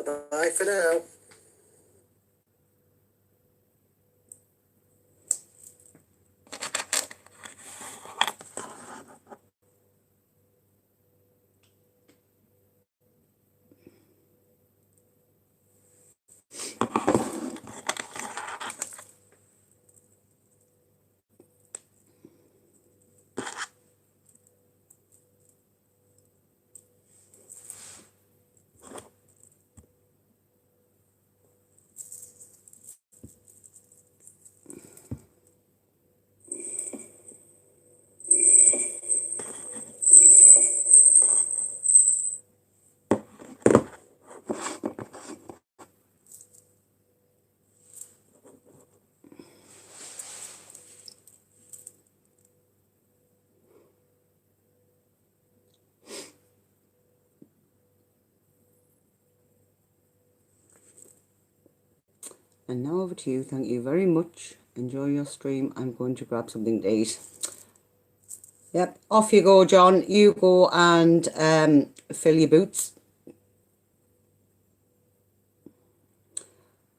Bye-bye for now. And now over to you. Thank you very much. Enjoy your stream. I'm going to grab something to eat. Yep, off you go, John. You go and fill your boots.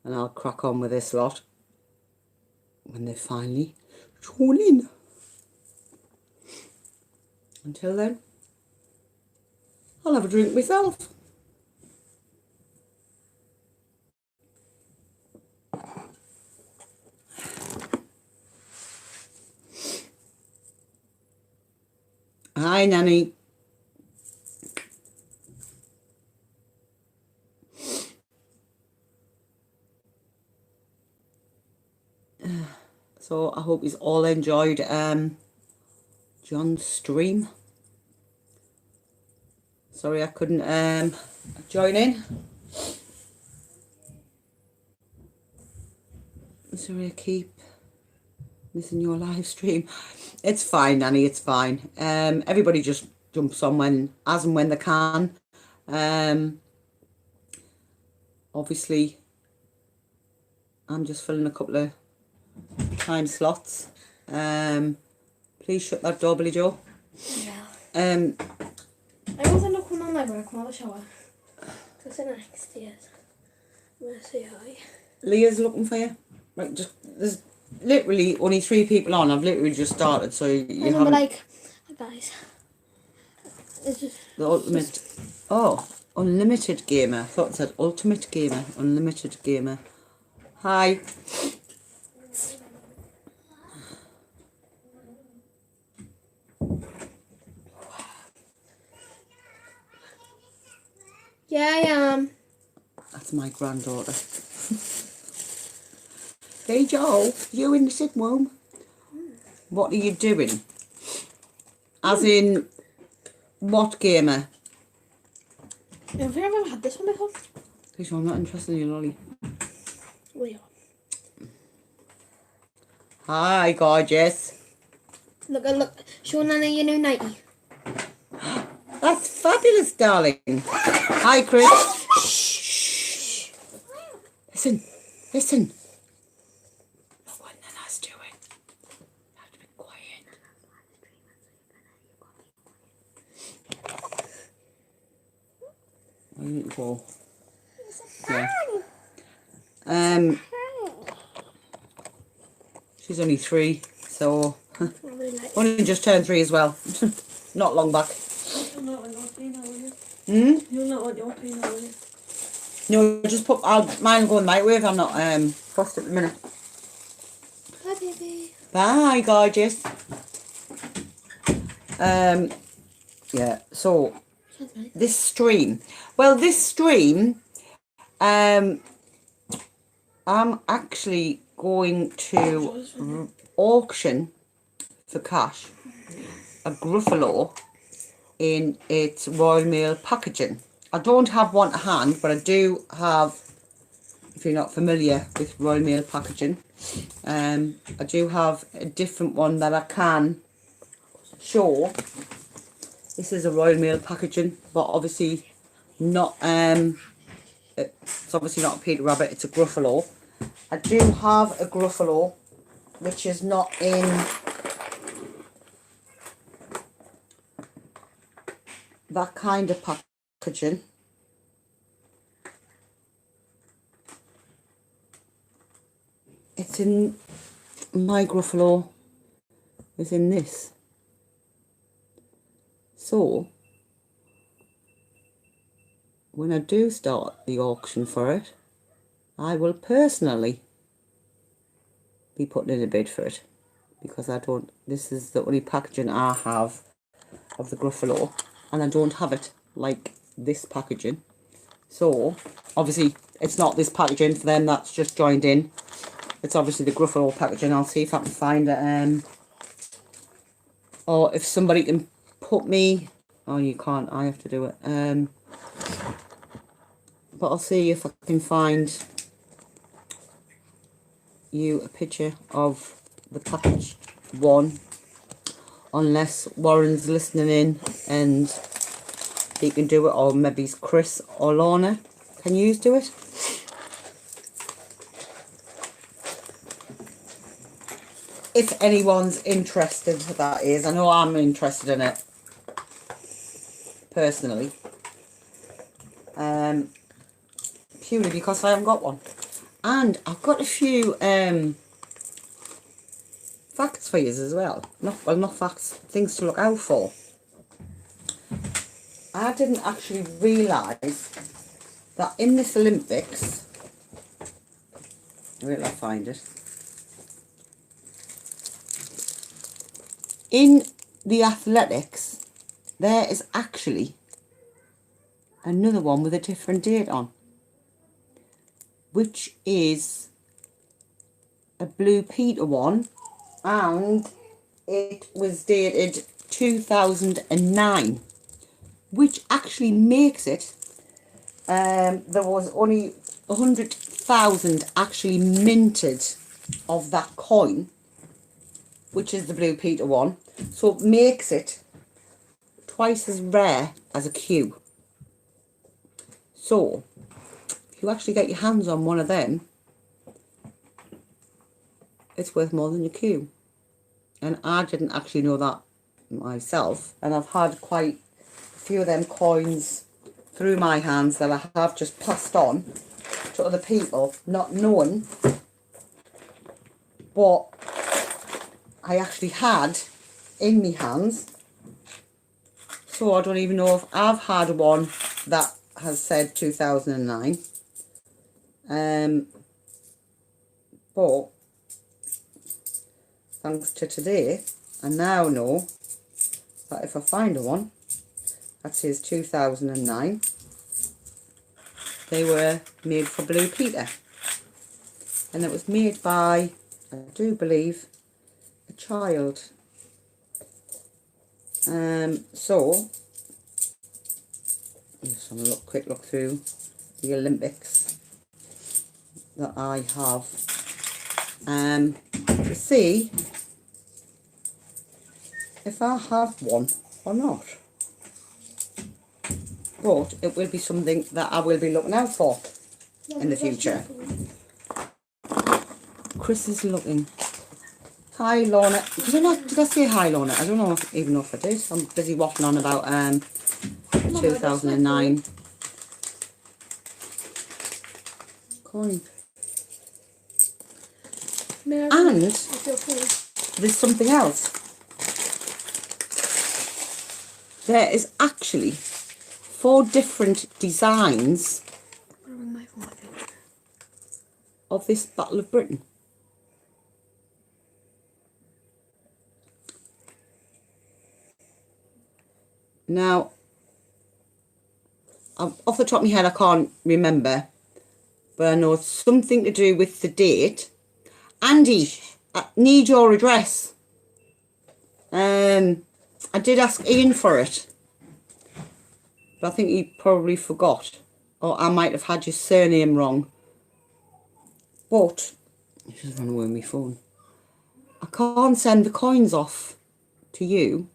And I'll crack on with this lot when they finally join in. Until then, I'll have a drink myself. Hi, Nanny. So I hope you all enjoyed John's stream. Sorry I couldn't join in. Sorry I keep missing your live stream. It's fine, Nanny, it's fine. Everybody just jumps on as and when they can. Obviously, I'm just filling a couple of time slots. Please shut that door, Billy Joe. Yeah. I wasn't looking on my work while I shower. Just sit next to you. I'm going to say hi. Leah's looking for you. Right, there's literally only 3 people on. I've literally just started, so you haven't... like, guys. It's just... The ultimate... Oh, unlimited gamer. I thought it said ultimate gamer. Unlimited gamer. Hi. Yeah, I am. That's my granddaughter. Hey Joe, you in the sitting room? What are you doing? As in, what gamer? Have you ever had this one before? Please, I'm not interested in you, Lolly. Well, yeah. Hi, gorgeous. Look. Show Nana your new nightie. That's fabulous, darling. Hi, Chris. Shh. Listen. Look what Nana's doing. You have to be quiet. I need to go. Yeah. She's only 3, so only just turned 3 as well. Not long back. You'll not want your peanut, will you? You'll not want your peanut, will you? No, just put. Mine go in the microwave. I'm not fussed at the minute. Bye, baby. Bye, gorgeous. Yeah. So this stream. Well, this stream. I'm actually going to auction for cash a Gruffalo in its Royal Mail packaging. I don't have one to hand, but I do have, if you're not familiar with Royal Mail packaging, I do have a different one that I can show. This is a Royal Mail packaging, but obviously not, it's obviously not a Peter Rabbit, it's a Gruffalo. I do have a Gruffalo, which is not in that kind of packaging. it's in my Gruffalo is in this. So when I do start the auction for it, I will personally be putting in a bid for it, because I don't, this is the only packaging I have of the Gruffalo, and I don't have it like this packaging. So obviously it's not this packaging for them that's just joined in. It's obviously the Gruffalo packaging. I'll see if I can find it, or if somebody can put me, oh you can't, I have to do it, but I'll see if I can find you a picture of the package one, unless Warren's listening in and he can do it, or maybe it's Chris or Lorna. Can you do it? If anyone's interested, that is. I know I'm interested in it personally, purely because I haven't got one. And I've got a few facts for you as well. Not facts, things to look out for. I didn't actually realise that in this Olympics, where will I find it? In the athletics, there is actually another one with a different date on, which is a Blue Peter one, and it was dated 2009, which actually makes it, there was only 100,000 actually minted of that coin, which is the Blue Peter one, so it makes it twice as rare as a Q. So if you actually get your hands on one of them, it's worth more than your Q. And I didn't actually know that myself, and I've had quite a few of them coins through my hands that I have just passed on to other people, not knowing what I actually had in my hands. So I don't even know if I've had one that has said 2009. But thanks to today, I now know that if I find a one that says 2009, they were made for Blue Peter. And it was made by, I do believe, a child. So just have a quick look through the Olympics that I have, to see if I have one or not. But it will be something that I will be looking out for in the future. Chris is looking. Hi Lorna. Did I say hi Lorna? I don't know even know if I did. I'm busy waffling on about 2009 coin. And there's something else. There is actually 4 different designs of this Battle of Britain. Now, off the top of my head I can't remember, but I know it's something to do with the date. Andy, I need your address. I did ask Ian for it, but I think he probably forgot, or I might have had your surname wrong. But I just run away with my phone. I can't send the coins off to you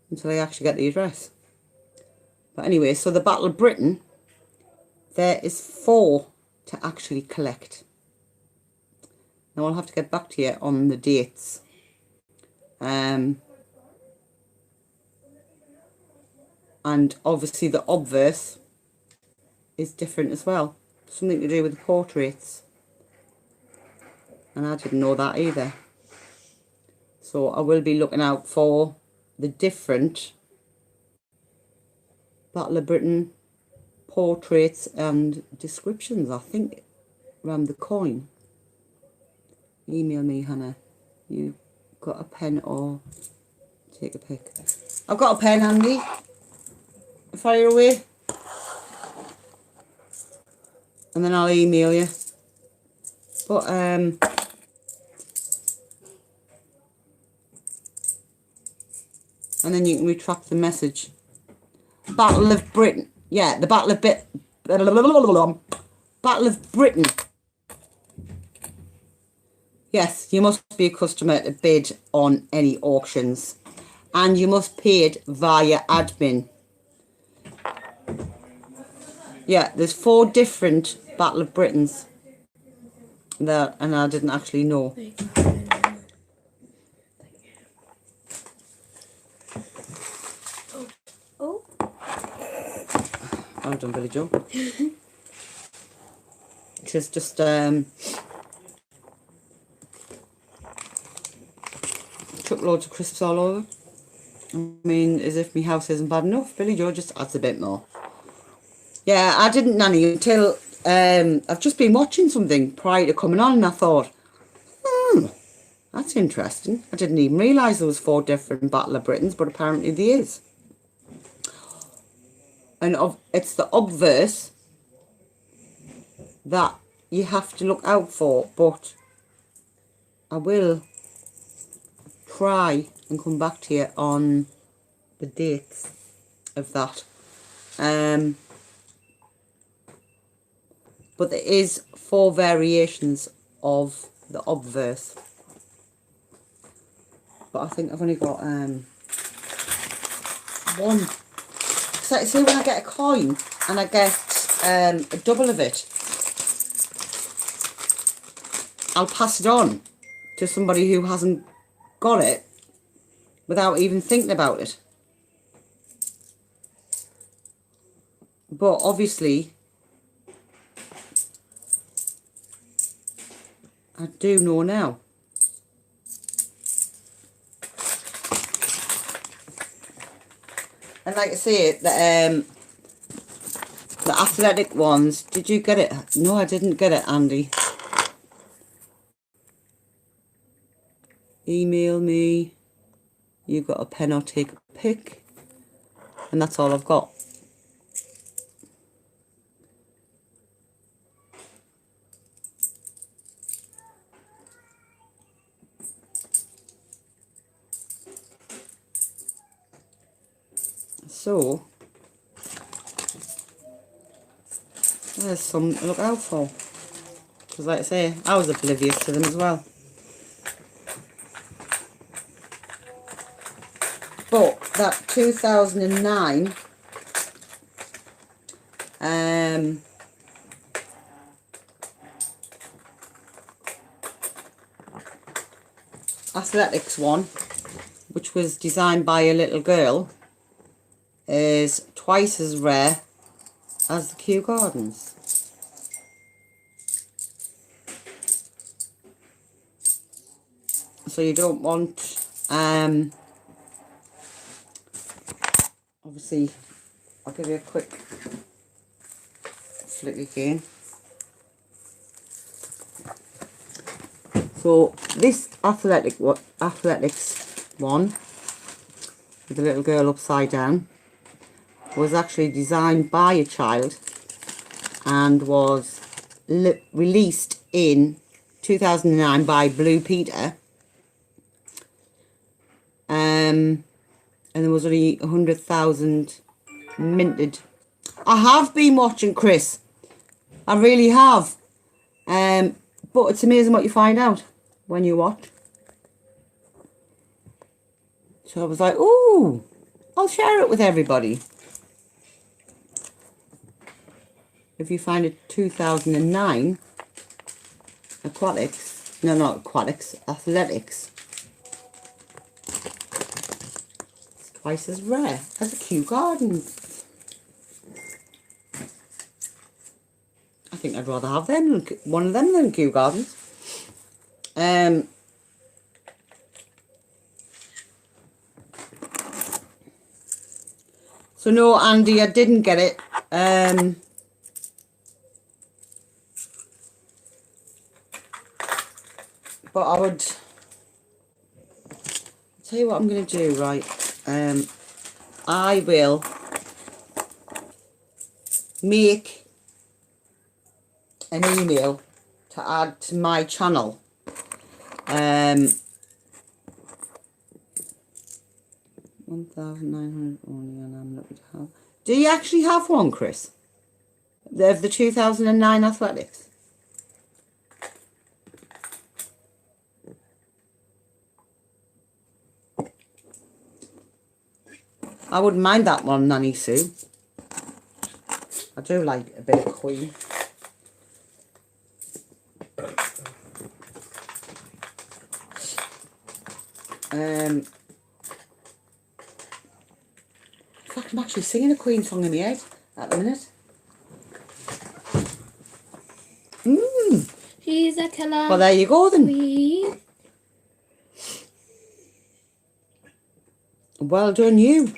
until I actually get the address. But anyway, so the Battle of Britain, there is 4 to actually collect. Now I'll have to get back to you on the dates. And obviously the obverse is different as well. Something to do with the portraits. And I didn't know that either. So I will be looking out for the different Battle of Britain portraits and descriptions, I think, around the coin. Email me, Hannah. You got a pen or take a pic? I've got a pen handy. Fire away. And then I'll email you. But, and then you can retract the message. Battle of Britain. Yeah, the Battle of Battle of Britain. Yes, you must be a customer to bid on any auctions. And you must pay it via admin. Yeah, there's 4 different Battle of Britons there, and I didn't actually know. Oh. Well done, Billy Joe. Just took loads of crisps all over. I mean, as if my house isn't bad enough. Billy Joe just adds a bit more. Yeah, I didn't, Nanny, until I've just been watching something prior to coming on, and I thought, that's interesting. I didn't even realise there was 4 different Battle of Britons, but apparently there is. And it's the obverse that you have to look out for, but I will try and come back to you on the dates of that. But there is 4 variations of the obverse. But I think I've only got 1. So see, when I get a coin and I get a double of it, I'll pass it on to somebody who hasn't got it without even thinking about it. But obviously, I do know now. And like I say, the athletic ones, did you get it? No, I didn't get it, Andy. Email me. You got a pen or take a pic. And that's all I've got. So, there's some to look out for. Because like I say, I was oblivious to them as well. But that 2009 athletics one, which was designed by a little girl, is twice as rare as the Kew Gardens. So you don't want, obviously, I'll give you a quick flick again. So this athletics one, with the little girl upside down, was actually designed by a child and was released in 2009 by Blue Peter. And there was only 100,000 minted. I have been watching, Chris. I really have. But it's amazing what you find out when you watch. So I was like, ooh, I'll share it with everybody. If you find a 2009 athletics, it's twice as rare as a Kew Gardens. I think I'd rather have them, one of them than Kew Gardens. So no, Andy, I didn't get it. But I would tell you what I'm going to do, right? I will make an email to add to my channel. 1,900 only, and I'm looking to have. Do you actually have one, Chris? Of the 2009 athletics? I wouldn't mind that one, Nanny Sue. I do like a bit of Queen. In fact, I'm actually singing a Queen song in my head at the minute. She's a killer. Well, there you go then. Queen. Well done, you.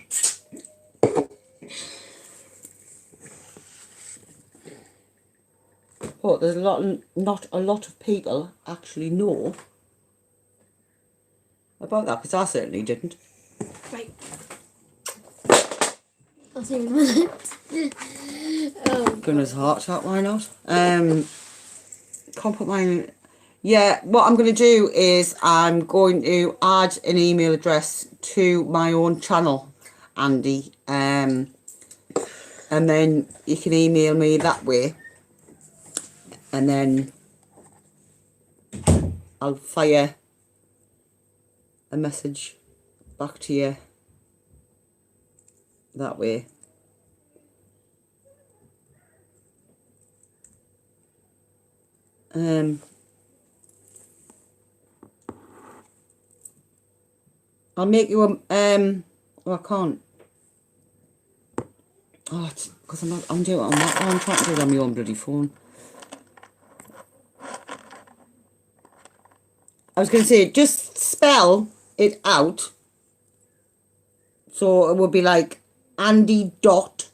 But there's not a lot of people actually know about that, because I certainly didn't. Right. I'll see you in a minute. Goodness heart attack, why not? Can't put mine. Yeah, what I'm going to do is I'm going to add an email address to my own channel, Andy. And then you can email me that way. And then I'll fire a message back to you that way. I'll make you a well, I can't. Oh, it's because I'm doing it on that. I'm trying to do it on my own bloody phone. I was going to say, just spell it out. So it would be like Andy dot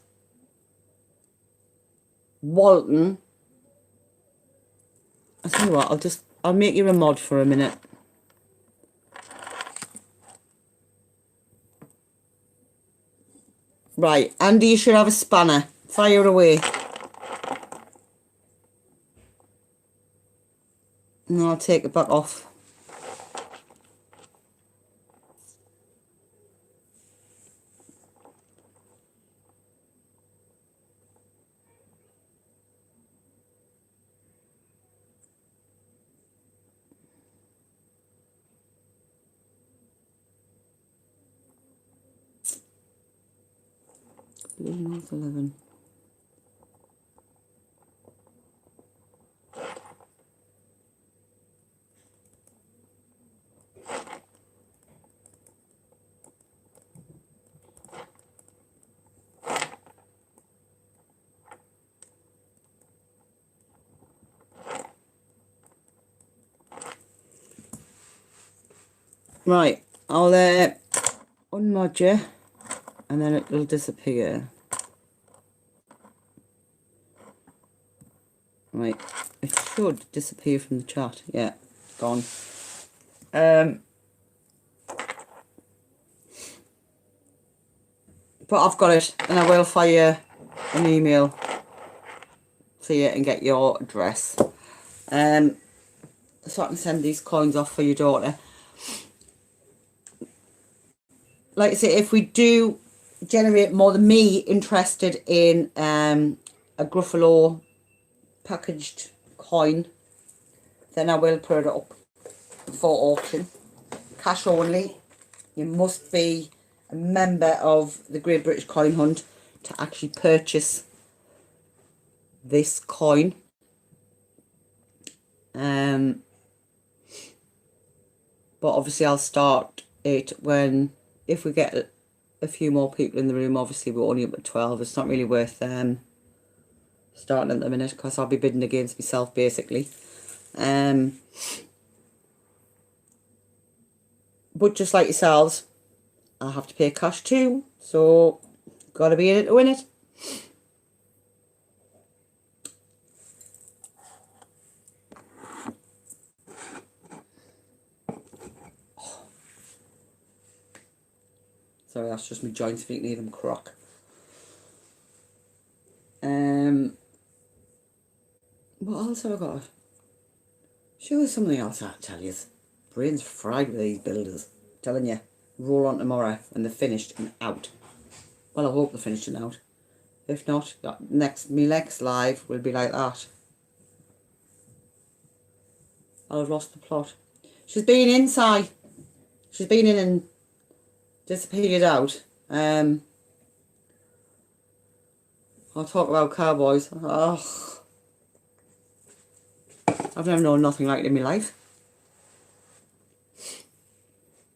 Walton. I tell you what, I'll make you a mod for a minute. Right, Andy, you should have a spanner. Fire away. And I'll take it back off. North 11. Right, I'll unmod you, and then it'll disappear. Right, it should disappear from the chat. Yeah, gone. But I've got it, and I will fire an email to you and get your address. So I can send these coins off for your daughter. Like I say, if we do generate more than me interested in a Gruffalo packaged coin, then I will put it up for auction. Cash only. You must be a member of the Great British Coin Hunt to actually purchase this coin. But obviously I'll start it if we get a few more people in the room. Obviously we're only up at 12. It's not really worth starting at the minute, because I'll be bidding against myself basically. But just like yourselves, I have to pay cash too, so gotta be in it to win it. Sorry, that's just my joints if you need them crock. What else have I got? Sure, something else I'll tell you. Brain's fried with these builders. I'm telling you, roll on tomorrow when they're finished and out. Well, I hope they're finished and out. If not, my next live will be like that. I'll have lost the plot. She's been inside. She's been in and disappeared out. I'll talk about cowboys. Oh, I've never known nothing like it in my life.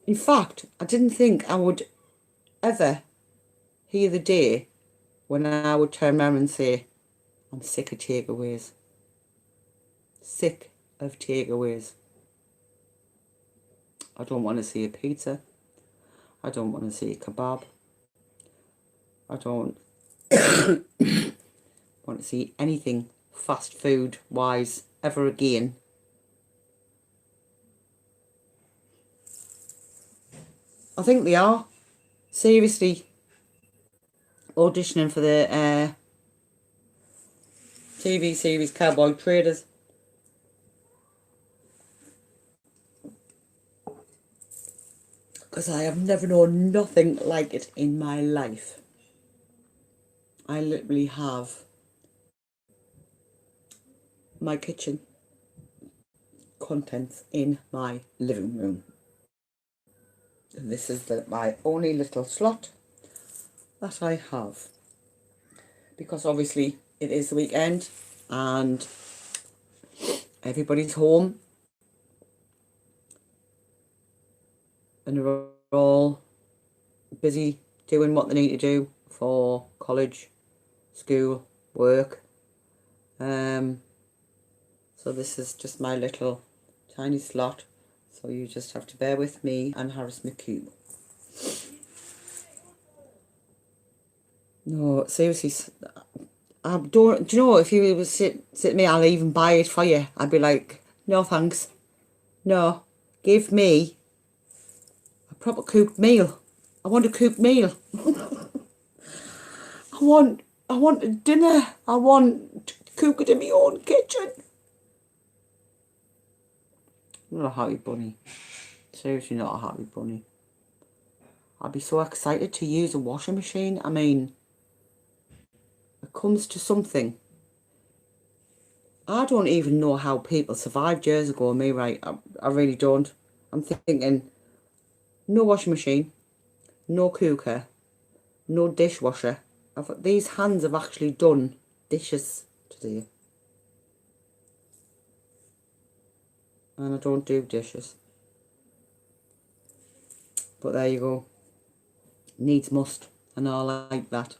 In fact, I didn't think I would ever hear the day when I would turn around and say, I'm sick of takeaways. Sick of takeaways. I don't want to see a pizza. I don't want to see a kebab. I don't want to see anything fast food wise ever again. I think they are seriously auditioning for the TV series Cowboy Traders. Because I have never known nothing like it in my life. I literally have my kitchen contents in my living room. And this is my only little slot that I have. Because obviously it is the weekend and everybody's home. And they're all busy doing what they need to do for college, school, work. So this is just my little tiny slot. So you just have to bear with me and Harris McHugh. No, seriously, I don't. Do you know, if you was sit me, I'll even buy it for you. I'd be like, no thanks. No, give me a proper cooked meal. I want a cooked meal. I want a dinner. I want to cook it in my own kitchen. Not a happy bunny. Seriously, not a happy bunny. I'd be so excited to use a washing machine. I mean, it comes to something. I don't even know how people survived years ago, me, right? I really don't. I'm thinking, no washing machine, no cooker, no dishwasher. These hands have actually done dishes today. And I don't do dishes. But there you go. Needs must. And I like that.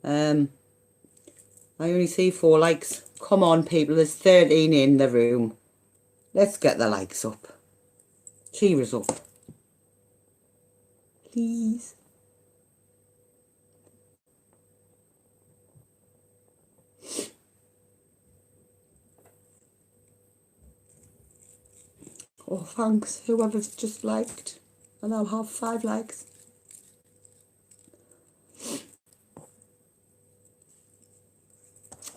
I only see 4 likes. Come on, people. There's 13 in the room. Let's get the likes up. Cheer us up. Please. Oh, thanks. Whoever's just liked. And I'll have 5 likes.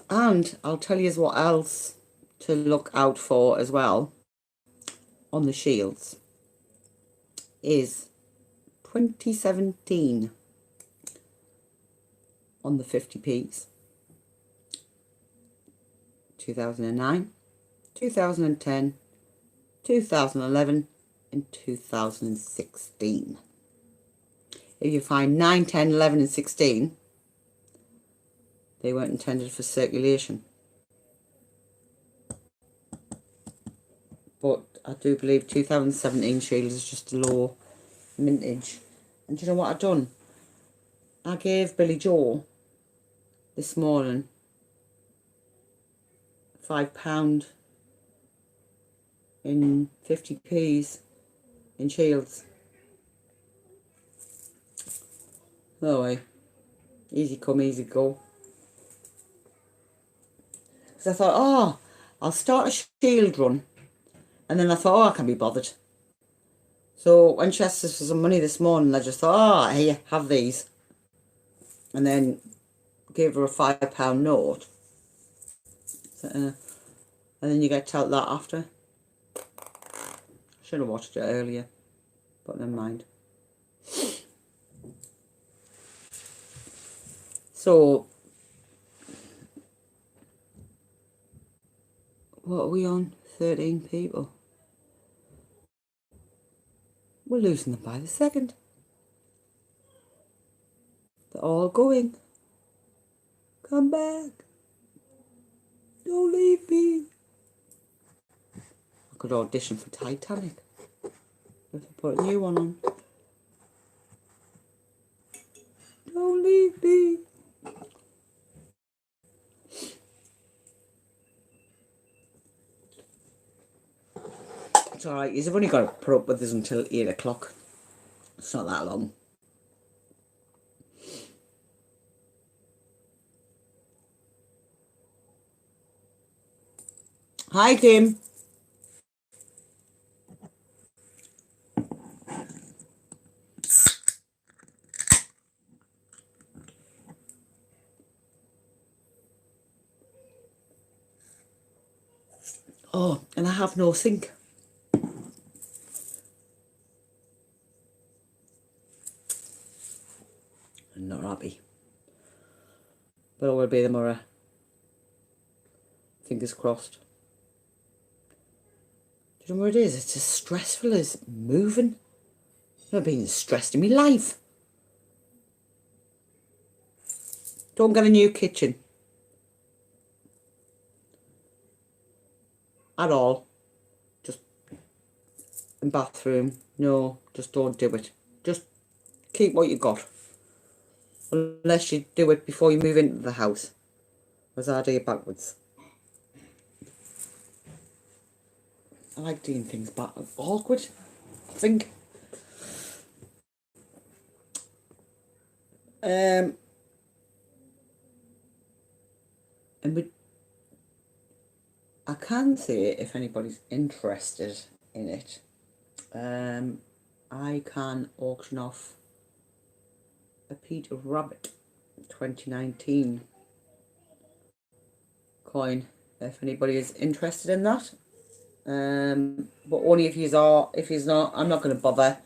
And I'll tell you what else to look out for as well on the shields is 2017 on the 50p's, 2009, 2010, 2011 and 2016. If you find 9, 10, 11 and 16, they weren't intended for circulation. But I do believe 2017 shield is just a low mintage. And do you know what I've done? I gave Billy Joe this morning £5 in 50p's in Shields. No way. Easy come, easy go. Because I thought, oh, I'll start a Shield run. And then I thought, oh, I can't be bothered. So when she asked us for some money this morning, I just thought, oh, here, have these. And then gave her a £5 note. So, and then you get told that after. Should have watched it earlier, but never mind. So, what are we on? 13 people. We're losing them by the second. They're all going. Come back. Don't leave me. I could audition for Titanic. If I put a new one on. Don't leave me. It's alright, you've only got to put up with this until 8 o'clock. It's not that long. Hi, Tim. Oh, and I have no sink. I'm not happy. But I will be tomorrow. Fingers crossed. Do you know what it is? It's as stressful as moving. I've never been stressed in my life. Don't get a new kitchen. At all. Just in bathroom. No, just don't do it. Just keep what you got. Unless you do it before you move into the house. Whereas I do it backwards. I like doing things back. Awkward, I think. And I can say if anybody's interested in it, I can auction off a Peter Rabbit 2019 coin if anybody is interested in that. But only if you are. If he's not, I'm not going to bother.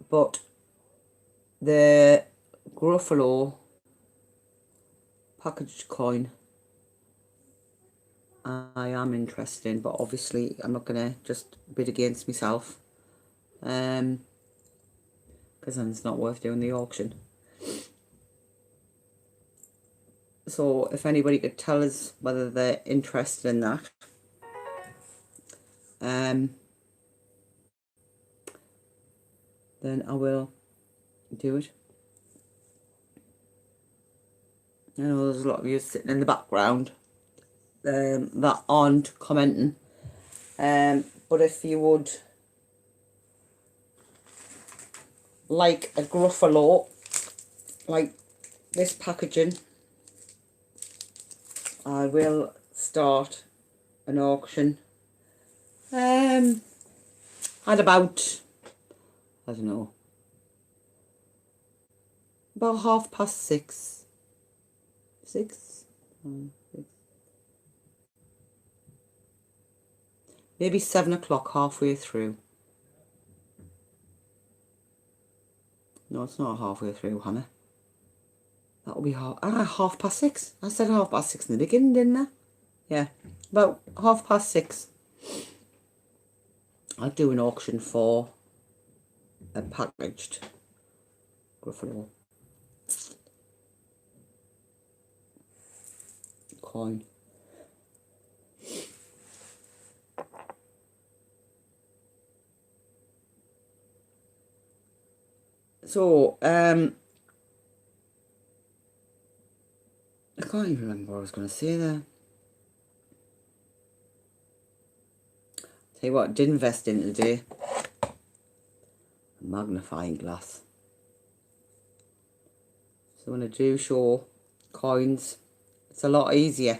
But the Gruffalo packaged coin I am interested in, but obviously I'm not going to just bid against myself, because then it's not worth doing the auction. So if anybody could tell us whether they're interested in that, then I will do it. I know there's a lot of you sitting in the background that aren't commenting, but if you would like a Gruffalo, like this packaging, I will start an auction at about, I don't know, about 6:30. 6? Maybe 7 o'clock, halfway through. No, it's not halfway through, Hannah. That'll be 6:30. I said 6:30 in the beginning, didn't I? Yeah, about 6:30. I'll do an auction for a packaged Gruffalo coin. So, a can't even remember what I was going to say there. Tell you what I did invest in today. A magnifying glass. So when I do show coins, it's a lot easier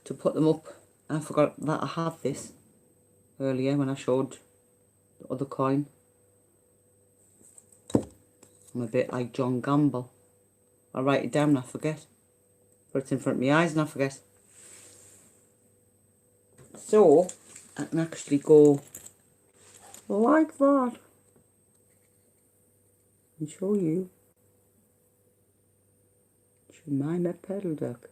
to put them up. I forgot that I had this earlier when I showed the other coin. I'm a bit like John Gamble. I write it down and I forget. Put it in front of my eyes and I forget. So I can actually go like that and show you. Should mind that pedal duck.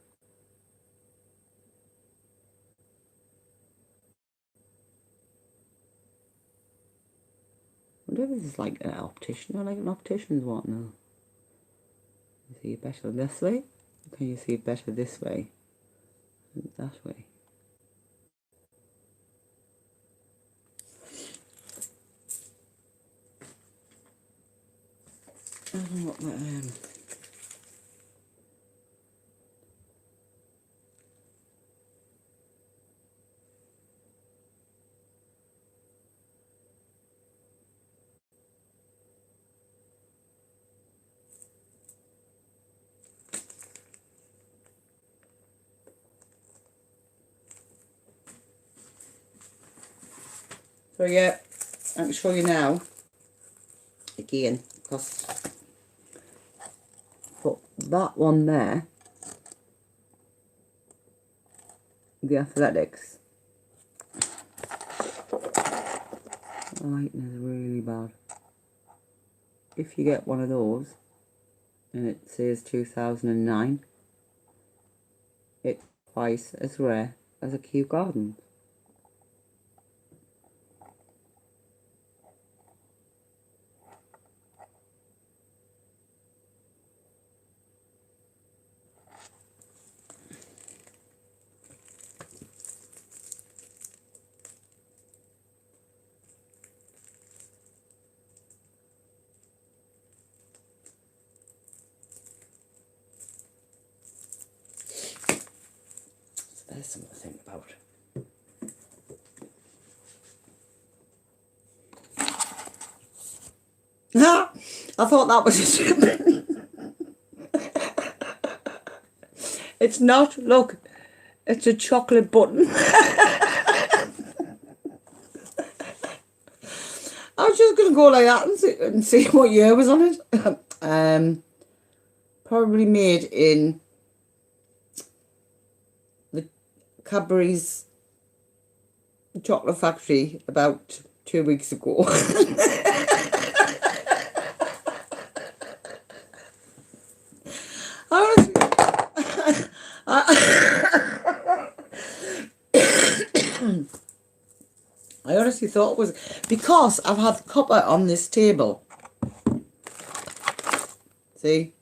I wonder if this is like an optician or like an optician's what now. You see it better this way? Or can you see it better this way? That way. I don't know what that So yeah, I can show you now, again, because but that one there, the athletics, the lighting is really bad. If you get one of those, and it says 2009, it's twice as rare as a Kew Gardens. There's something to think about. Ah, I thought that was a stupid. It's not. Look, it's a chocolate button. I was just gonna go like that and see what year was on it. Probably made in Cadbury's chocolate factory about 2 weeks ago. I honestly thought it was because I've had copper on this table. See?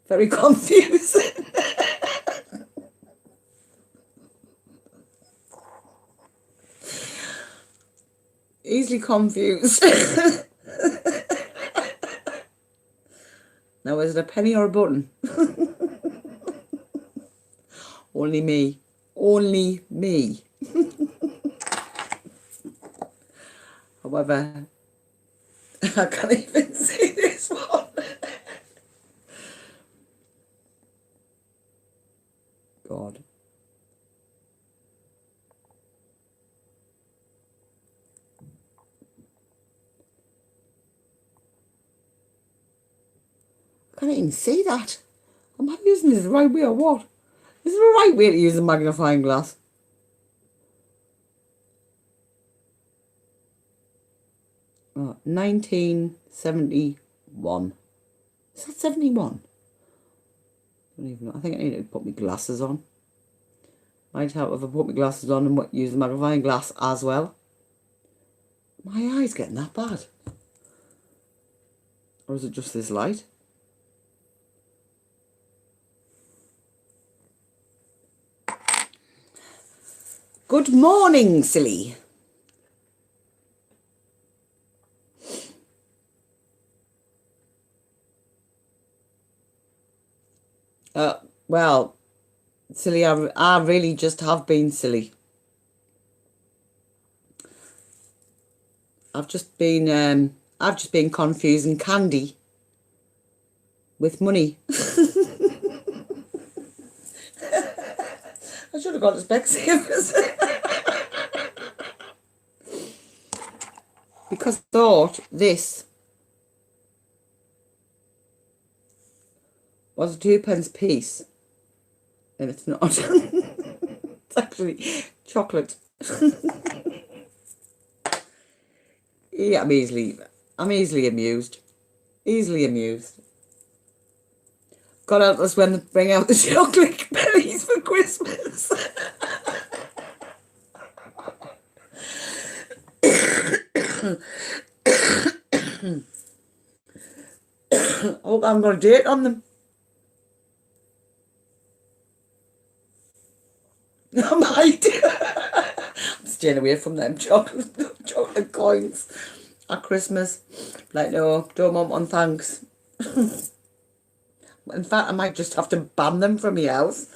Very confusing. Easily confused. Now, is it a penny or a button? Only me. Only me. However, I can't even see this one. God. I can't even see that. Am I using this the right way or what? Is there a right way to use a magnifying glass? Oh, 1971. Is that 71? I don't even know. I think I need to put my glasses on. Might help if I put my glasses on and use the magnifying glass as well. My eye's getting that bad. Or is it just this light? Good morning, silly. Well, silly, I really just have been silly. I've just been confusing candy with money. I should have got Specsavers. Because I thought this was a 2p piece. And it's not. It's actually chocolate. Yeah, I'm easily amused. Easily amused. God help us when they bring out the chocolate berries for Christmas. I hope I haven't got a date on them. I might. I'm staying away from them chocolate coins at Christmas. Like, no, don't want one, thanks. In fact, I might just have to ban them from your house.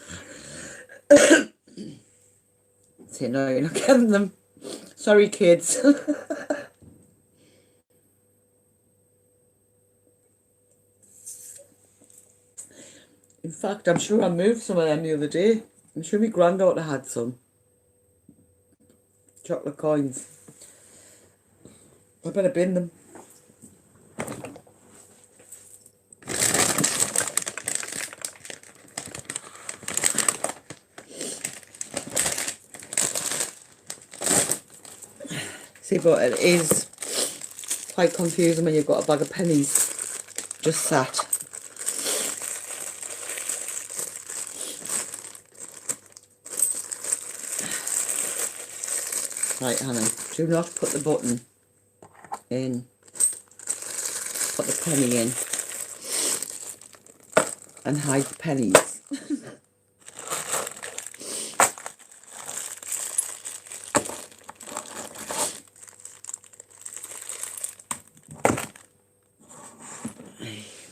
Say, no, you're not getting them. Sorry, kids. In fact, I'm sure I moved some of them the other day. I'm sure my granddaughter had some. Chocolate coins. I better bin them. See, but it is quite confusing when you've got a bag of pennies just sat. Right, Hannah, do not put the button in. Put the penny in. And hide the pennies.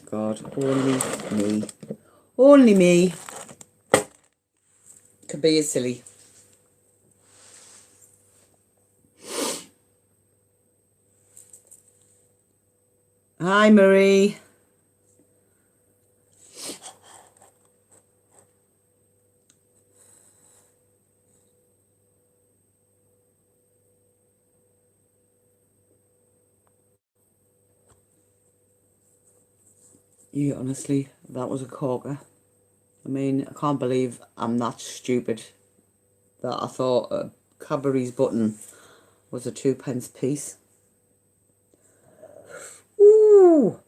God, only me. Only me could be as silly. Hi, Marie. Yeah, honestly, that was a corker. I mean, I can't believe I'm that stupid that I thought a Cadbury's button was a 2p piece. Ooh!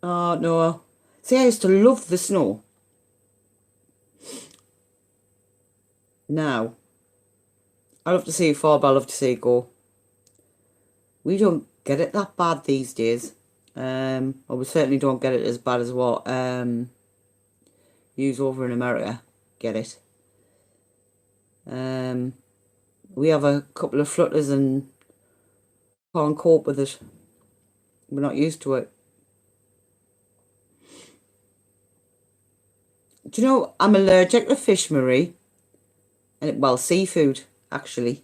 Oh, no. See, I used to love the snow. Now, I love to see it fall, but I love to see it go. We don't get it that bad these days. Or we certainly don't get it as bad as what yous over in America get it. We have a couple of flutters and can't cope with it. We're not used to it. Do you know, I'm allergic to fish, Marie. And well, seafood, actually.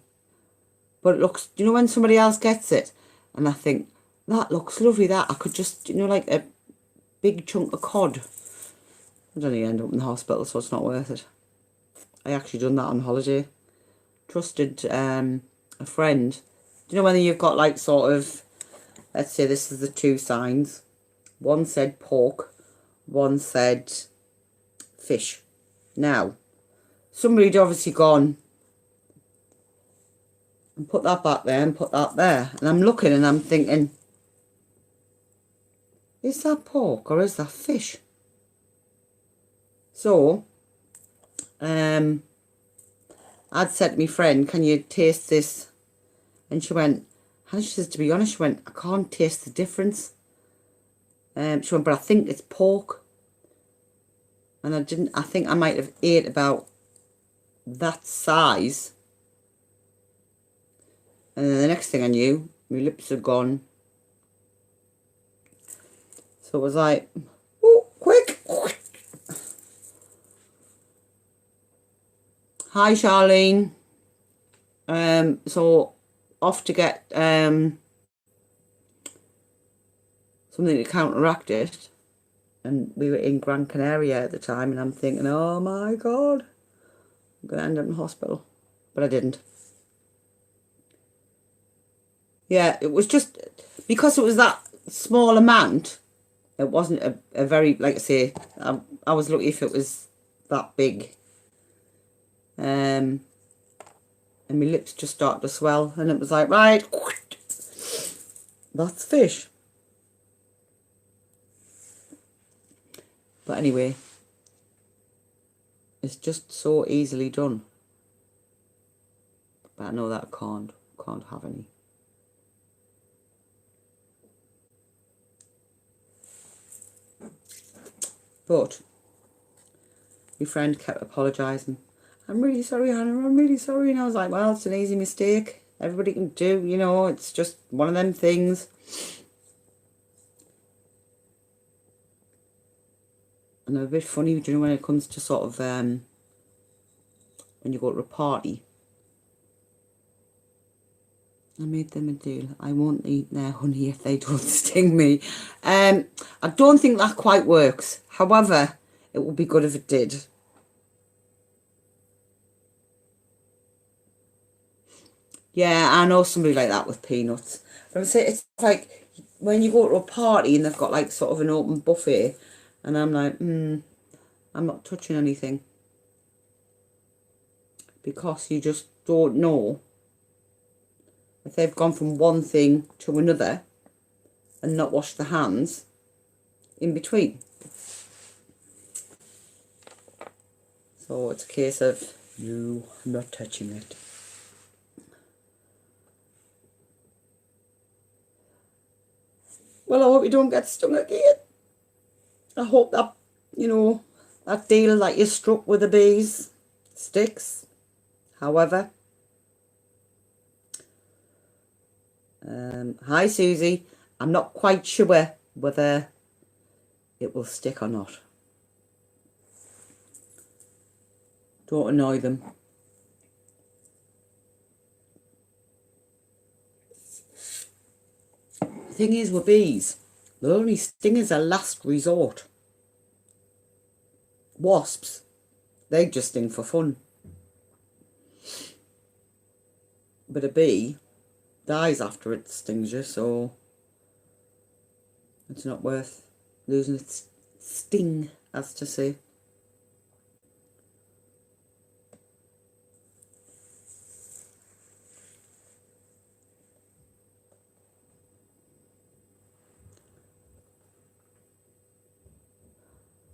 But it looks, you know, when somebody else gets it, and I think, that looks lovely, that. I could just, you know, like a big chunk of cod. I'd only end up in the hospital, so it's not worth it. I actually done that on holiday. Trusted a friend. Do you know when you've got like sort of, let's say this is the two signs. One said pork, one said fish. Now, somebody'd obviously gone and put that back there and put that there. And I'm looking and I'm thinking, is that pork or is that fish? So, I'd said to my friend, can you taste this? And she went, and she says, to be honest, she went, I can't taste the difference. She went, but I think it's pork. And I think I might have ate about that size. And then the next thing I knew, my lips had gone. So it was like, Hi, Charlene. So off to get something to counteract it, and we were in Gran Canaria at the time, and I'm thinking, oh my God, I'm gonna end up in hospital, but I didn't. Yeah, it was just because it was that small amount. It wasn't a very, like I say, I was lucky if it was that big. And my lips just started to swell, and it was like, right, that's fish. But anyway, it's just so easily done. But I know that I can't have any. But my friend kept apologising. I'm really sorry, Hannah, I'm really sorry. And I was like, well, it's an easy mistake. Everybody can do, you know, it's just one of them things. And they're a bit funny, you know, when it comes to sort of, when you go to a party. I made them a deal. I won't eat their honey if they don't sting me. I don't think that quite works. However, it would be good if it did. Yeah, I know somebody like that with peanuts. But I'm saying it's like when you go to a party and they've got like sort of an open buffet, and I'm like, I'm not touching anything. Because you just don't know if they've gone from one thing to another and not washed their hands in between. So it's a case of, no, I'm not touching it. Well, I hope you don't get stung again. I hope that, you know, that deal that you struck with the bees sticks. However, hi Susie, I'm not quite sure whether it will stick or not. Don't annoy them. The thing is with bees, they'll only sting as a last resort. Wasps, they just sting for fun. But a bee dies after it stings you, so it's not worth losing its sting, as to say.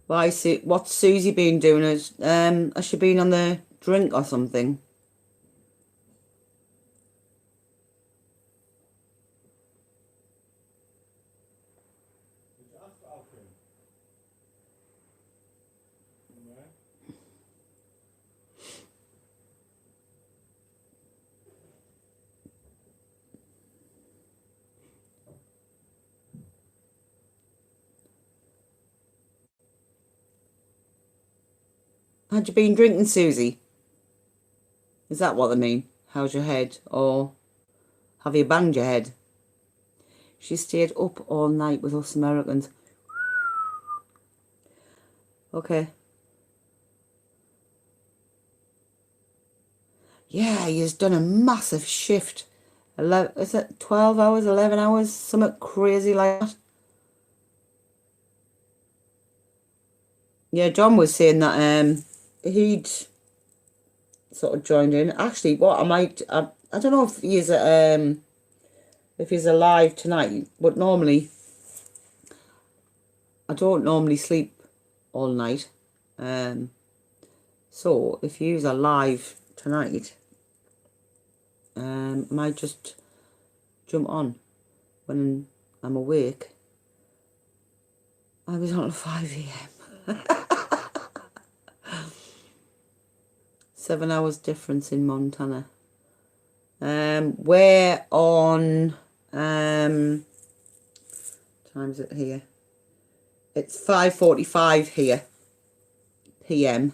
Well, I see. What's Susie been doing? Has she been on the drink or something? Had you been drinking, Susie? Is that what they mean? How's your head? Or have you banged your head? She stayed up all night with us Americans. Okay. Yeah, he's done a massive shift. 11, is it 12 hours, 11 hours? Something crazy like that. Yeah, John was saying that he'd sort of joined in. Actually, what I don't know if he's alive tonight, but normally I don't normally sleep all night. So if he's alive tonight, I might just jump on when I'm awake. I was on at 5 a.m. 7 hours difference in Montana. We're on time is it here? It's 5:45 here PM.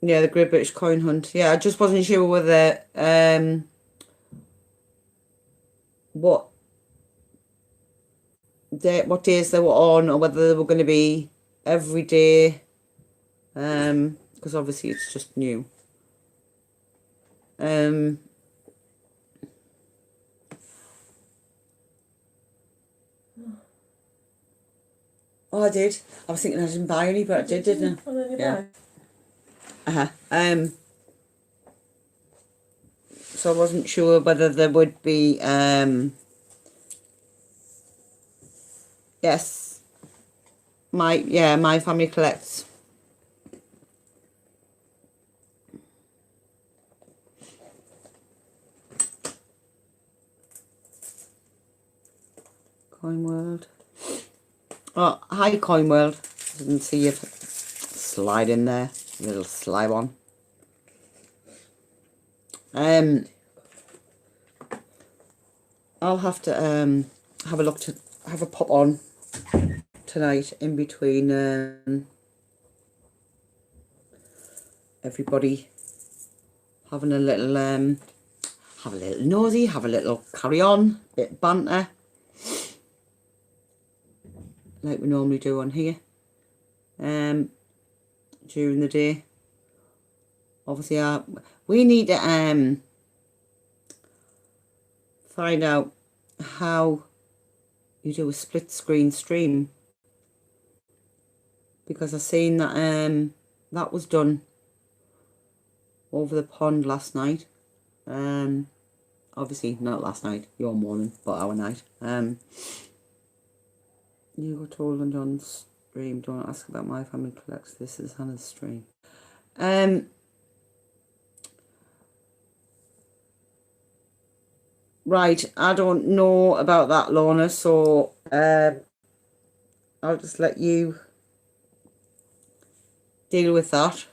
Yeah, the Great British Coin Hunt. Yeah, I just wasn't sure whether what days they were on, or whether they were going to be every day. Because obviously it's just new. Oh, I did. I was thinking I didn't buy any, but I did, didn't I? Yeah. So I wasn't sure whether there would be, yes, my family collects. Coin World. Oh, hi Coin World. Didn't see you slide in there, little sly one. I'll have to have a pop on tonight in between everybody having a little have a little nosy, have a little carry on, bit of banter like we normally do on here during the day. Obviously we need to find out how you do a split screen stream, because I seen that that was done over the pond last night. Obviously not last night, your morning, but our night. You got told on John's stream, don't ask about my family collects. This is Hannah's stream. Right, I don't know about that, Lorna, so I'll just let you deal with that.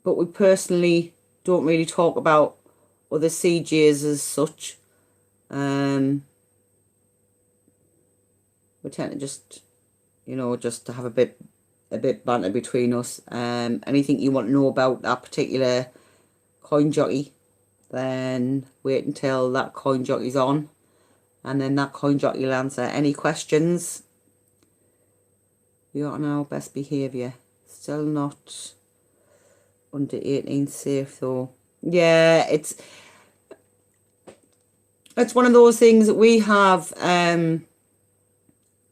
But we personally don't really talk about other CJs as such. We tend to just, just to have a bit banter between us. Anything you want to know about that particular coin jockey, then wait until that coin jockey's on, and then that coin jockey will answer any questions. We are on our best behaviour. Still not under 18 safe though. Yeah, it's one of those things that we have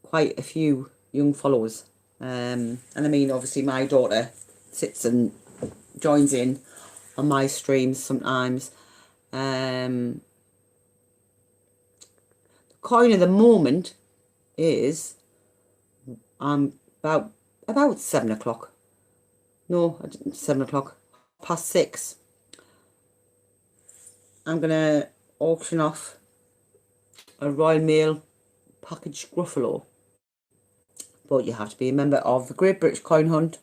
quite a few young followers. And I mean, obviously my daughter sits and joins in on my streams sometimes. The coin of the moment is about 7 o'clock. No, 7 o'clock, past 6. I'm gonna auction off a Royal Mail package Gruffalo, but you have to be a member of the Great British Coin Hunt.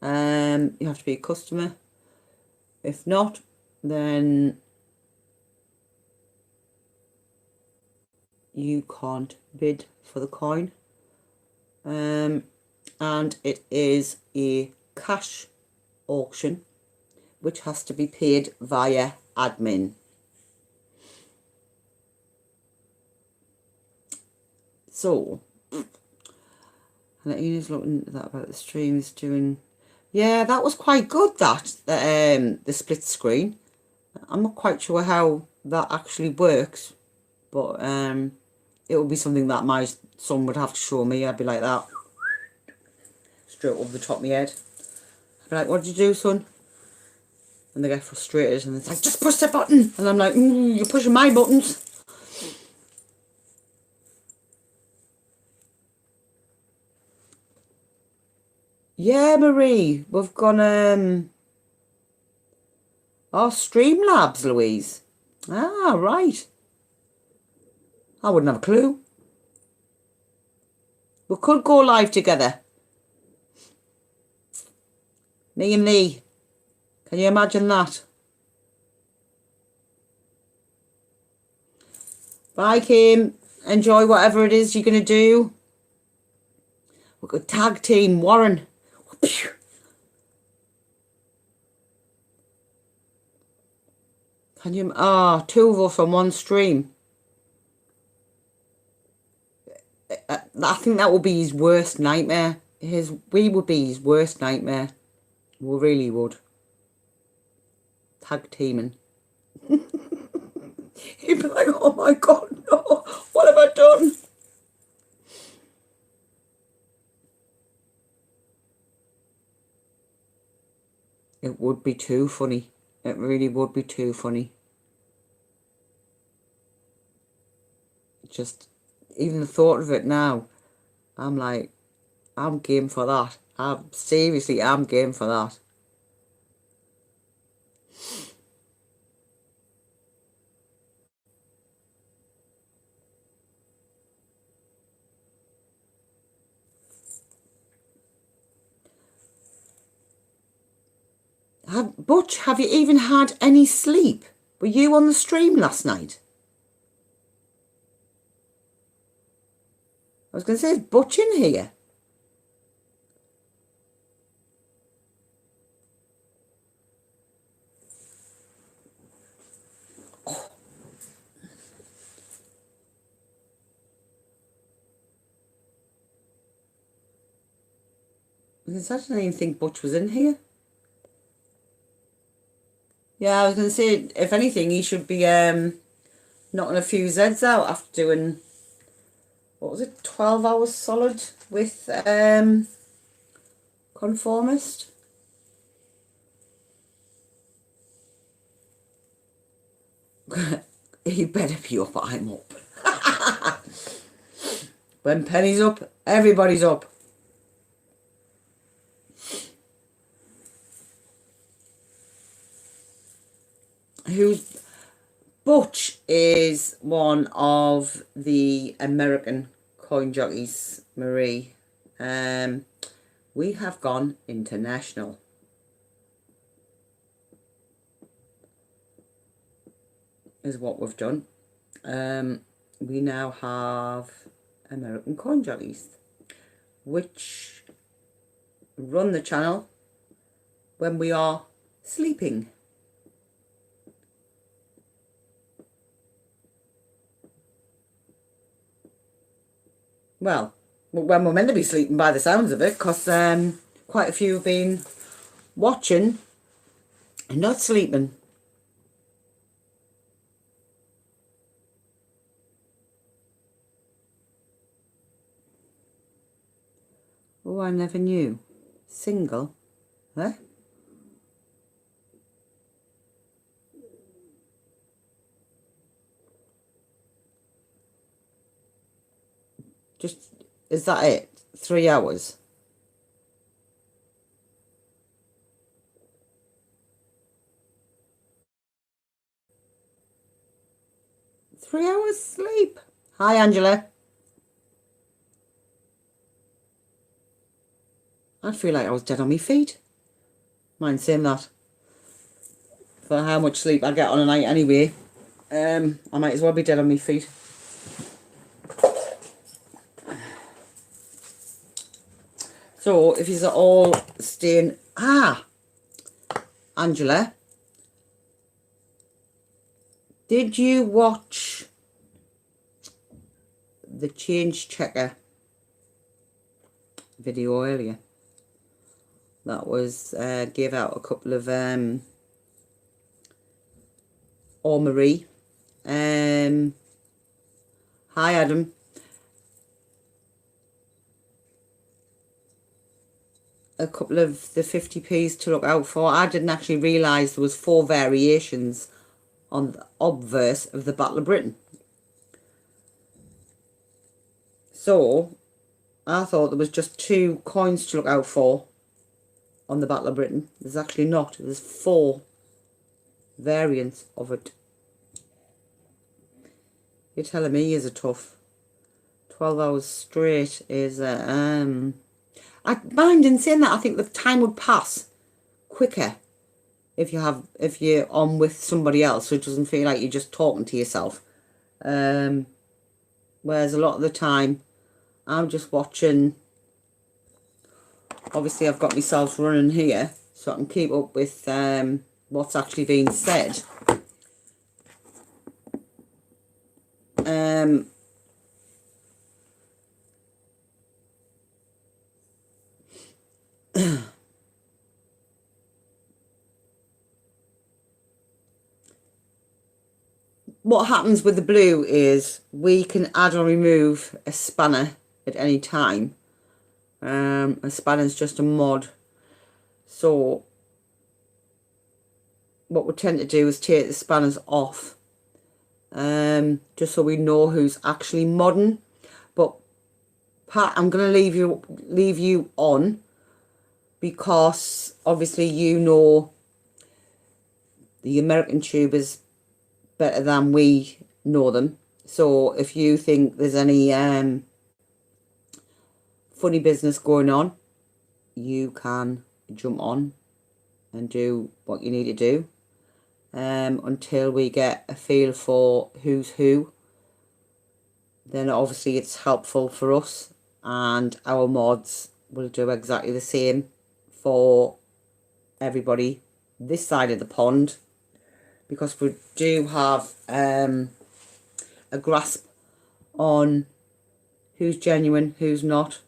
You have to be a customer. If not, then you can't bid for the coin. And it is a cash auction, which has to be paid via admin. So, and Ina's looking at that about the streams doing. Yeah, that was quite good, that the split screen. I'm not quite sure how that actually works, but it would be something that my son would have to show me. I'd be like that, straight over the top of my head. I'd be like, what did you do, son? And they get frustrated and it's like, just push the button. And I'm like, you're pushing my buttons. Yeah, Marie, we've gone our Streamlabs, Louise. Ah, right. I wouldn't have a clue. We could go live together. Me and Lee Can you imagine that? Bye, Kim. Enjoy whatever it is you're going to do. We've got tag team, Warren. Can you... Ah, two of us on one stream. I think that would be his worst nightmare. We would be his worst nightmare. We really would. Tag teaming. He'd be like, oh my God, no. What have I done? It would be too funny. It really would be too funny. Just, even the thought of it now, I'm like, I'm game for that. I'm game for that. Butch, have you even had any sleep? Were you on the stream last night? I was going to say, is Butch in here? Oh. I didn't even think Butch was in here. Yeah, I was going to say, if anything, he should be knocking a few Zeds out after doing, what was it, 12 hours solid with Conformist. He better be up, I'm up. When Penny's up, everybody's up. Butch is one of the American coin jockeys, Marie. We have gone international. Is what we've done. We now have American coin jockeys, which run the channel when we are sleeping. Well, when we're meant to be sleeping by the sounds of it, because quite a few have been watching and not sleeping. Oh, I never knew. Single? Huh? Just, is that it? 3 hours? Three hours sleep. Hi, Angela. I feel like I was dead on my feet. Mind saying that. For how much sleep I get on a night anyway. I might as well be dead on my feet. So, if you're all staying... Ah! Angela. Did you watch the change checker video earlier? That was, gave out a couple of, or Marie. Hi, Adam. A couple of the 50p's to look out for. I didn't actually realise there was 4 variations on the obverse of the Battle of Britain. So, I thought there was just 2 coins to look out for on the Battle of Britain. There's actually not. There's 4 variants of it. You're telling me is a tough 12 hours straight is I mind in saying that I think the time would pass quicker if you're on with somebody else, so it doesn't feel like you're just talking to yourself. Whereas a lot of the time I'm just watching. Obviously I've got myself running here so I can keep up with what's actually being said. What happens with the blue is we can add or remove a spanner at any time. A spanner is just a mod. So what we tend to do is take the spanners off, just so we know who's actually modding. But Pat, I'm going to leave you on, because obviously you know the American tubers better than we know them. So if you think there's any funny business going on, you can jump on and do what you need to do until we get a feel for who's who. Then obviously it's helpful for us, and our mods will do exactly the same for everybody this side of the pond, because we do have a grasp on who's genuine, who's not.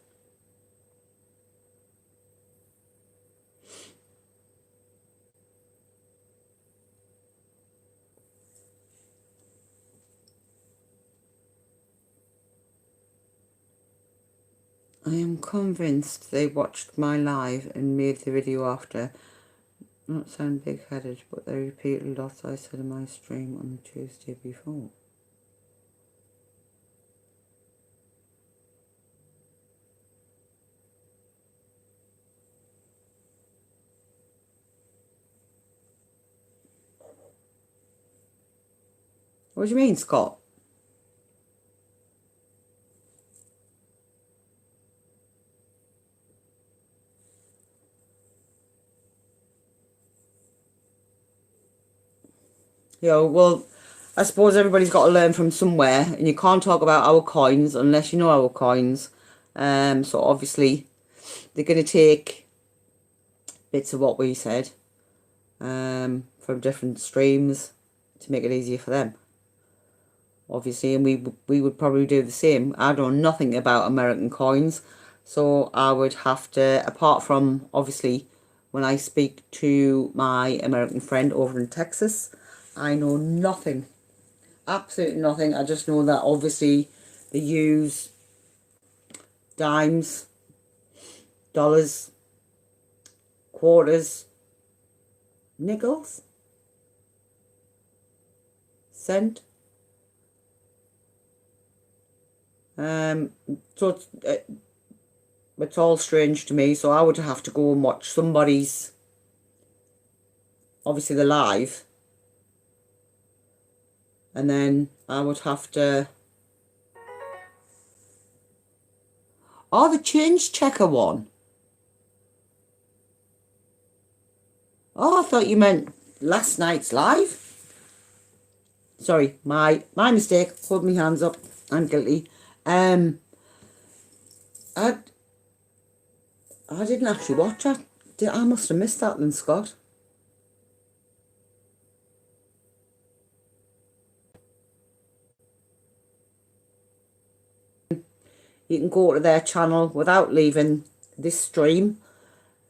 I am convinced they watched my live and made the video after. Not sound big-headed, but they repeated lots I said in my stream on the Tuesday before. What do you mean, Scott? Well, I suppose everybody's got to learn from somewhere, and you can't talk about our coins unless you know our coins. So obviously they're going to take bits of what we said from different streams to make it easier for them. Obviously, and we would probably do the same. I know nothing about American coins, so I would have to, apart from obviously when I speak to my American friend over in Texas, I know nothing, absolutely nothing. I just know that obviously they use dimes, dollars, quarters, nickels, cent. So it's all strange to me. So I would have to go and watch somebody's, obviously the live, and then I would have to... Oh, the change checker one. Oh, I thought you meant last night's live. Sorry, my mistake. Hold my hands up. I'm guilty. I didn't actually watch that. I must have missed that then, Scott. You can go to their channel without leaving this stream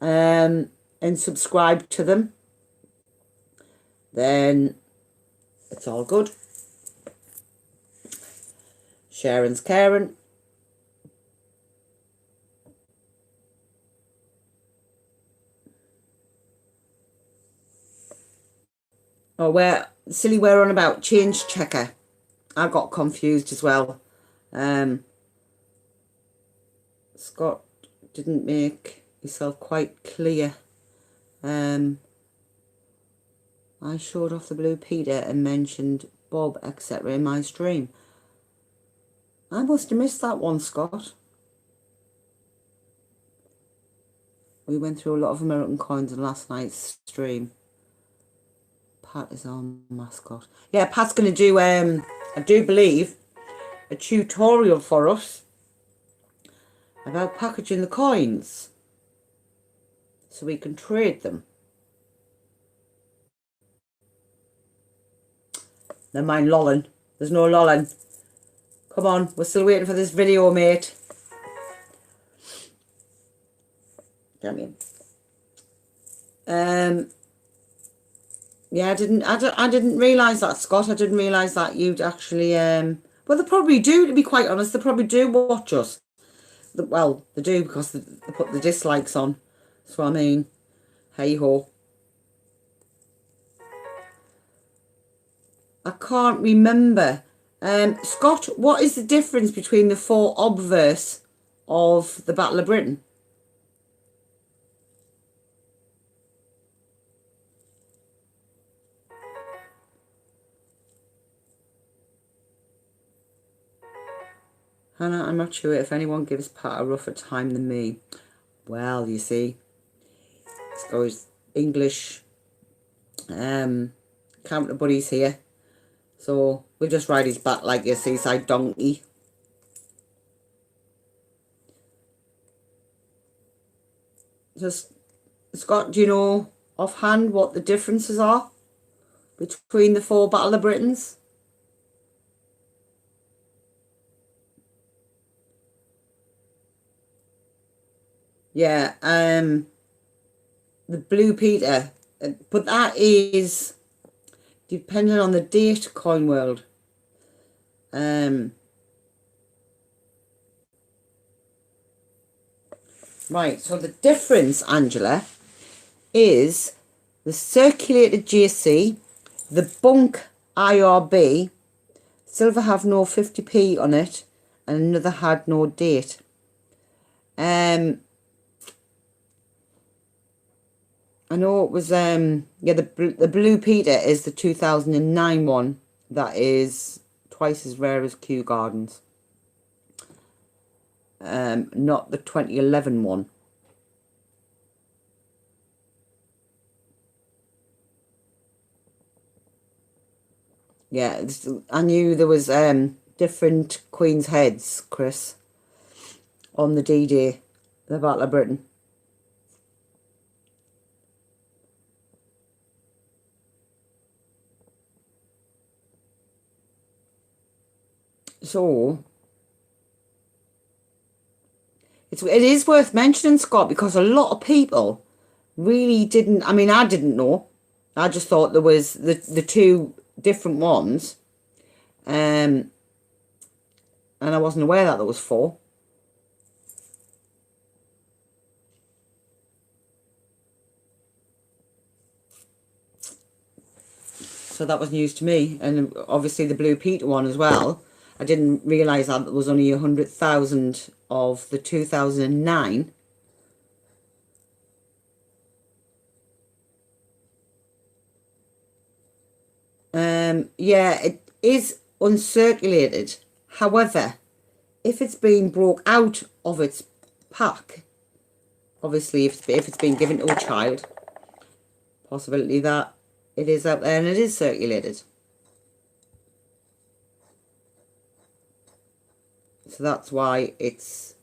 and subscribe to them. Then it's all good. Sharon's caring. Oh, we're on about change checker. I got confused as well. Scott didn't make himself quite clear. I showed off the blue Peter and mentioned Bob, etc. in my stream. I must have missed that one, Scott. We went through a lot of American coins in last night's stream. Pat is our mascot. Yeah, Pat's going to do, I do believe, a tutorial for us about packaging the coins so we can trade them. Never mind lolling. There's no lolling. Come on, we're still waiting for this video, mate. Damn you. Yeah, I didn't realise that, Scott. I didn't realise that you'd actually well, they probably do, to be quite honest. They probably do watch us. Well, they do because they put the dislikes on. So I mean, hey ho. I can't remember. Scott, what is the difference between the 4 obverse of the Battle of Britain? Hannah, I'm not sure if anyone gives Pat a rougher time than me. Well, you see, it's got his English counter buddies here. So we'll just ride his back like a seaside donkey. Just, Scott, do you know offhand what the differences are between the 4 Battle of Britons? Yeah, the Blue Peter, but that is depending on the date, Coin World. Right, so the difference, Angela, is the circulated JC, the bunk IRB, silver have no 50p on it, and another had no date. I know it was, yeah, the Blue Peter is the 2009 one that is twice as rare as Kew Gardens. Not the 2011 one. Yeah, I knew there was different Queen's heads, Chris, on the D-Day, the Battle of Britain. So it is worth mentioning, Scott, because a lot of people really didn't. I mean, I didn't know. I just thought there was the 2 different ones, and I wasn't aware that there was 4. So that was news to me, and obviously the Blue Peter one as well. I didn't realise that there was only 100,000 of the 2009. Yeah, it is uncirculated. However, if it's been broke out of its pack, obviously if it's been given to a child, possibility that it is out there and it is circulated. So that's why it's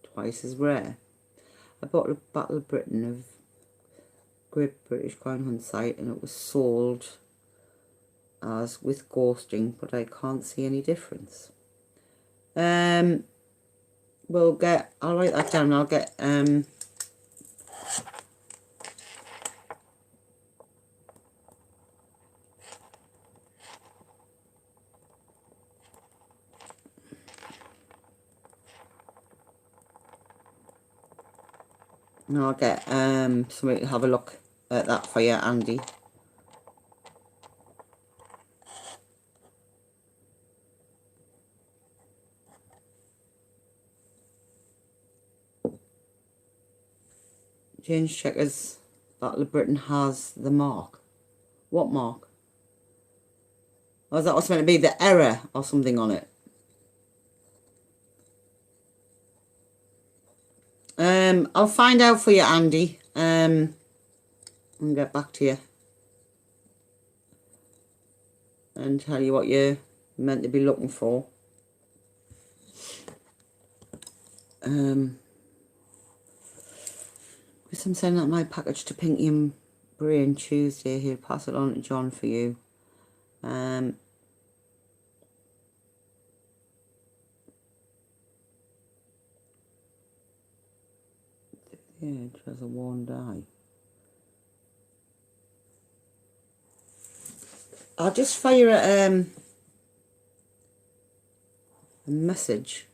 twice as rare. I bought a Battle of Britain of Great British Crown Hunt site, and it was sold as with ghosting, but I can't see any difference. I'll write that down. I'll get somebody to have a look at that for you, Andy. James Checkers Battle of Britain has the mark. What mark? Or is that what's meant to be the error or something on it? I'll find out for you, Andy, and get back to you. and tell you what you're meant to be looking for. Because I'm sending out my package to Pinky and Brain Tuesday. He'll pass it on to John for you. Yeah, it has a worn dye. I'll just fire a message.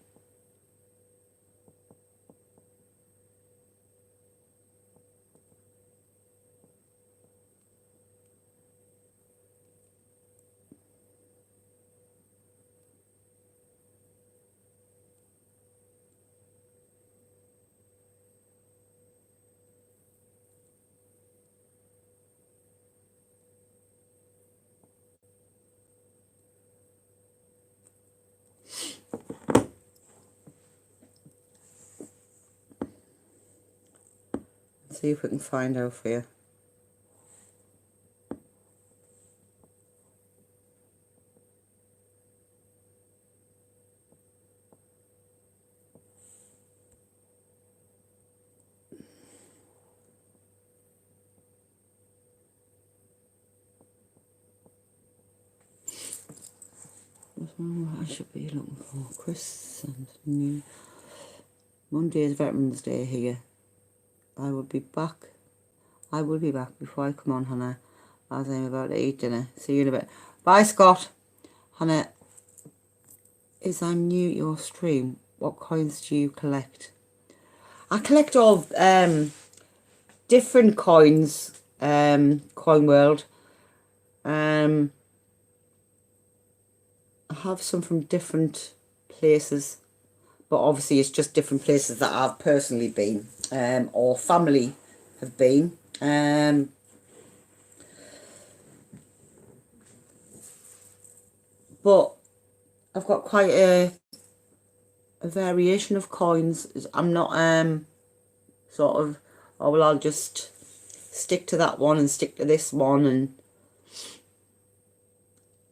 See if we can find out for you. What I should be looking for. Chris and New. Monday is Veterans Day here. I will be back before I come on, Hannah, as I'm about to eat dinner. See you in a bit. Bye, Scott. Hannah, as I'm new to your stream, what coins do you collect? I collect all different coins, Coin World. I have some from different places, but obviously it's just different places that I've personally been, or family have been. But I've got quite a variation of coins. I'm not sort of, oh well, I'll just stick to that one and stick to this one. And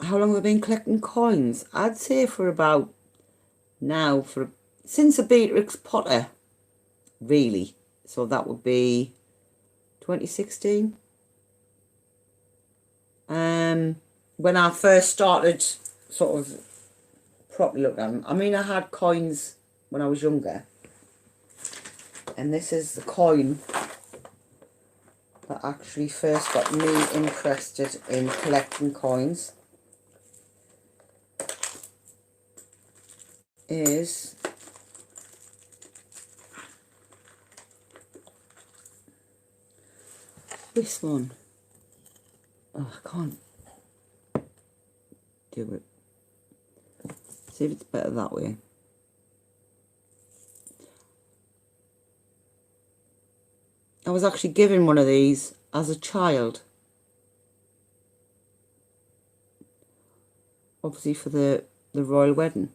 how long have I been collecting coins? I'd say for about now, since a Beatrix Potter, really. So that would be 2016. When I first started sort of properly looking at them. I mean, I had coins when I was younger. And this is the coin that actually first got me interested in collecting coins. Is this one. Oh, I can't do it. See if it's better that way. I was actually given one of these as a child. Obviously for the royal wedding.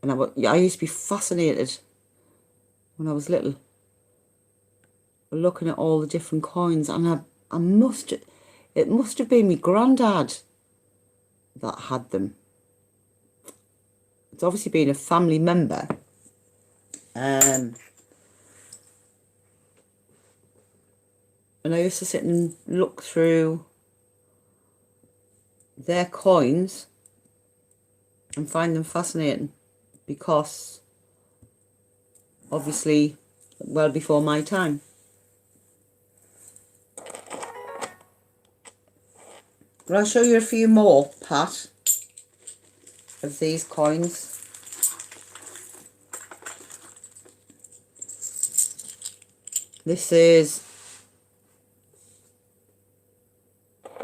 And I used to be fascinated when I was little, looking at all the different coins, and it must have been my granddad that had them. It's obviously been a family member. And I used to sit and look through their coins and find them fascinating, because obviously well before my time. But I'll show you a few more, Pat, of these coins. This is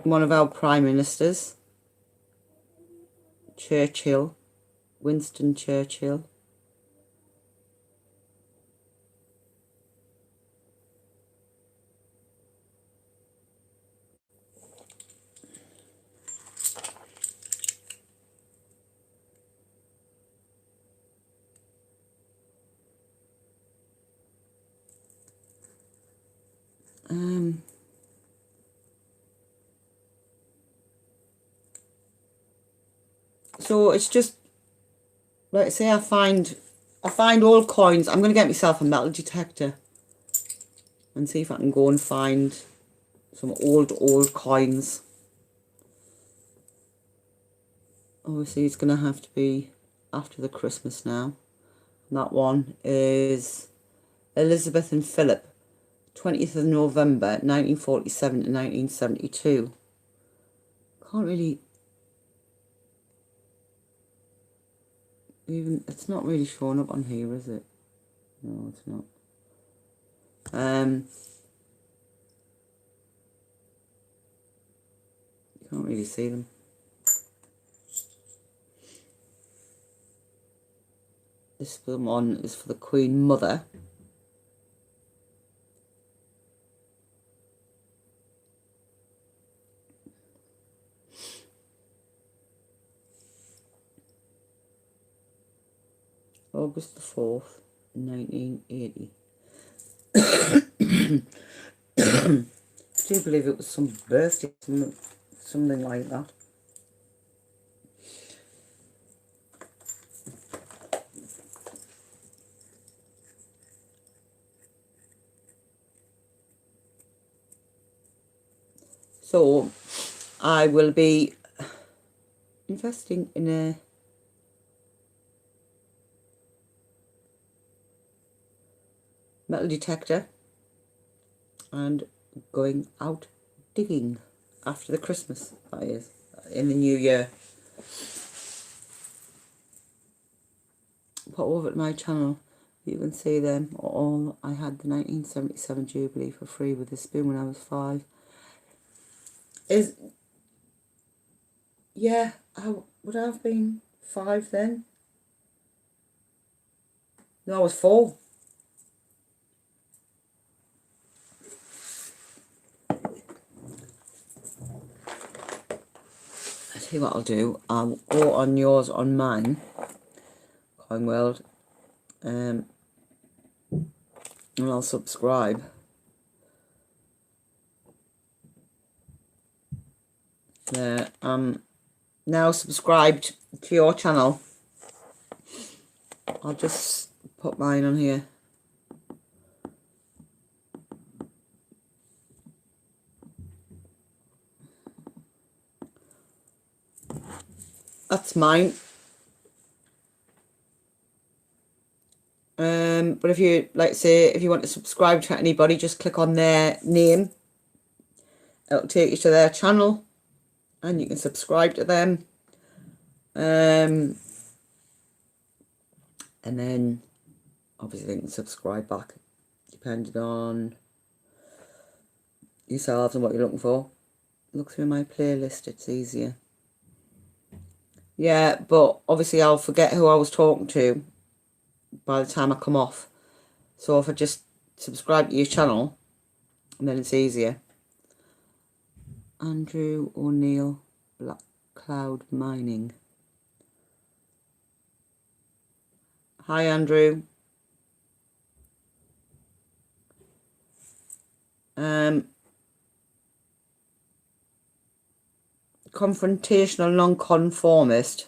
one of our Prime Ministers, Churchill, Winston Churchill. So it's just, like I say, I find old coins. I'm going to get myself a metal detector and see if I can go and find some old coins. Obviously, it's going to have to be after the Christmas now. And that one is Elizabeth and Philip, 20th of November, 1947 to 1972. Can't really even, it's not really showing up on here, is it? No, it's not. You can't really see them. This one is for the Queen Mother. August the 4th, 1980. Do you believe it was some birthday, something like that? So I will be investing in a metal detector and going out digging after the Christmas, that is, in the new year. Pop over to my channel, you can see them all. I had the 1977 Jubilee for free with a spoon when I was 5. Yeah, I would I have been 5 then? No, I was 4. I tell you what I'll do. I'll go on yours, on mine, Coin World, and I'll subscribe. There, now subscribed to your channel. I'll just put mine on here. That's mine. But if you, like, say, if you want to subscribe to anybody, just click on their name. It'll take you to their channel, and you can subscribe to them. And then obviously they can subscribe back, depending on yourselves and what you're looking for. Look through my playlist, it's easier. Yeah, but obviously I'll forget who I was talking to by the time I come off. So if I just subscribe to your channel, and then it's easier. Andrew O'Neill, Black Cloud Mining. Hi, Andrew. Confrontational nonconformist.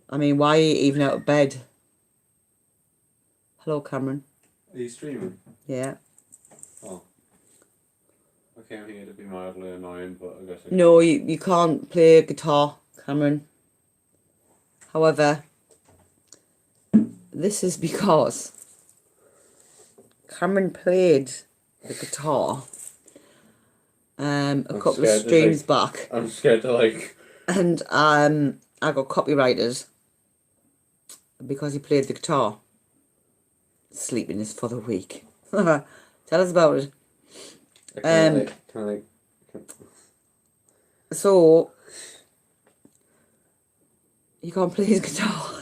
I mean, why are you even out of bed? Hello, Cameron. Are you streaming? Yeah. Oh. Okay, I think it'd be mildly annoying, but I guess No, you can't play guitar, Cameron. However, this is because Cameron played the guitar a couple of streams back. I'm scared to, like... And I got copyrighted because he played the guitar. Sleepiness for the week. Tell us about it. So you can't play his guitar.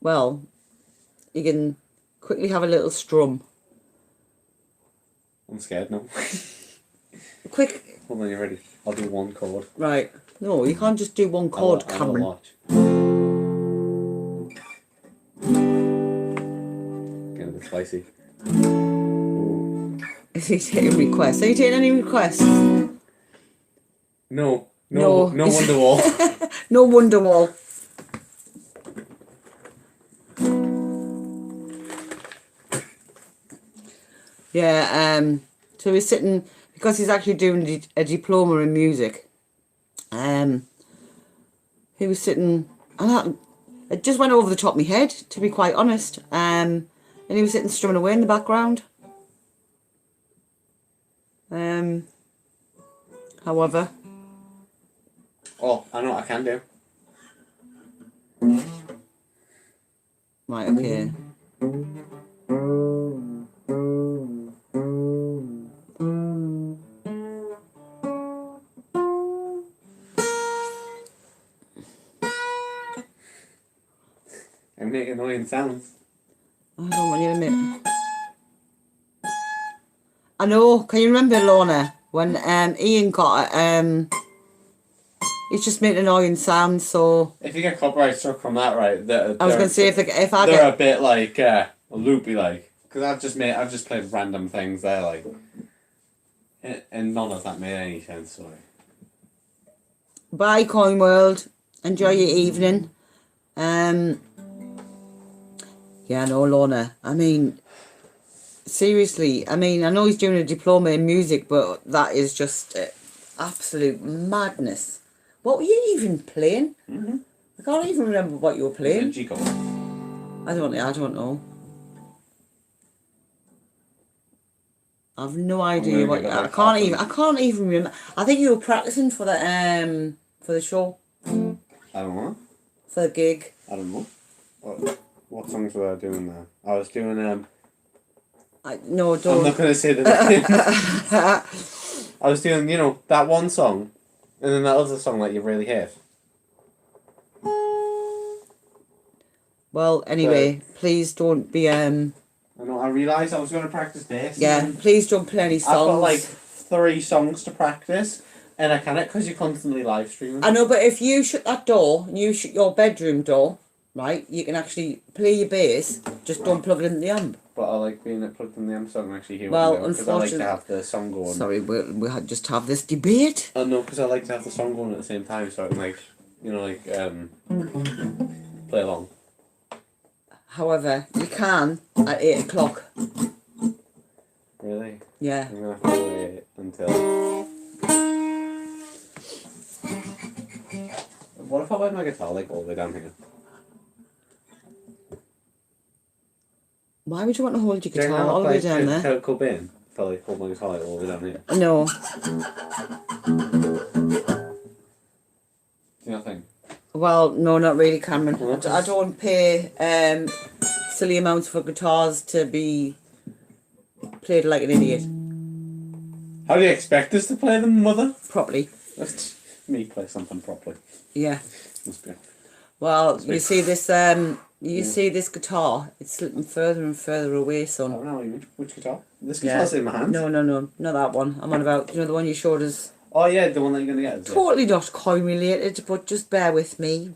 Well, you can quickly have a little strum. I'm scared now. Quick. Hold on, you're ready. I'll do one chord. Right. No, you can't just do one chord, Cameron. I'll watch. Getting a bit spicy. Is he taking requests? Are you taking any requests? No No. Wonderwall. No Wonderwall. Yeah, so he's sitting, because he's actually doing a diploma in music. He was sitting, and it just went over the top of my head, to be quite honest. And he was sitting strumming away in the background. However. Oh, I know what I can do. Right, okay. I make annoying sounds. I don't want you to admit. I know, can you remember, Lorna, when Ian got it, he's just making annoying sounds, so... If you get copyright struck from that, right, I was going to say, if I they're get... a bit like, loopy, like, because I've just played random things there, like, and none of that made any sense, sorry. Bye, Coin World. Enjoy your evening. Yeah, no, Lorna. I mean, seriously. I mean, I know he's doing a diploma in music, but that is just absolute madness. What were you even playing? Mm-hmm. I can't even remember what you were playing. Chico. I don't know. I've no idea what. I can't even remember. I think you were practicing for the show. I don't know. For the gig. I don't know. What songs were I doing there? I was doing No, don't. I'm not gonna say the name. I was doing, you know, that one song, and then that other song that you really hate. Well, anyway, please don't be I know. I realised I was going to practice this. Yeah, please don't play any songs. I've got like 3 songs to practice, and I can't because you're constantly live streaming. I know, but if you shut that door and you shut your bedroom door, right, you can actually play your bass. Just don't plug it in the amp. But I like being plugged in the amp so I can actually hear well, what I'm doing, because I like to unfortunately, have the song going. Sorry, we just have this debate. Oh no, because I like to have the song going at the same time, so I can like, you know, like play along. However, you can at 8 o'clock. Really? Yeah. I'm gonna have to wait until. What if I play my guitar like all the way down here? Why would you want to hold your guitar all the way down there? Kurt Cobain, if I like hold my guitar like all the way down here. No. Do you not think? Well, no, not really, Cameron. Well, I don't pay silly amounts for guitars to be played like an idiot. How do you expect us to play them, mother? Properly. Let's me play something properly. Yeah. Must be. Well, you see this see this guitar, it's slipping further and further away, son. I don't know which guitar. This guitar's in my hand. No, not that one. I'm on about, you know, the one you showed us. Oh yeah, the one that you're gonna get. Totally not coin related, but just bear with me.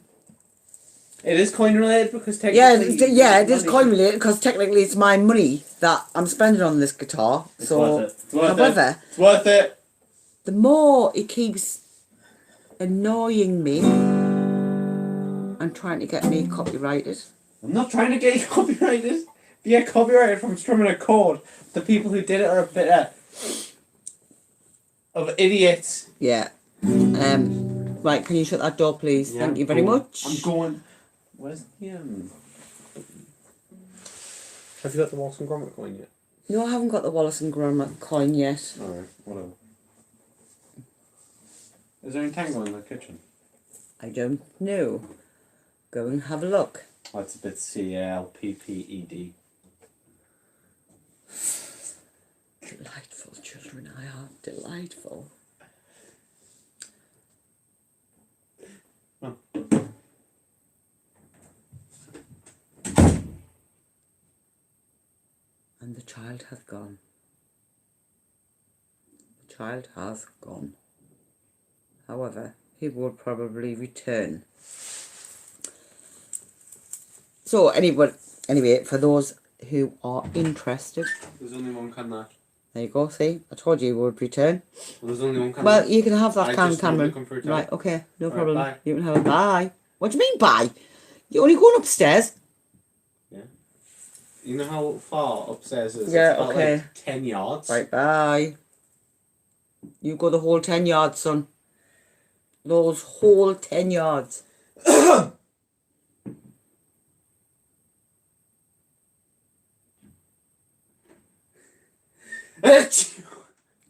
It is coin related because technically. Yeah, it is coin related because technically it's my money that I'm spending on this guitar. It's so, worth it. It's worth however, it. It's worth it. The more it keeps annoying me and trying to get me copyrighted. I'm not trying to get you copyrighted. If you get copyrighted from strumming a chord, the people who did it are a bit of idiots. Yeah. Right, can you shut that door, please? Yeah, Thank you very much. I'm going. Where's the Have you got the Wallace and Gromit coin yet? No, I haven't got the Wallace and Gromit coin yet. Alright, whatever. Is there any tango in the kitchen? I don't know. Go and have a look. Oh, it's a bit CLPPED. Delightful children, I are delightful. Oh. And the child hath gone. The child has gone. However, he will probably return. So anyway, for those who are interested, there's only one can there. There you go, see? I told you it would return. Well, there's only one can. Well, you can have that I can, just wanted to Cameron. come for a toy. Right, okay, no Right, problem. bye. You can have a bye. What do you mean bye? You're only going upstairs. Yeah. You know how far upstairs is? Yeah, It's about okay. like 10 yards. Right, bye. You go the whole 10 yards, son. Those whole 10 yards.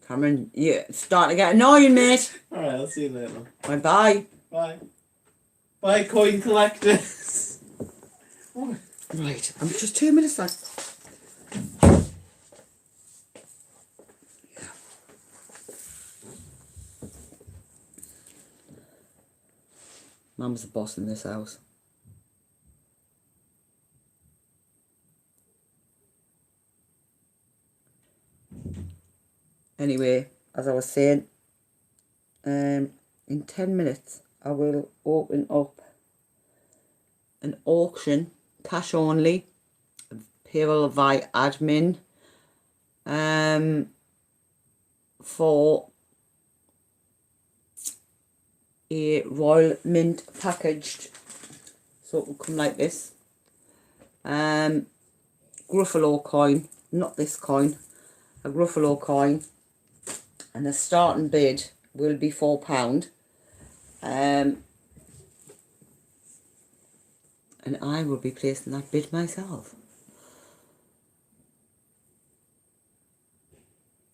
Cameron, you're starting to get annoying, mate. Alright, I'll see you later. Right, bye. Bye. Bye, coin collectors. Right, I'm just 2 minutes left. Mum's the boss in this house. Anyway, as I was saying, in 10 minutes I will open up an auction, cash only, payable via admin, for a Royal Mint packaged, so it will come like this. Gruffalo coin, not this coin, a Gruffalo coin, and the starting bid will be £4. And I will be placing that bid myself.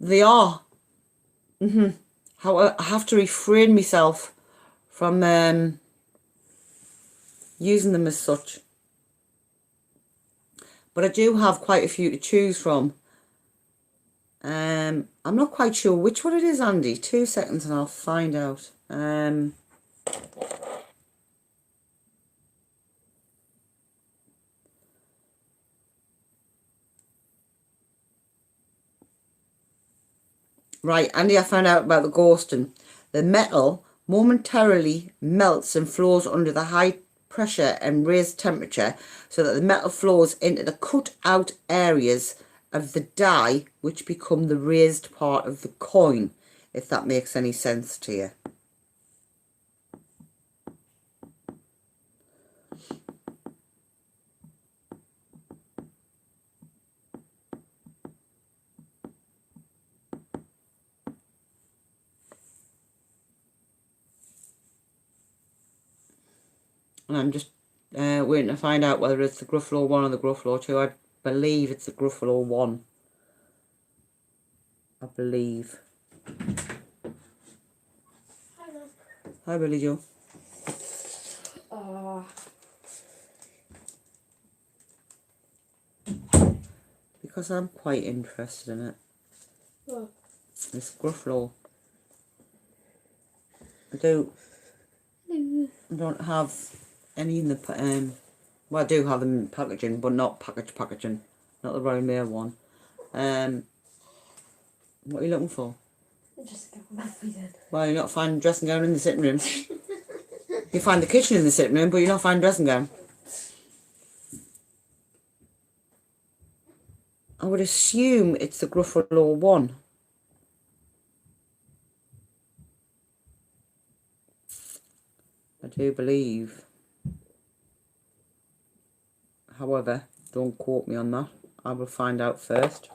They are. However, I have to refrain myself from using them as such. But I do have quite a few to choose from. I'm not quite sure which one it is, Andy. 2 seconds and I'll find out. Right, Andy, I found out about the ghosting. The metal momentarily melts and flows under the high pressure and raised temperature so that the metal flows into the cut out areas of the die, which become the raised part of the coin, if that makes any sense to you. And I'm just waiting to find out whether it's the Gruffalo 1 or the Gruffalo 2. I believe it's the Gruffalo 1. I believe. Hi, Mum. Hi, Billy Joe. Because I'm quite interested in it. What? This Gruffalo. I don't have any in the well, I do have them in packaging, but not packaging, not the Royal Mail one. What are you looking for? Just a couple of then. Well, you're not finding dressing gown in the sitting room. You find the kitchen in the sitting room, but you're not finding dressing gown. I would assume it's the Gruffalo 1. I do believe. However, don't quote me on that. I will find out first.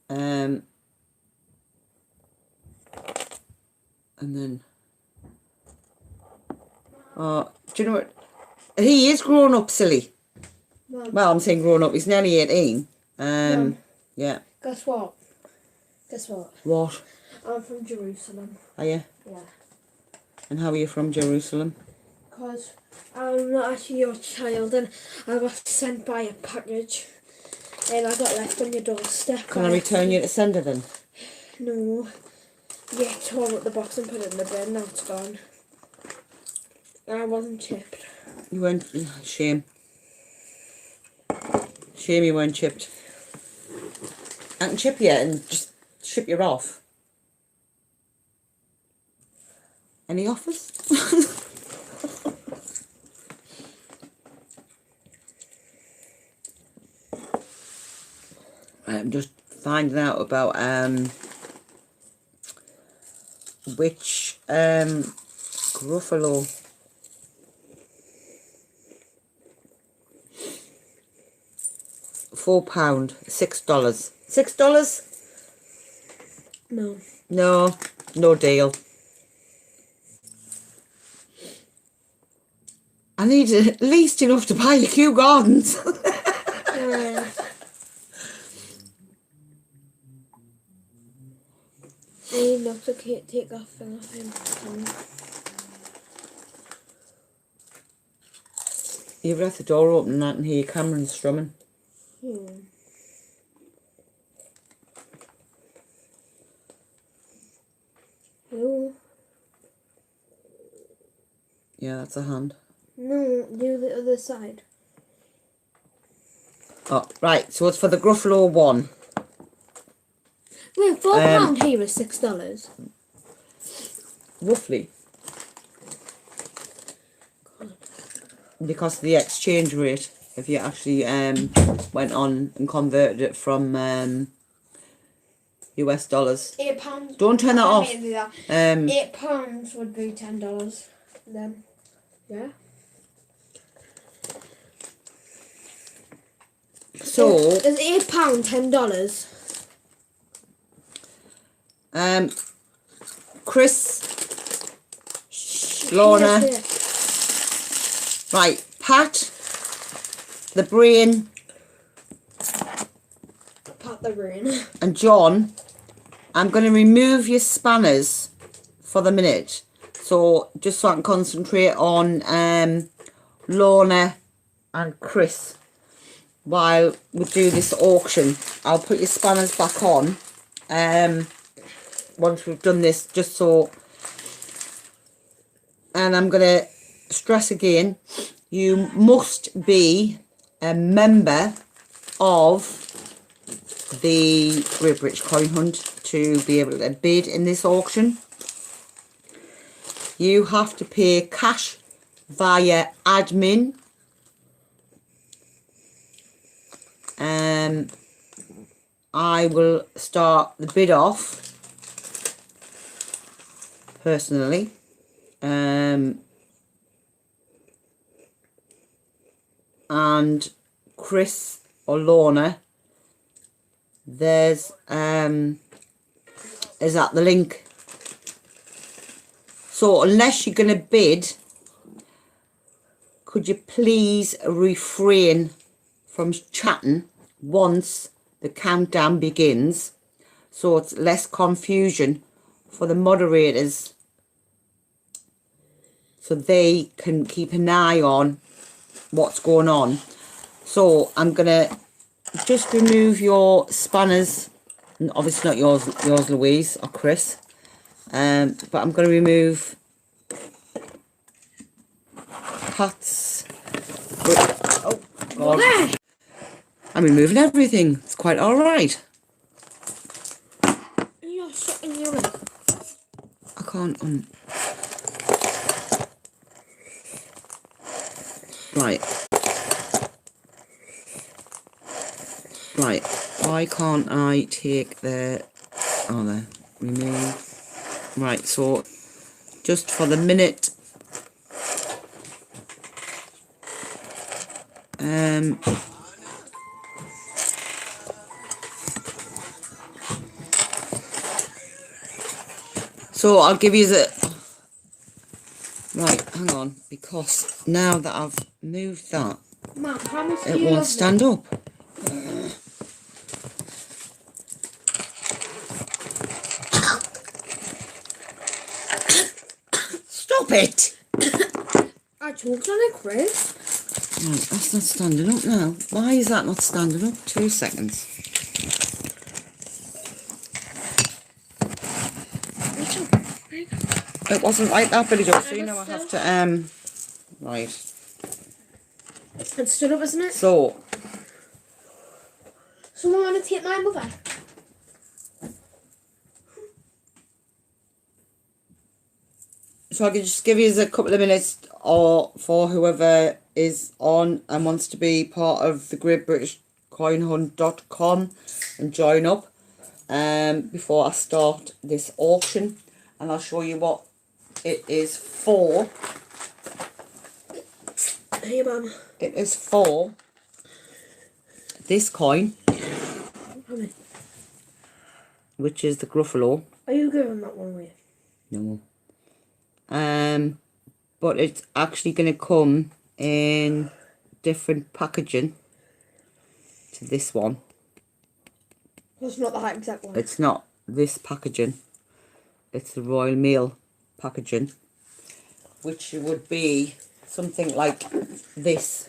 And then, do you know what? He is grown up, silly. Mum. Well, I'm saying grown up. He's nearly 18. Mum. Yeah. Guess what? Guess what? What? I'm from Jerusalem. Are you? Yeah. And how are you from Jerusalem? Because I'm not actually your child and I got sent by a package and I got left on your doorstep. Can I return you to sender then? No. You tore up the box and put it in the bin, now it's gone. I wasn't chipped. You weren't. Shame. Shame you weren't chipped. I can chip you and just ship you off. Any offers? I'm just finding out about which Gruffalo. £4, $6. $6? No. No, no deal. I need at least enough to buy a Kew Gardens. I need enough to take that thing off him. You've left the door open and I can hear Cameron strumming. Hello? Yeah, that's a hand. No, do the other side. Oh, right, so it's for the Gruffalo 1. Wait, £4 here is $6. Roughly. God. Because of the exchange rate, if you actually went on and converted it from US dollars. £8. Don't turn that off. £8 would be $10 then. Yeah. So is £8 $10? Chris, Lorna, Yes. right, Pat, the Brain, Pat the brain. and John, I'm going to remove your spanners for the minute. So, just so I can concentrate on Lorna and Chris while we do this auction. I'll put your spanners back on once we've done this, just so. And I'm going to stress again, you must be a member of the Great British Coin Hunt to be able to bid in this auction. You have to pay cash via admin. I will start the bid off personally. And Chris or Lorna, there's is that the link. So unless you're gonna bid, could you please refrain from chatting once the countdown begins, so it's less confusion for the moderators, so they can keep an eye on what's going on. So I'm gonna just remove your spanners, obviously not yours Louise or Chris, but I'm gonna remove Pat's. Oh God, I'm removing everything. It's quite all right. You're sucking your leg. I can't Right, why can't I take the, there, remove, right, so just for the minute, so I'll give you the, right, hang on, because now that I've moved that, Mum, how much it won't stand up. Stop it! I choked on it, Chris. Right, that's not standing up now. Why is that not standing up? 2 seconds. It wasn't like that, Billy Joe, so you know I have to, right. It stood up, isn't it? So, Someone want to take my mother? So I can just give you a couple of minutes or for whoever is on and wants to be part of the greatbritishcoinhunt.com and join up before I start this auction, and I'll show you what it is for. Hey, Mum. It is for this coin, which is the Gruffalo. Are you giving that one away? No. But it's actually going to come in different packaging to this one. It's not the exact one. It's not this packaging. It's the Royal Mail packaging, which would be something like this.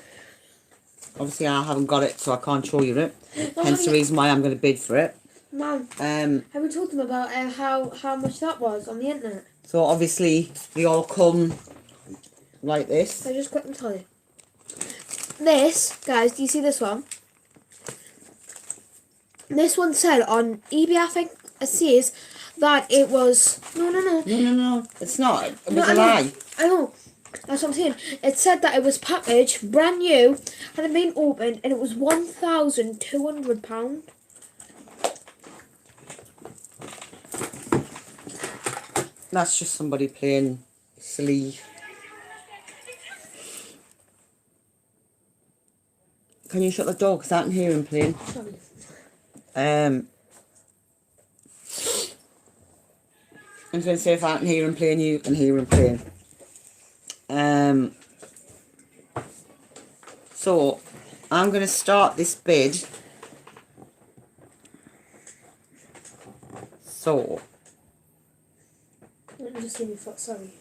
Obviously, I haven't got it, so I can't show you it. Hence the reason why I'm going to bid for it. Mum, have we told them about how much that was on the internet? So obviously, they all come like this. I just quickly tell you. This, guys, do you see this one? This one said on eBay, I think it says that it was... No, it's not. It was a I lie. I know. That's what I'm saying. It said that it was packaged, brand new, hadn't been opened, and it was £1,200. That's just somebody playing silly. Can you shut the door? Because I can hear him playing. Sorry. I was going to say, if I can hear him playing, you can hear him playing. So, I'm going to start this bid. So, Let me just see my foot, sorry.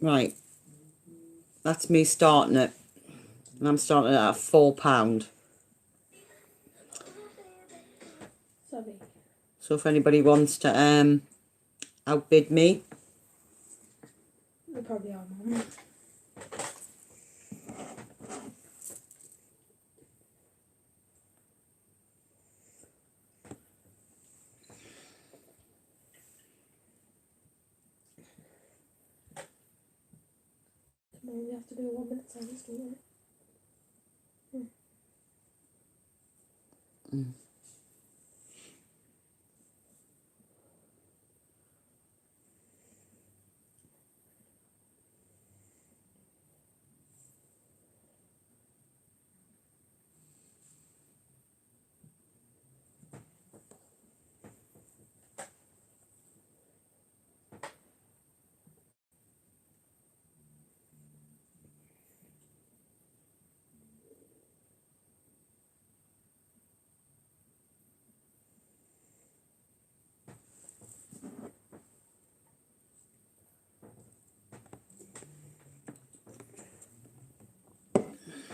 right. That's me starting it. And I'm starting it at £4. Sorry. So if anybody wants to outbid me, You probably are, Mum. Mum, we have to do a 1 minute silence, don't we?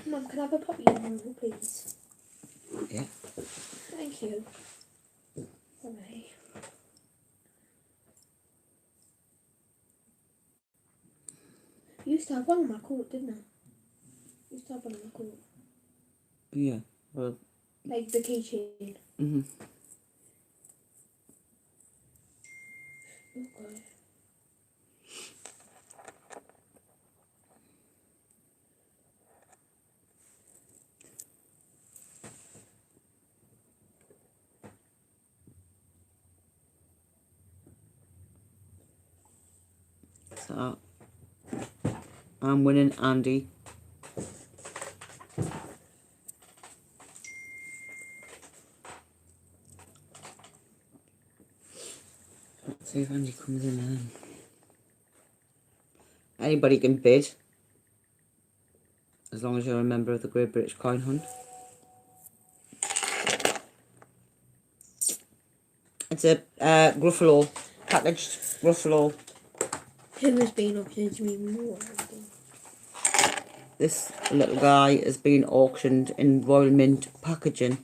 Mum, can I have a puppy in the room, please? yeah. Thank you. Alright. You used to have one on my coat, didn't I? You used to have one on my coat. Yeah. Well, Like the keychain. mhm. Oh god. So I'm winning Andy. Let's see if Andy comes in then. Anybody can bid, as long as you're a member of the Great British Coin Hunt. It's a Gruffalo, packaged Gruffalo Who has been auctioned to me more? This little guy has been auctioned in Royal Mint packaging.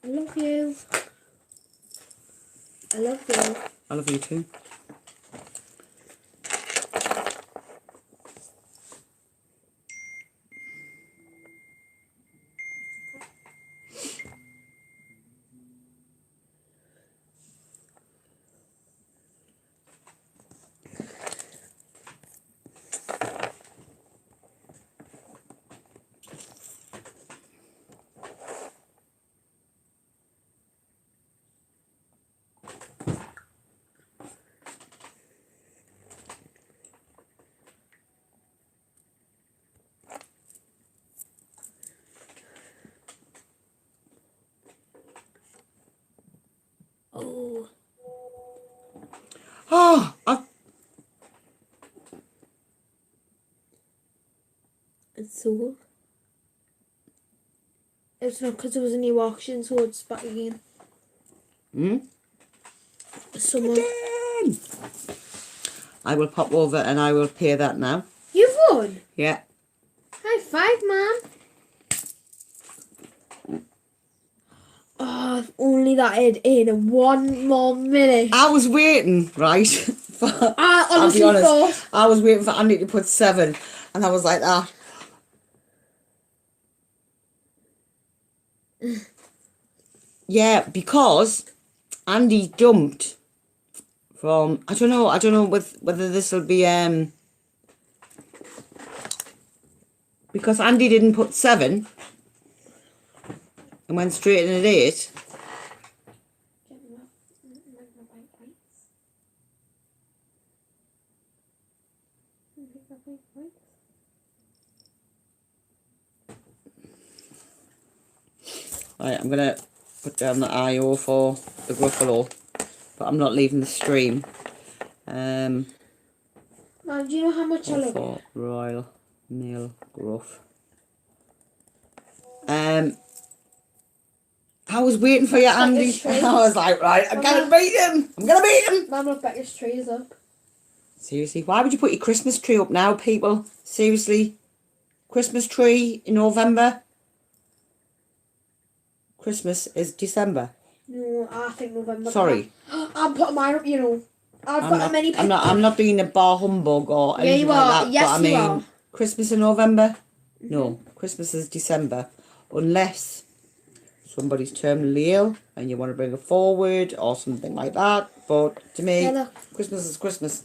I love you. I love you. I love you too. Oh. Oh, It's sold. It's not because it was a new auction, so it's back again. Someone. again. I will pop over and I will pay that now. You've won. Yeah. High five, man. Oh, if only that had in 1 more minute. I was waiting, right? I I'll honestly be honest. thought. I was waiting for Andy to put 7, and I was like that. Yeah, because Andy jumped from I don't know whether this will be because Andy didn't put 7 and went straight in at 8. Right, I'm gonna put down the IO for the Gruffalo, but I'm not leaving the stream. Man, do you know how much I love For it? Royal Mail Gruff. I was waiting for you, Andy. I was like, right, I'm gonna beat him. I'm gonna beat him. Mum, look back, his tree is up. Seriously, why would you put your Christmas tree up now, people? Seriously, Christmas tree in November. Christmas is December. No, I think November. Sorry. I'm putting mine up, you know. I've got many pictures. I'm not being a bar humbug or anything you are. like that. Yes, but I you mean, are. Christmas in November? No, Christmas is December. Unless somebody's terminally ill and you want to bring it forward or something like that. But to me, Yeah, look. Christmas is Christmas.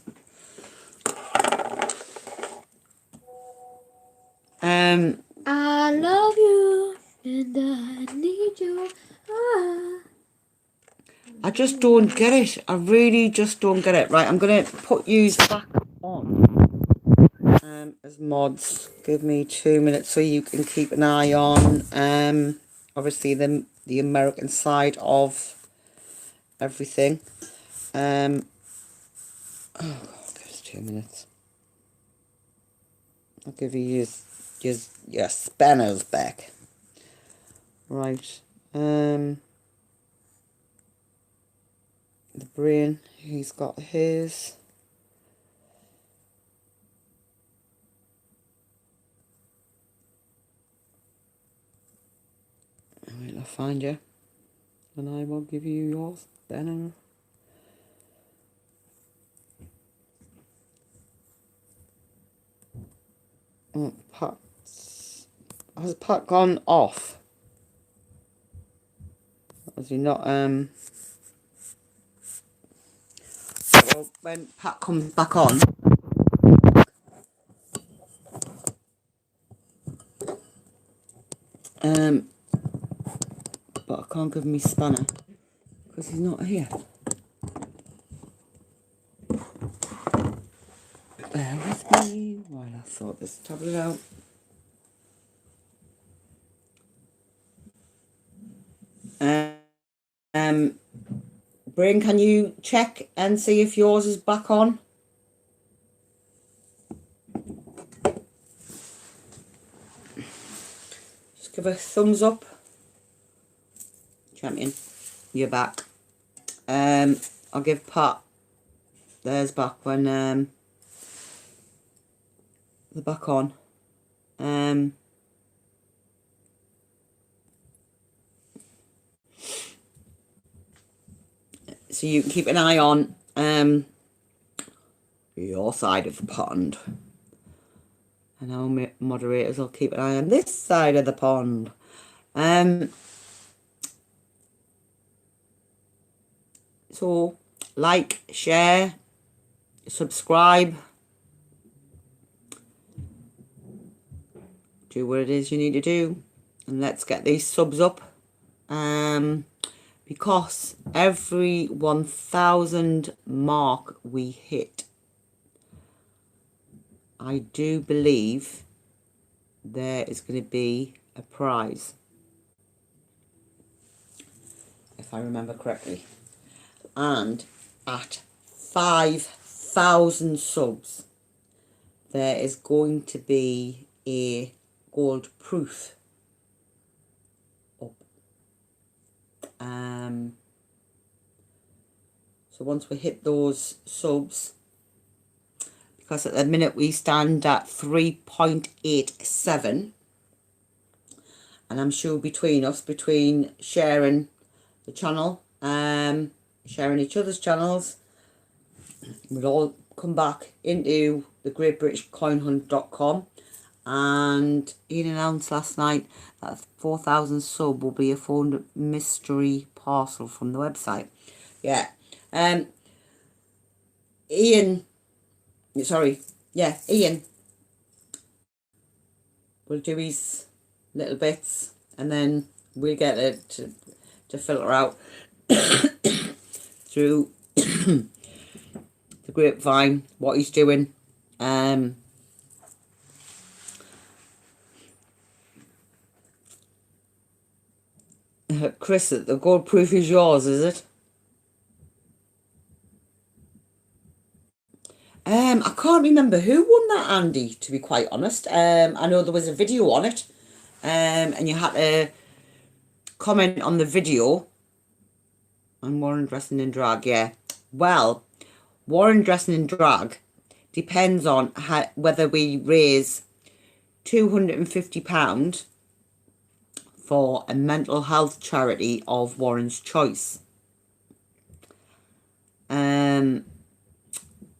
I love you and I need you. Ah. I just don't get it. I really just don't get it. Right, I'm going to put yous back on as mods. Give me 2 minutes so you can keep an eye on obviously the American side of everything. Oh God, give us 2 minutes. I'll give you your spanners back. Right. The brain, he's got his. Right, I'll find you. And I will give you your spanner. Oh, has Pat gone off? Has he not, well, when Pat comes back on, but I can't give him his spanner because he's not here. Bear with me while I sort this tablet out. Brain, can you check and see if yours is back on? Just give a thumbs up. Champion, you're back. I'll give Pat, there's back when they're back on. So you can keep an eye on your side of the pond. And our moderators will keep an eye on this side of the pond. So, like, share, subscribe. Do what it is you need to do. And let's get these subs up. Because every 1,000 mark we hit, I do believe there is going to be a prize. If I remember correctly. And at 5,000 subs, there is going to be a gold proof up. So once we hit those subs, because at the minute we stand at 3.87, and I'm sure between us, between sharing the channel, sharing each other's channels, we'll all come back into the greatbritishcoinhunt.com. And Ian announced last night that 4,000 sub will be a phone mystery parcel from the website. Yeah. Ian will do his little bits, and then we'll get it to filter out through the grapevine what he's doing. Chris, the gold proof is yours, is it? I can't remember who won that, Andy, to be quite honest. I know there was a video on it, and you had to comment on the video. And Warren dressing in drag, yeah. Well, Warren dressing in drag depends on whether we raise £250 for a mental health charity of Warren's choice.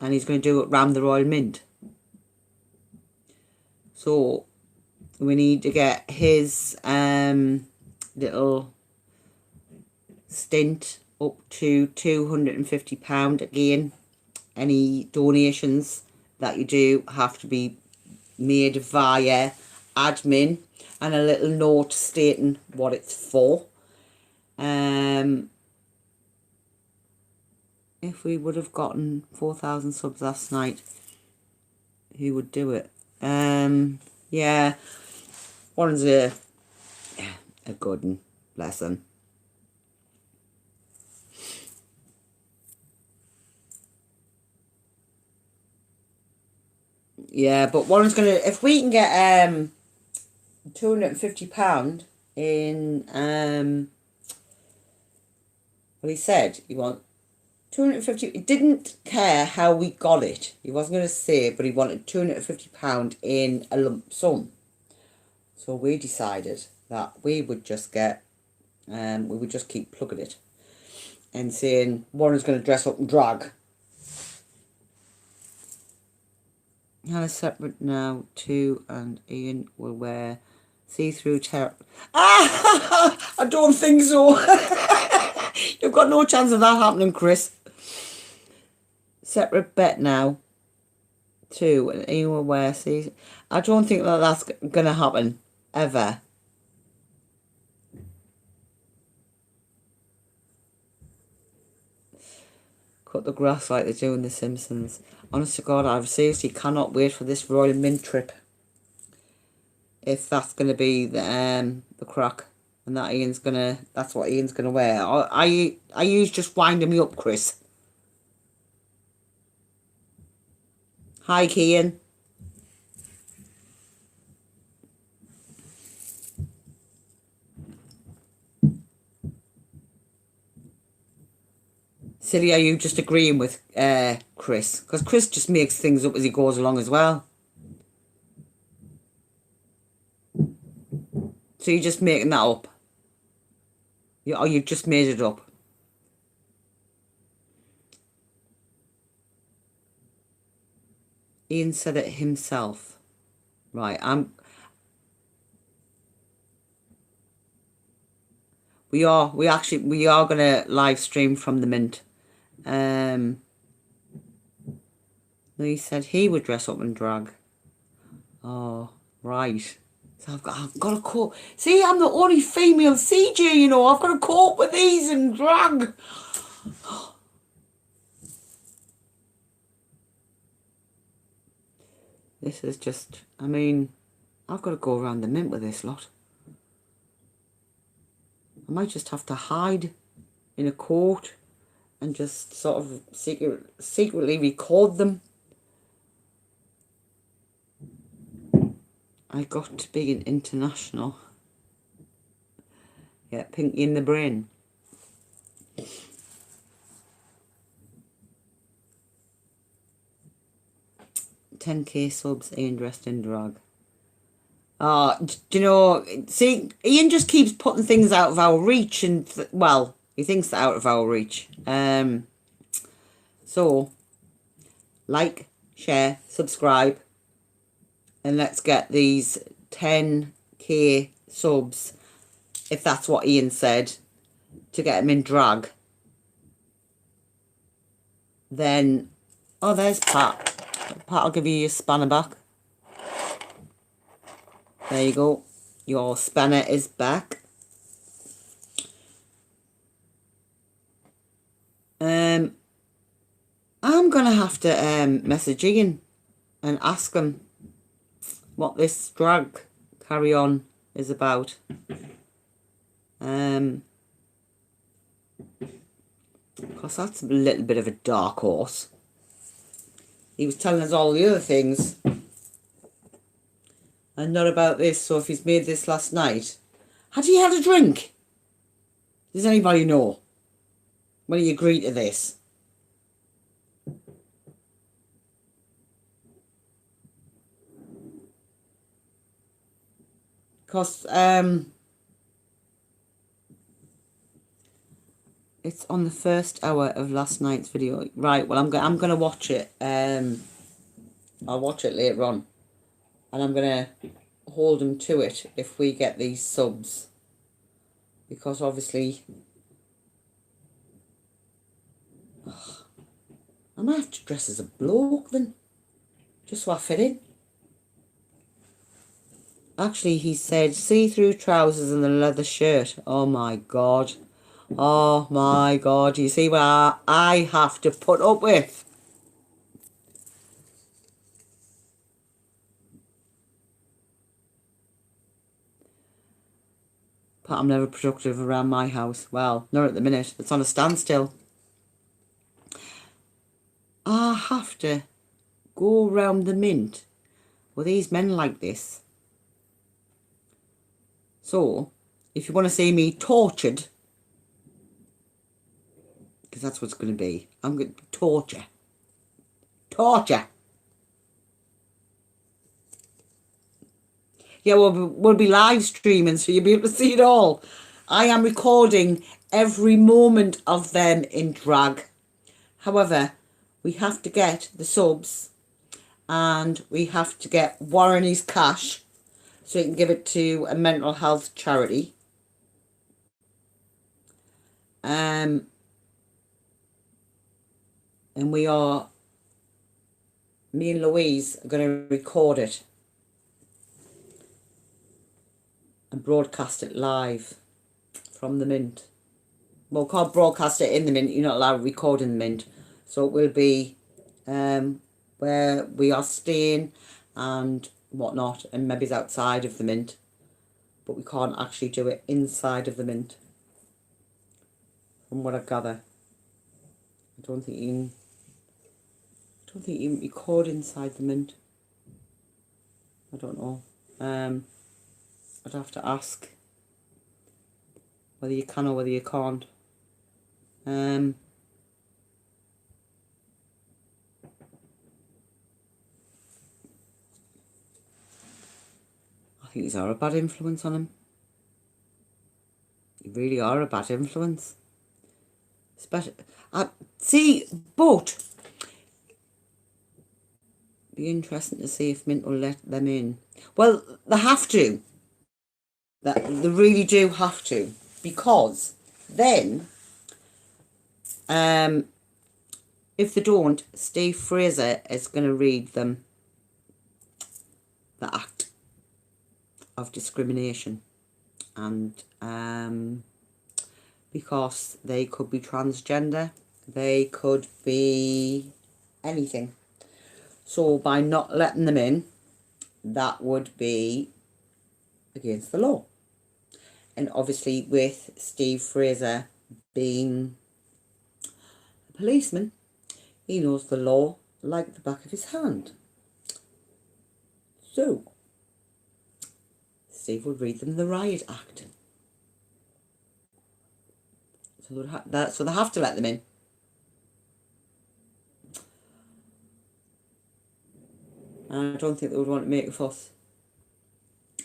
And he's going to do it round the Royal Mint. So we need to get his little stint up to £250 again. Any donations that you do have to be made via admin and a little note stating what it's for. If we would have gotten 4,000 subs last night, who would do it? Yeah, Warren's a good one, bless him. Yeah, but Warren's gonna, if we can get £250 in well, he said he want 250. He didn't care how we got it. He wasn't going to say it, but he wanted £250 in a lump sum. So we decided that we would just get, we would just keep plugging it and saying Warren's going to dress up and drag. Hannah's separate now too, and Ian will wear see-through I don't think so. You've got no chance of that happening, Chris. Separate bet now too, and Ian will wear see. I don't think that that's going to happen ever. Cut the grass like they do in The Simpsons. Honest to God, I seriously cannot wait for this Royal Mint trip. If that's going to be the crack, and that Ian's gonna, that's what Ian's gonna wear. Are you just winding me up, Chris? Hi, Ian. Silly, are you just agreeing with Chris? Because Chris just makes things up as he goes along as well. So you're just making that up? Or you just made it up? Ian said it himself. Right, we are gonna live stream from the Mint. He said he would dress up in drag. Oh, right. So I've got to cope. See, I'm the only female CJ, you know. I've got to cope with these in drag. This is just, I mean, I've got to go around the Mint with this lot. I might just have to hide in a coat and just sort of secretly record them. I got to be an international. Yeah, Pinky in the brain. $10K subs, Ian dressed in drag. Do you know, see, Ian just keeps putting things out of our reach, and, well, he thinks they're out of our reach. So, like, share, subscribe, and let's get these 10K subs, if that's what Ian said, to get him in drag. Then, oh, there's Pat. Pat, I'll give you your spanner back. There you go. Your spanner is back. I'm going to have to message Ian and ask him what this drag carry-on is about. Because that's a little bit of a dark horse. He was telling us all the other things and not about this. So if he's made this last night, had he had a drink? Does anybody know when he agreed to this? Because it's on the first hour of last night's video. Right, well, I'm gonna watch it. I'll watch it later on. And I'm gonna hold him to it if we get these subs. Because obviously I might have to dress as a bloke then. Just so I fit in. Actually, he said see-through trousers and a leather shirt. Oh my God. Oh my God. You see what I have to put up with? But I'm never productive around my house. Well, not at the minute. It's on a standstill. I have to go around the Mint with these men like this. So, if you want to see me tortured, because that's what it's going to be, I'm going to torture. Torture. Yeah, we'll be live streaming, so you'll be able to see it all. I am recording every moment of them in drag. However, we have to get the subs and we have to get Warren his cash so he can give it to a mental health charity. And me and Louise are going to record it and broadcast it live from the Mint. Well, can't broadcast it in the Mint. You're not allowed to record in the Mint. So it will be where we are staying and whatnot, and maybe it's outside of the Mint. But we can't actually do it inside of the Mint. From what I gather. I don't think you can record inside the Mint. I don't know. I'd have to ask whether you can or whether you can't. think these are a bad influence on him. You really are a bad influence. Especially, see, but be interesting to see if Mint will let them in. Well, they have to. They really do have to, because then, if they don't, Steve Fraser is going to read them the act of discrimination, and because they could be transgender, they could be anything. So by not letting them in, that would be against the law. And obviously with Steve Fraser being a policeman, he knows the law like the back of his hand. So Steve would read them the Riot Act. So they have to let them in. And I don't think they would want to make a fuss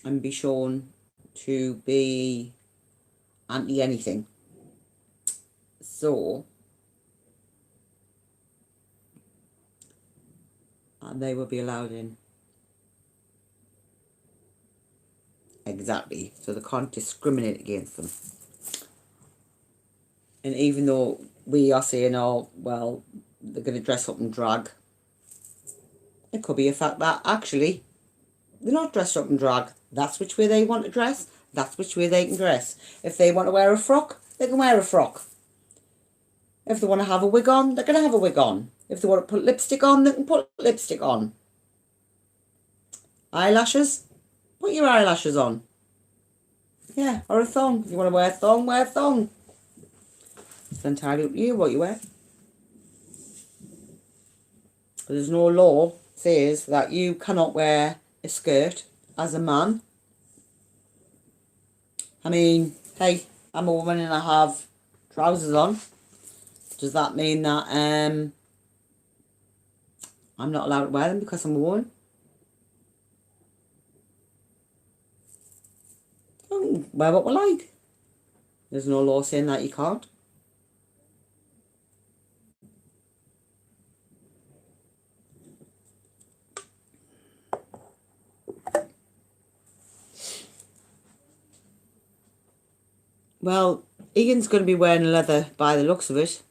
and be shown to be anti-anything. So, and they will be allowed in. Exactly. So they can't discriminate against them. And even though we are saying, oh, well, they're going to dress up in drag, it could be a fact that actually they're not dressed up in drag. That's which way they want to dress. That's which way they can dress. If they want to wear a frock, they can wear a frock. If they want to have a wig on, they're going to have a wig on. If they want to put lipstick on, they can put lipstick on. Eyelashes, put your eyelashes on. Yeah, or a thong. If you want to wear a thong, wear a thong. It's entirely up to you what you wear. There's no law says that you cannot wear a skirt as a man. I mean, hey, I'm a woman and I have trousers on. Does that mean that I'm not allowed to wear them because I'm a woman? Wear what we like. There's no law saying that you can't. Well, Ian's going to be wearing leather by the looks of it.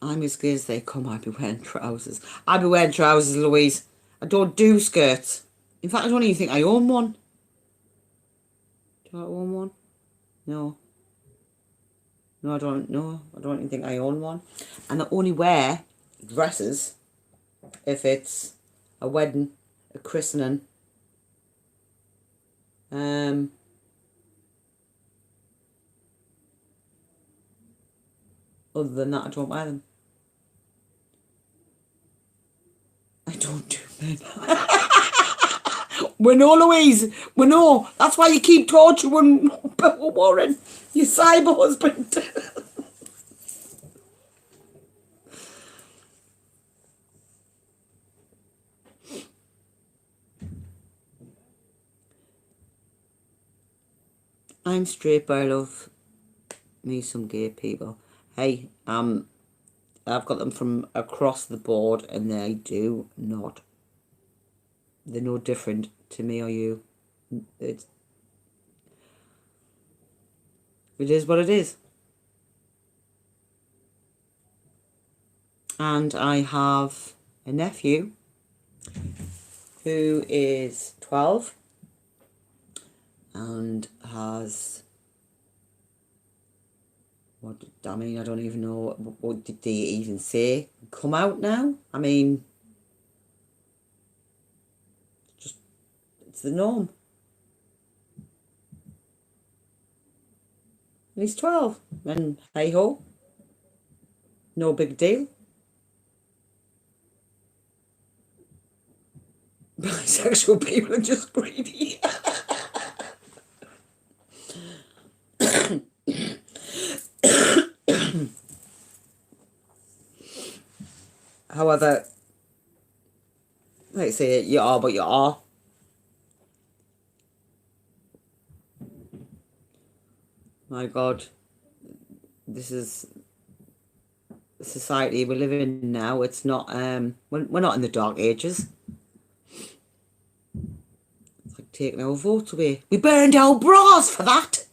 I'm as good as they come. I'll be wearing trousers. I'll be wearing trousers, Louise. I don't do skirts. In fact, I don't even think I own one. Do I own one? No. No, I don't. No, I don't even think I own one. And I only wear dresses if it's a wedding, a christening. Other than that, I don't wear them. I don't do men. We know, Louise. We know. That's why you keep torturing Warren, your cyber husband. I'm straight, but I love me some gay people. Hey, I've got them from across the board and they do not. They're no different to me or you. It is what it is. And I have a nephew who is 12 and has... I mean, I don't even know, what did they even say? Come out now? I mean, just, it's the norm. And he's 12, and hey ho, no big deal. Bisexual people are just greedy. However, Like I say, you are, but you are. My God, this is the society we live in now. It's not, we're not in the dark ages. It's like taking our votes away. We burned our bras for that.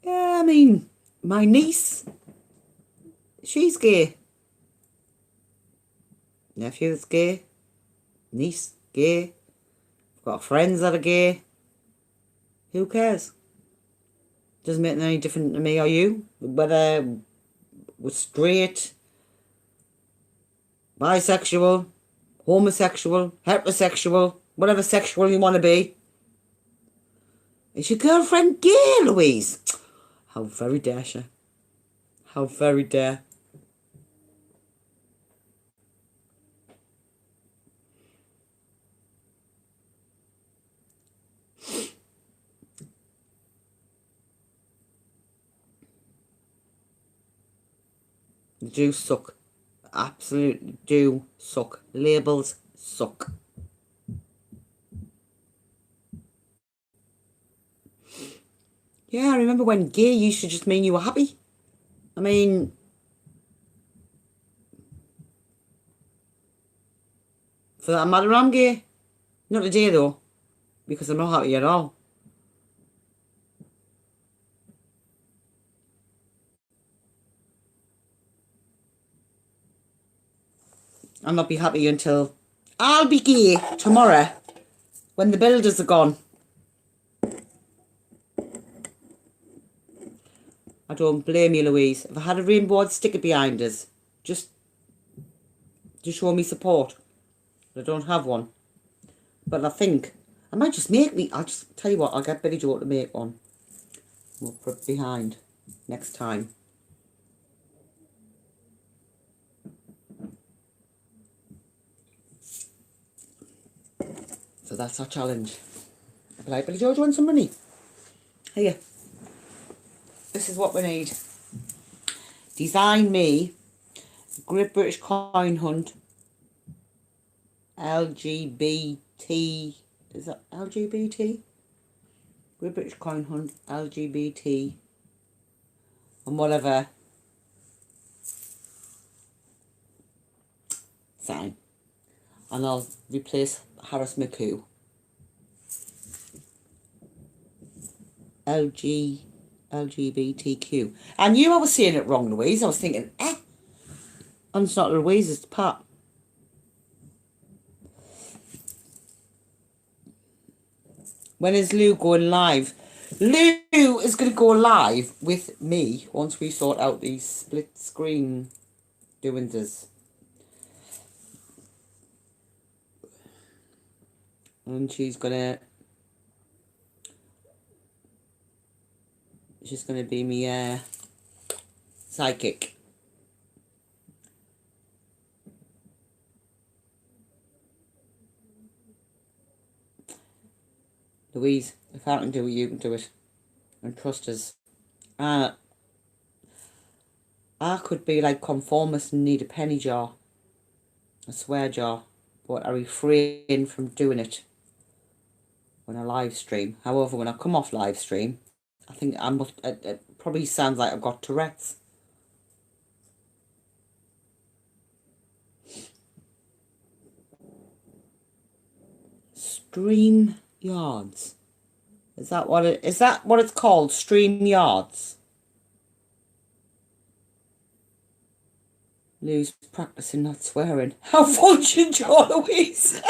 Yeah, I mean, my niece, she's gay. Nephew's gay. Niece, gay. Got friends that are gay. Who cares? Doesn't make any difference to me or you. Whether we're straight, bisexual, homosexual, heterosexual, whatever sexual you want to be. Is your girlfriend gay, Louise? How very dare she? How very dare. They do suck. Absolutely do suck. Labels suck. Yeah, I remember when gay used to just mean you were happy. I mean, for that matter, I'm gay. Not today though, because I'm not happy at all. I'll not be happy until I'll be gay tomorrow when the builders are gone. I don't blame you, Louise. If I had a rainbow, I'd stick it behind us. Just to show me support. I don't have one. But I think I might just make me. I'll just tell you what, I'll get Billy Joe to make one. We'll put it behind next time. So that's our challenge. I'll be like, Billy Joe, do you want some money? Here. This is what we need. Design me Great British Coin Hunt LGBT. Is that LGBT? Great British Coin Hunt LGBT and whatever sign. And I'll replace Harris McCoo. LGBTQ. I knew I was saying it wrong, Louise. I was thinking, And it's not Louise, it's Pat. When is Lou going live? Lou is going to go live with me once we sort out these split screen doings. And she's going to be me sidekick. Louise, if I can do it, you can do it. And trust us. I could be like conformist and need a penny jar. A swear jar. But I refrain from doing it when I live stream. However, when I come off live stream, I think I must. It probably sounds like I've got Tourette's. Stream yards. Is that what it's called? Stream yards. Lou's practicing not swearing. How fortunate you are, Louise.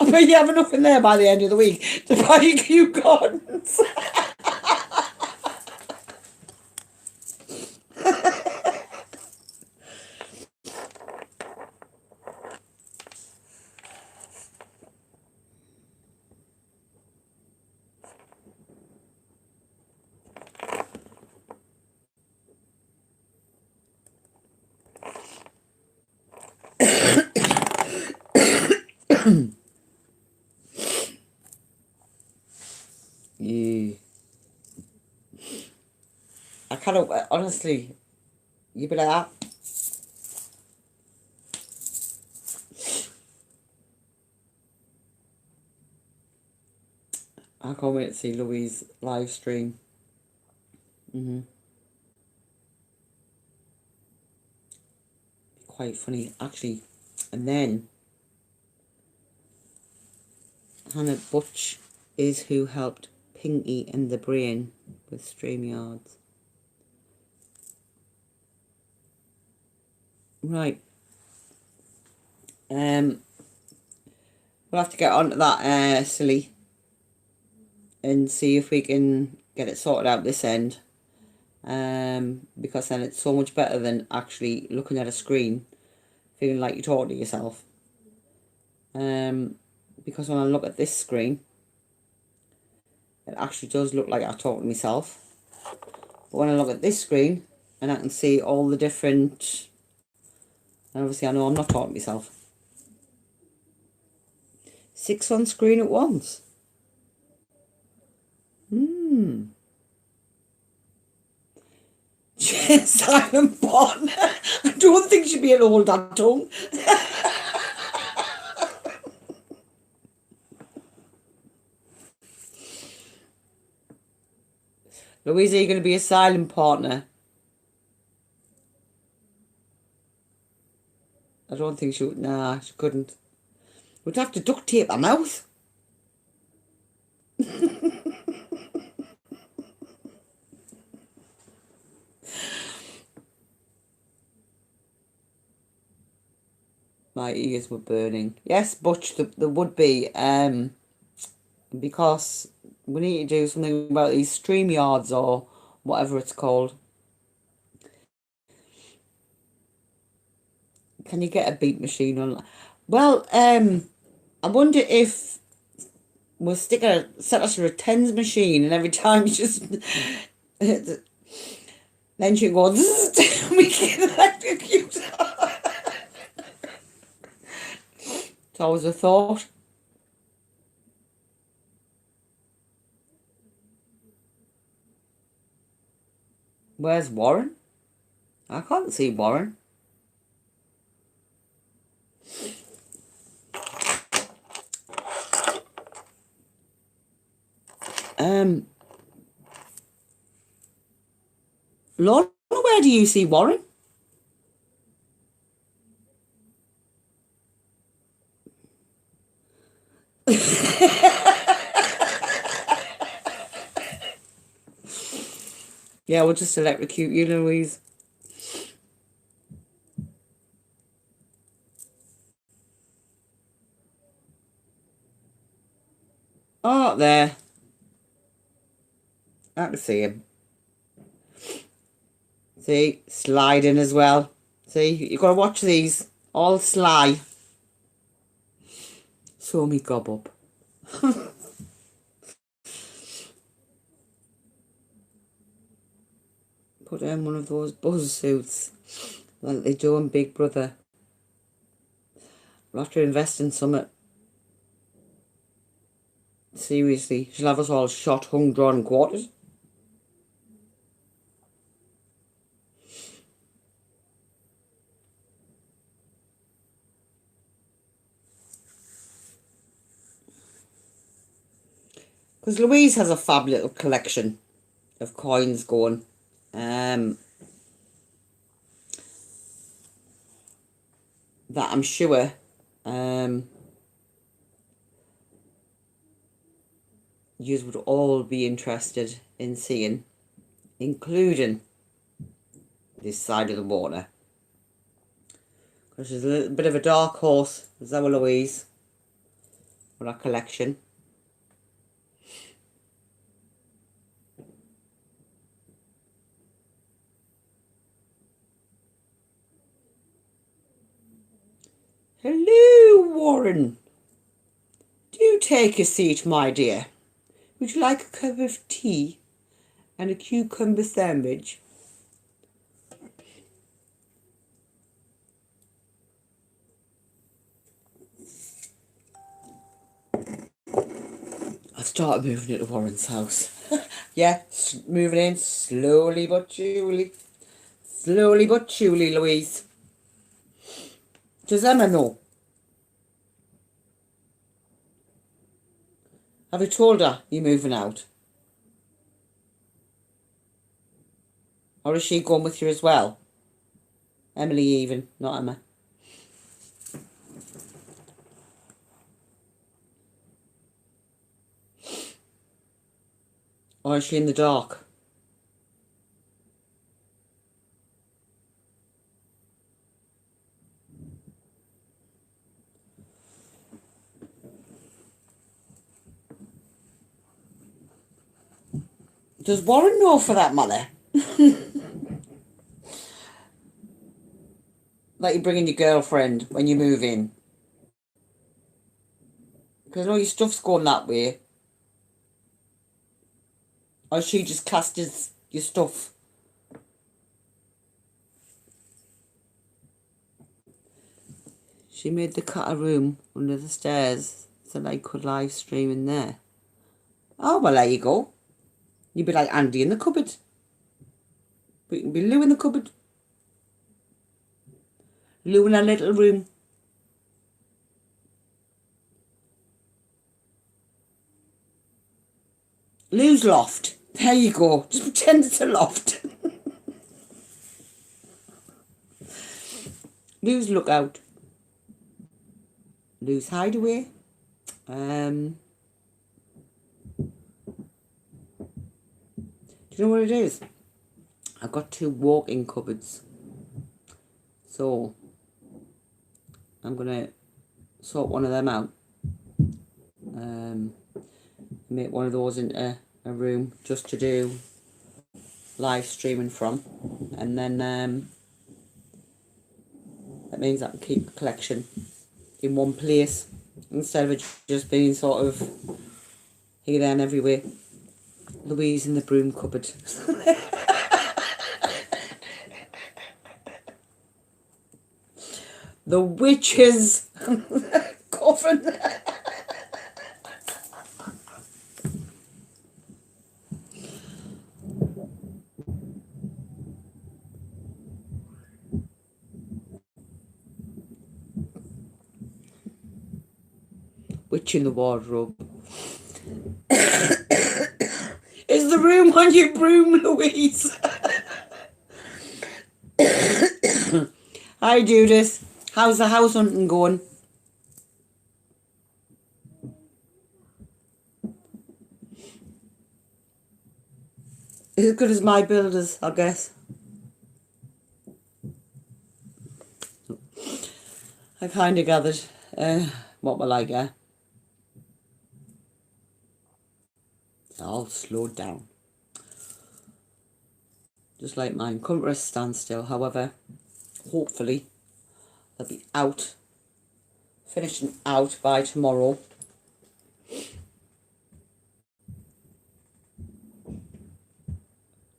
I bet you have enough in there by the end of the week to buy a few gardens. I cannot, honestly, you be like that. I can't wait to see Louise live stream. Quite funny, actually. And then Hannah Butch is who helped Pinky and the Brain with StreamYards. Right. We'll have to get onto that, silly, and see if we can get it sorted out this end. Because then it's so much better than actually looking at a screen, feeling like you're talking to yourself. Because when I look at this screen, it actually does look like I talk to myself. But when I look at this screen, and I can see all the different, and obviously I know I'm not talking to myself. 6 on screen at once. Silent partner. I don't think she'd be able to hold that tongue. Louise, are you going to be a silent partner? I don't think she would. Nah, she couldn't. We'd have to duct tape her mouth. My ears were burning. Yes, Butch, there would be. Because we need to do something about these StreamYards or whatever it's called. Can you get a beat machine on? Well, I wonder if we'll set us for a tens machine, and every time you just then she goes, we can electrocute her. It's always a thought. Where's Warren? I can't see Warren. Lord, where do you see Warren? Yeah, we'll just electrocute you, Louise. Oh, there. I can see him. See, sliding as well. See, you've got to watch these. All sly. Saw me gob up. Put on one of those buzz suits like they do on Big Brother. We'll have to invest in something. Seriously, she'll have us all shot, hung, drawn and quartered. Because Louise has a fab little collection of coins going. That I'm sure you would all be interested in seeing, including this side of the water. Because she's a little bit of a dark horse, is our Louise, with our collection. Hello, Warren. Do take a seat, my dear. Would you like a cup of tea and a cucumber sandwich? I started moving into Warren's house. Yeah, moving in slowly but surely. Slowly but surely, Louise. Does Emma know? Have you told her you're moving out? Or is she going with you as well? Emily even, not Emma. Or is she in the dark? Does Warren know, for that matter? That you're bringing your girlfriend when you move in? Because all your stuff's going that way. Or she just cast your stuff? She made the cat a room under the stairs so they could live stream in there. Oh, well, there you go. You'd be like Andy in the cupboard. But you can be Lou in the cupboard. Lou in a little room. Lou's loft. There you go. Just pretend it's a loft. Lou's lookout. Lou's hideaway. Do you know what it is? I've got 2 walk-in cupboards. So, I'm going to sort one of them out. Make one of those into a room just to do live streaming from. And then that means I can keep the collection in one place instead of it just being sort of here, there and everywhere. Louise in the broom cupboard. The witch's coffin. Witch in the wardrobe. Is the room on your broom, Louise? Hi, Judith. How's the house hunting going? As good as my builders, I guess. I kind of gathered what we're like, yeah. It's all slowed down. Just like mine. Come to a standstill, however, hopefully they'll be out, finishing out by tomorrow.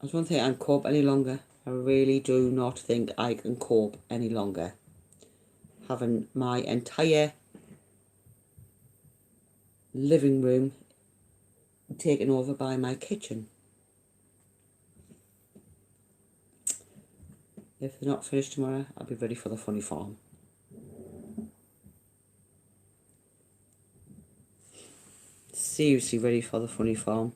I don't think I can cope any longer. I really do not think I can cope any longer. Having my entire living room taken over by my kitchen. If they're not finished tomorrow, I'll be ready for the funny farm. Seriously ready for the funny farm.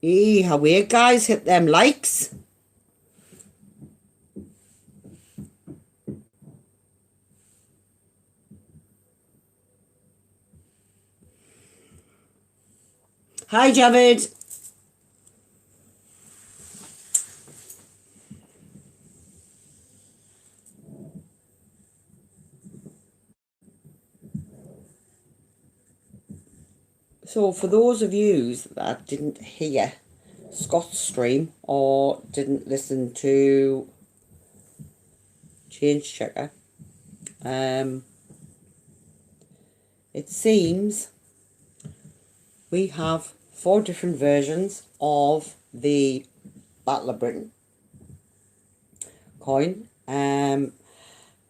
Hey, how are you guys? Hit them likes. Hi, Javid. So for those of you that didn't hear Scott's stream or didn't listen to Change Checker, It seems we have 4 different versions of the Battle of Britain coin, and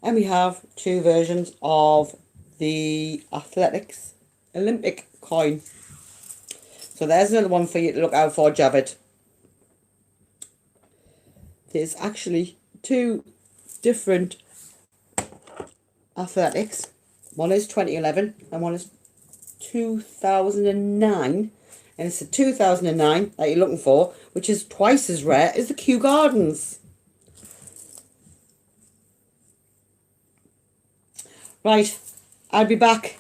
we have 2 versions of the Athletics Olympic coin. So there's another one for you to look out for, Javid. There's actually 2 different athletics. One is 2011 and one is 2009. And it's the 2009 that you're looking for, which is twice as rare as the Kew Gardens. Right, I'll be back.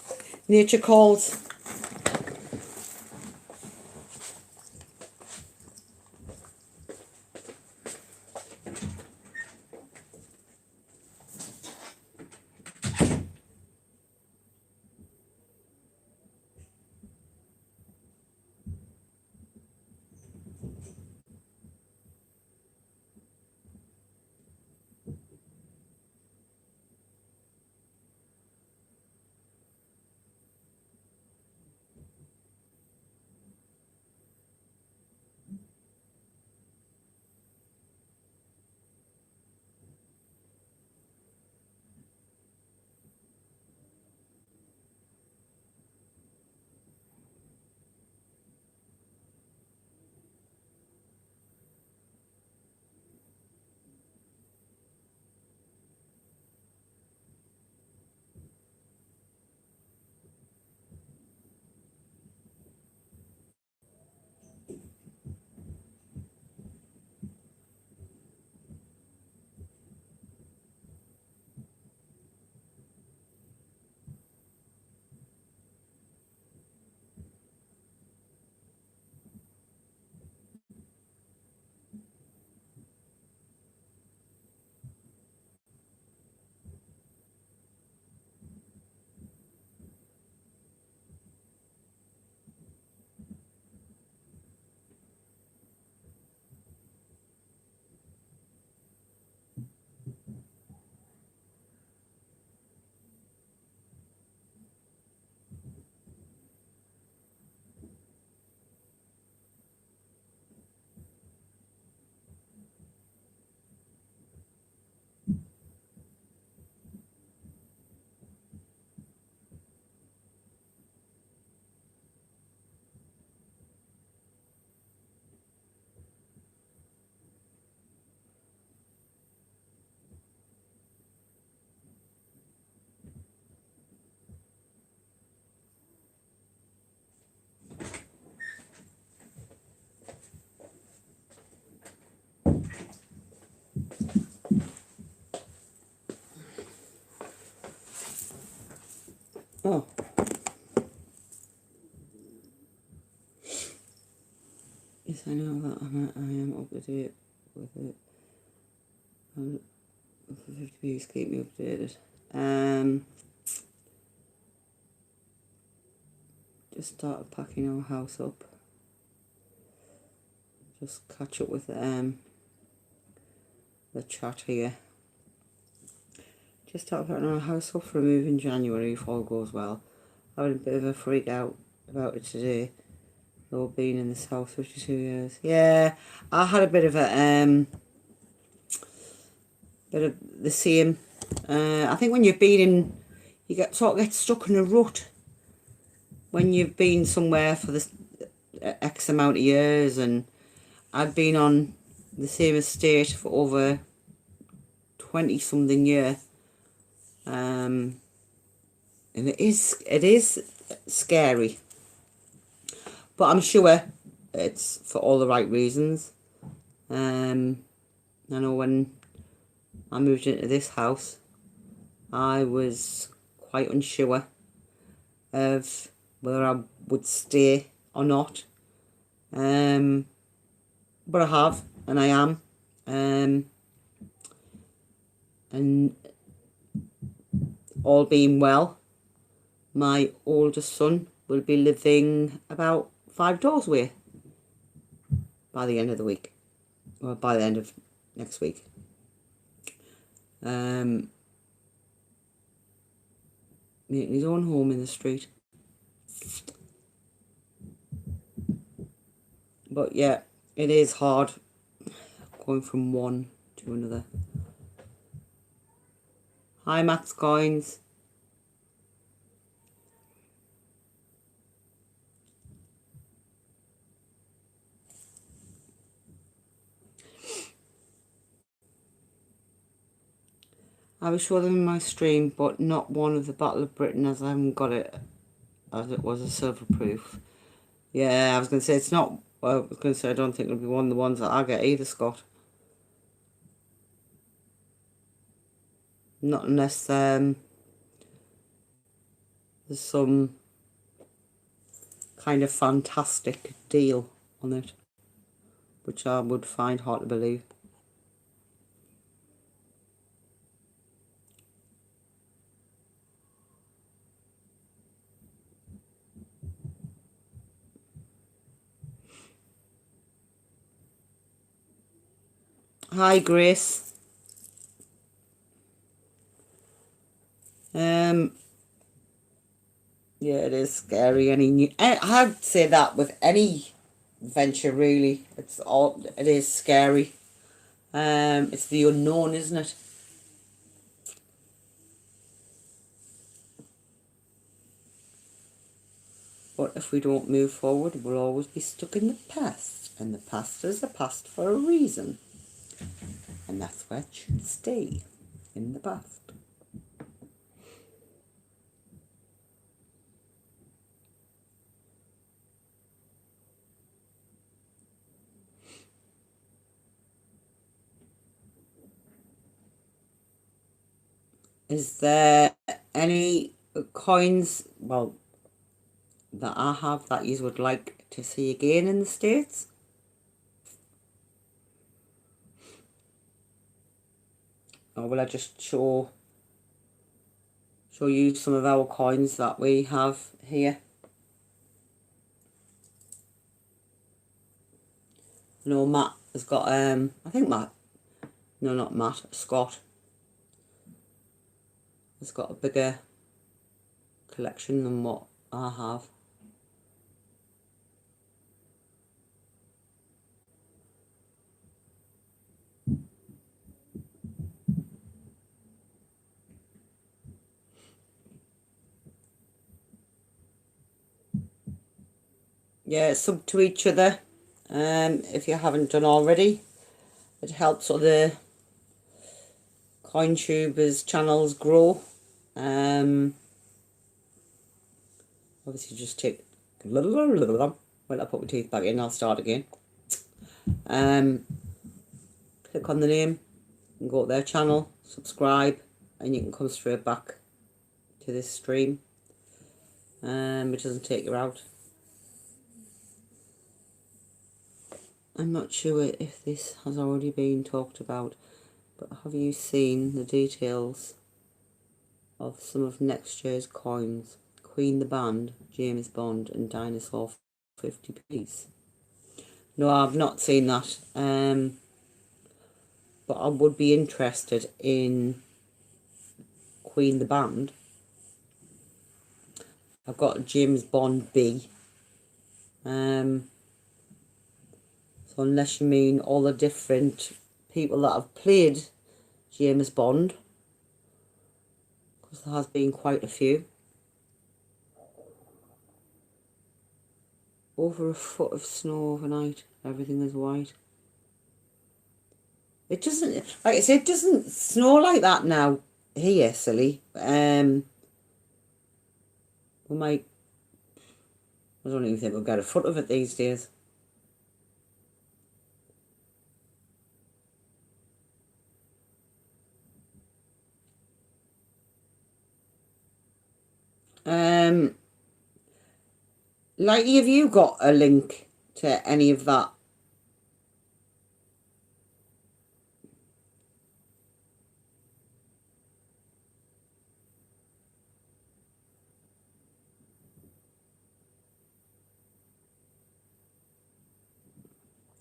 Nature calls. Oh. Yes, I know that I am up to date with it. 50 views keep me updated. Just started packing our house up. Just catch up with the chat here. Just started putting our house up for a move in January if all goes well. I had a bit of a freak out about it today. Though being in this house 52 years. Yeah, I had a bit of the same. I think when you've been in, you get stuck in a rut when you've been somewhere for this X amount of years, and I've been on the same estate for over 20 something years. And it is scary, but I'm sure it's for all the right reasons. I know when I moved into this house, I was quite unsure of whether I would stay or not. But I have, and I am. And all being well, my oldest son will be living about 5 doors away by the end of the week, or by the end of next week. making his own home in the street. But yeah, it is hard going from one to another. Hi Max Coins. I will show them in my stream, but not one of the Battle of Britain, as I haven't got it as it was a silver proof. Yeah, I was going to say it's not. Well, I was going to say I don't think it'll be one of the ones that I get either, Scott. Not unless there's some kind of fantastic deal on it, which I would find hard to believe. Hi Grace. Yeah, it is scary. I'd say that with any venture really. It is scary. It's the unknown, isn't it? But if we don't move forward, we'll always be stuck in the past. And the past is the past for a reason. And that's where it should stay, in the past. Is there any coins, well, that I have that you would like to see again in the States? Or will I just show you some of our coins that we have here? No, Matt has got, I think Matt, no, not Matt, Scott has got a bigger collection than what I have. Yeah, sub to each other if you haven't done already. It helps other CoinTubers channels grow. Obviously just take well, I'll put my teeth back in, I'll start again. Click on the name and go to their channel, subscribe, and you can come straight back to this stream. It doesn't take you out. I'm not sure if this has already been talked about, but have you seen the details of some of next year's coins? Queen the Band, James Bond, and Dinosaur 50p. No, I've not seen that. But I would be interested in Queen the Band. I've got James Bond B. So unless you mean all the different people that have played James Bond, because there has been quite a few. Over a foot of snow overnight. Everything is white. It doesn't, like I said, it doesn't snow like that now here, silly. I don't even think we'll get a foot of it these days. Like, have you got a link to any of that?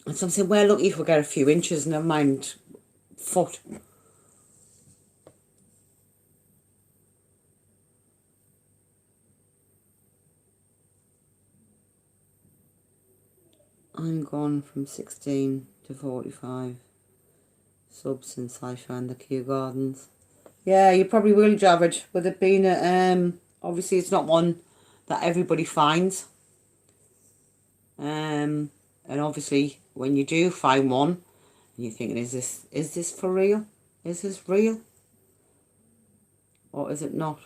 And some say, well, look, if we get a few inches, never mind foot. I'm gone from 16 to 45 subs since I found the Kew Gardens. Yeah, you probably will, Javid, with it being a, obviously it's not one that everybody finds. And obviously when you do find one, you're thinking, is this for real? Is this real? Or is it not?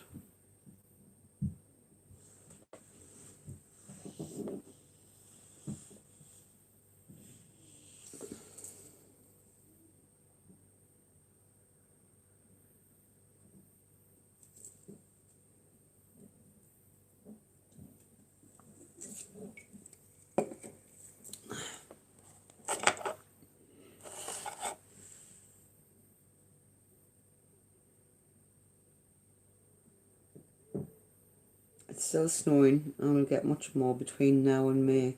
It's still snowing, and we'll get much more between now and May.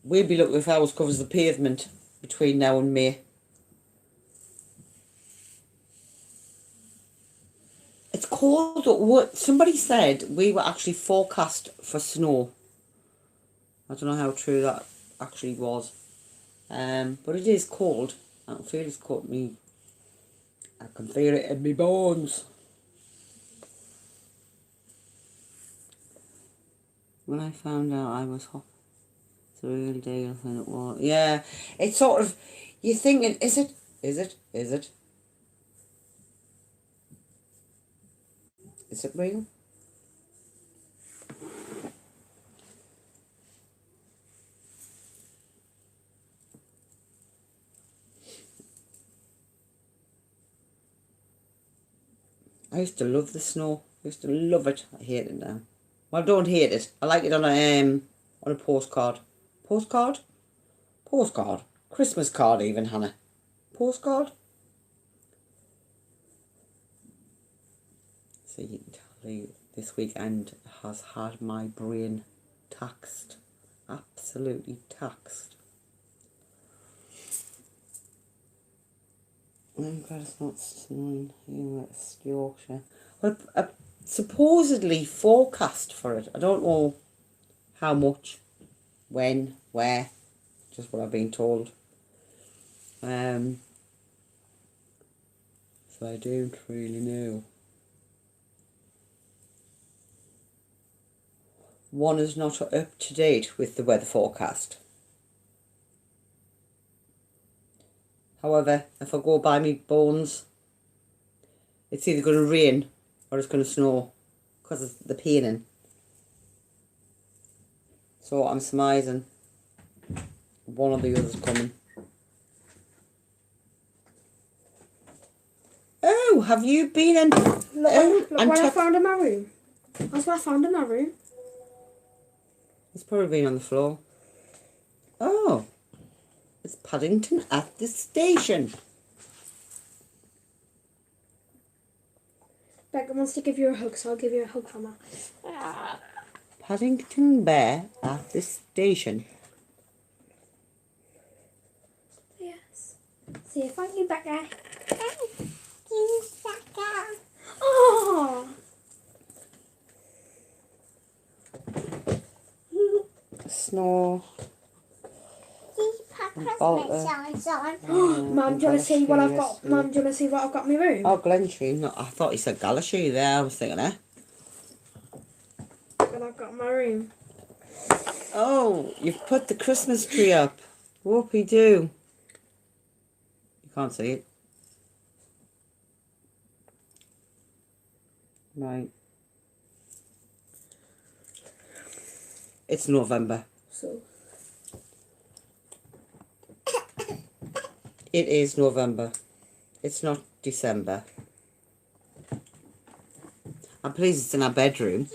We'll be lucky if ours covers the pavement between now and May. It's cold. What somebody said we were actually forecast for snow. I don't know how true that actually was. But it is cold. I don't feel it's caught me. I can feel it in my bones. When I found out I was hot, it's a real deal, and it was. Yeah, it's sort of, you're thinking, is it? Is it real? I used to love the snow. I used to love it. I hate it now. Well, I don't hate it. I like it on a postcard. Postcard? Postcard. Christmas card even, Hannah. Postcard? So you can tell this weekend has had my brain taxed. Absolutely taxed. I'm glad it's not snowing here in West Yorkshire. Well, supposedly forecast for it. I don't know how much, when, where, just what I've been told. So I don't really know. One is not up to date with the weather forecast. However, if I go by me bones, it's either going to rain or it's going to snow because of the painting. So I'm surmising one or the other's coming. Oh, have you been in? Look what I found in my room. That's what I found in my room. It's probably been on the floor. Oh, it's Paddington at the station. Becca wants to give you a hug, so I'll give you a hug from her. Paddington Bear at the station. Yes. See if I can Becca. Oh. Snow. Mum, do you want to see what I've got? Mum, do you want to see what I've got in my room? Oh, Glenshire. No, I thought you said Galashy there. I was thinking, eh? What I've got in my room. Oh, you've put the Christmas tree up. Whoopie-doo. You can't see it. Right. It's November. So. It is November. It's not December. I'm pleased it's in our bedroom.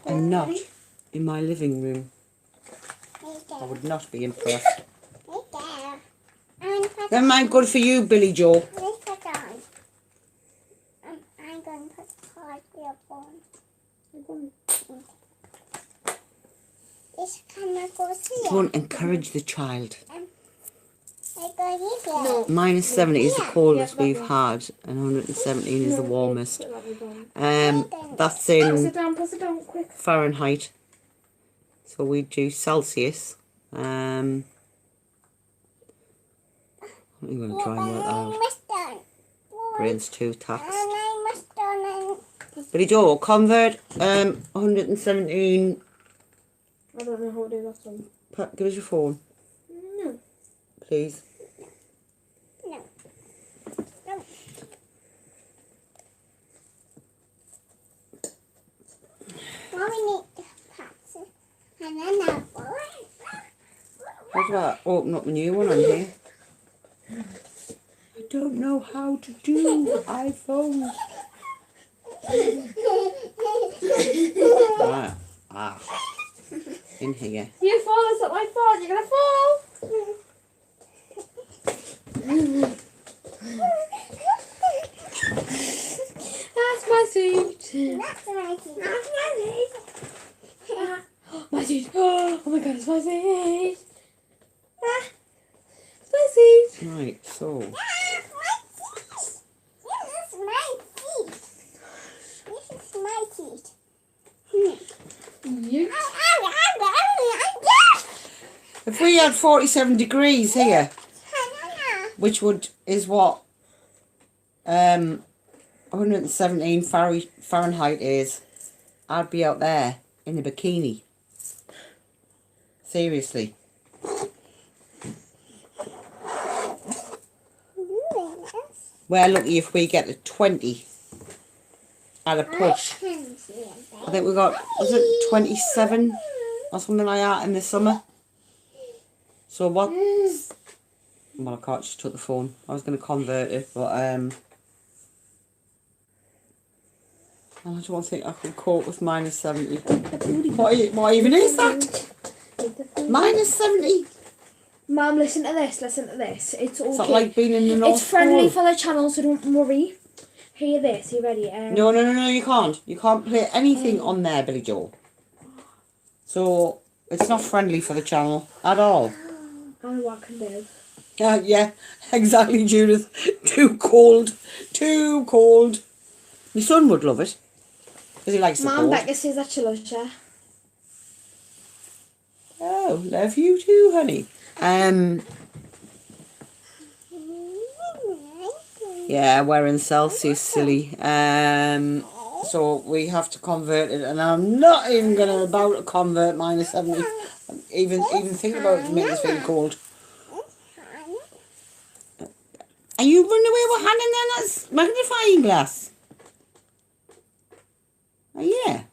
And not in my living room. I would not be impressed. Never mind, good for you, Billy Joe. I'm going to put card here on. This camera goes here. Don't encourage the child. No. Minus 70 is the coldest Yeah, we've that had, and 117 is the warmest. Put that down. That's Pass in it down, quick. Fahrenheit. So we do Celsius. I'm going to try and work that out. Brain's too taxed. But Joe, convert 117. I don't know how to do that one. Pat, give us your phone, No. please. How do I open up a new one on here? I don't know how to do iPhone. In here. You fall, it's not my fault, you're gonna fall! That's my seat! My seat! Oh my god, it's my seat! It's my seat! Right, so. You? If we had 47 degrees here, which is what 117 Fahrenheit is, I'd be out there in a bikini. Seriously. We're lucky if we get to 20 at a push. I think we got, was it 27 or something like that in the summer? So what? Well, I can't, just took the phone. I was going to convert it, but I don't think I can cope with minus 70. What even is that? Minus 70? Mum, listen to this, It's okay. It's not like being in the North It's friendly Pole. for the channel, so don't worry. Hear this, you ready? No, you can't. You can't play anything on there, Billy Joe. So, it's not friendly for the channel at all. I know what I can do. Yeah, exactly, Judith. Too cold. Too cold. My son would love it. Because he likes the Mum, cold. Becca says that she loves you. Oh, love you too, honey. Yeah, we're in Celsius, silly. So we have to convert it, and I'm not even about to convert minus 70. Even think about it to make us feel cold. Are you running away with hand in there? That's magnifying glass. Oh yeah.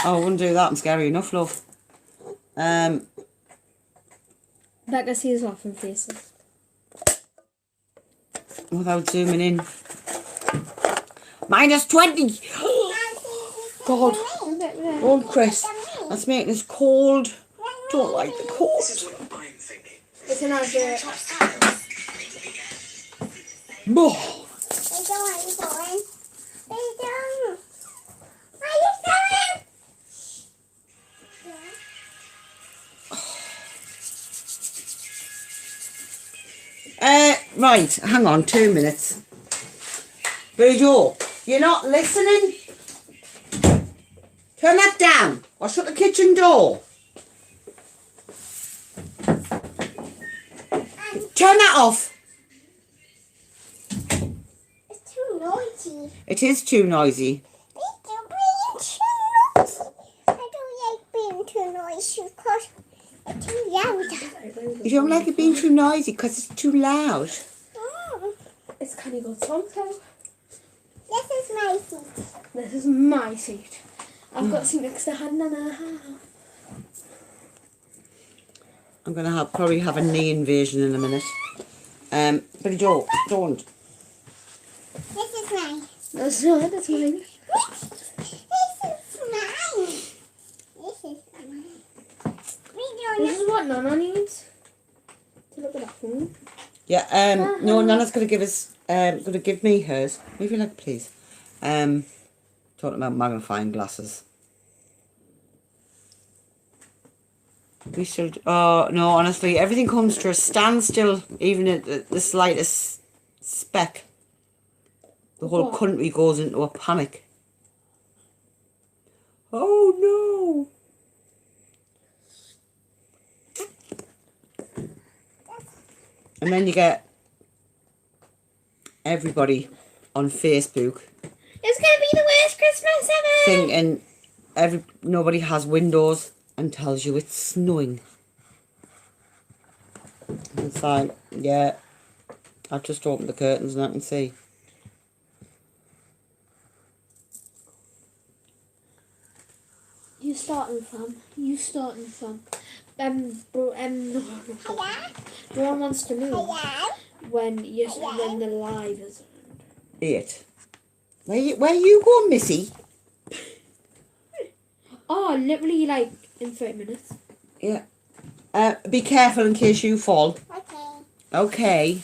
Oh, I wouldn't do that. I'm scary enough, love. Becca sees laughing faces. Without zooming in. Minus 20! God. Oh, Chris. That's making us cold. Don't like the cold. It's an advert. Oh. Right, hang on 2 minutes. Billy Joe, you're not listening? Turn that down or shut the kitchen door. Turn that off. It's too noisy. It is too noisy. I don't like being too noisy because it's too loud. You don't like it being too noisy because it's too loud. It's kind of good song though. This is my seat. This is my seat. I've got a seat next to Hannah now. I'm going to probably have a knee invasion in a minute. Billy Joe, don't. This is mine. That's not, that's mine. This is mine. This is mine. This is what Nana needs to look at that phone. Yeah, no, Nana's going to give us, going to give me hers. Move your leg, please. Talking about magnifying glasses. We still... Oh, no, honestly, everything comes to a standstill, even at the slightest speck. The whole What? country goes into a panic. Oh, no. And then you get everybody on Facebook It's gonna be the worst Christmas ever! thinking nobody has windows and tells you it's snowing. And it's like, yeah, I've just opened the curtains and I can see. You starting from. No one wants to move when the live is on. 8. Where you going, Missy? Oh, literally like in 30 minutes. Yeah. Be careful in case you fall. Okay. Okay.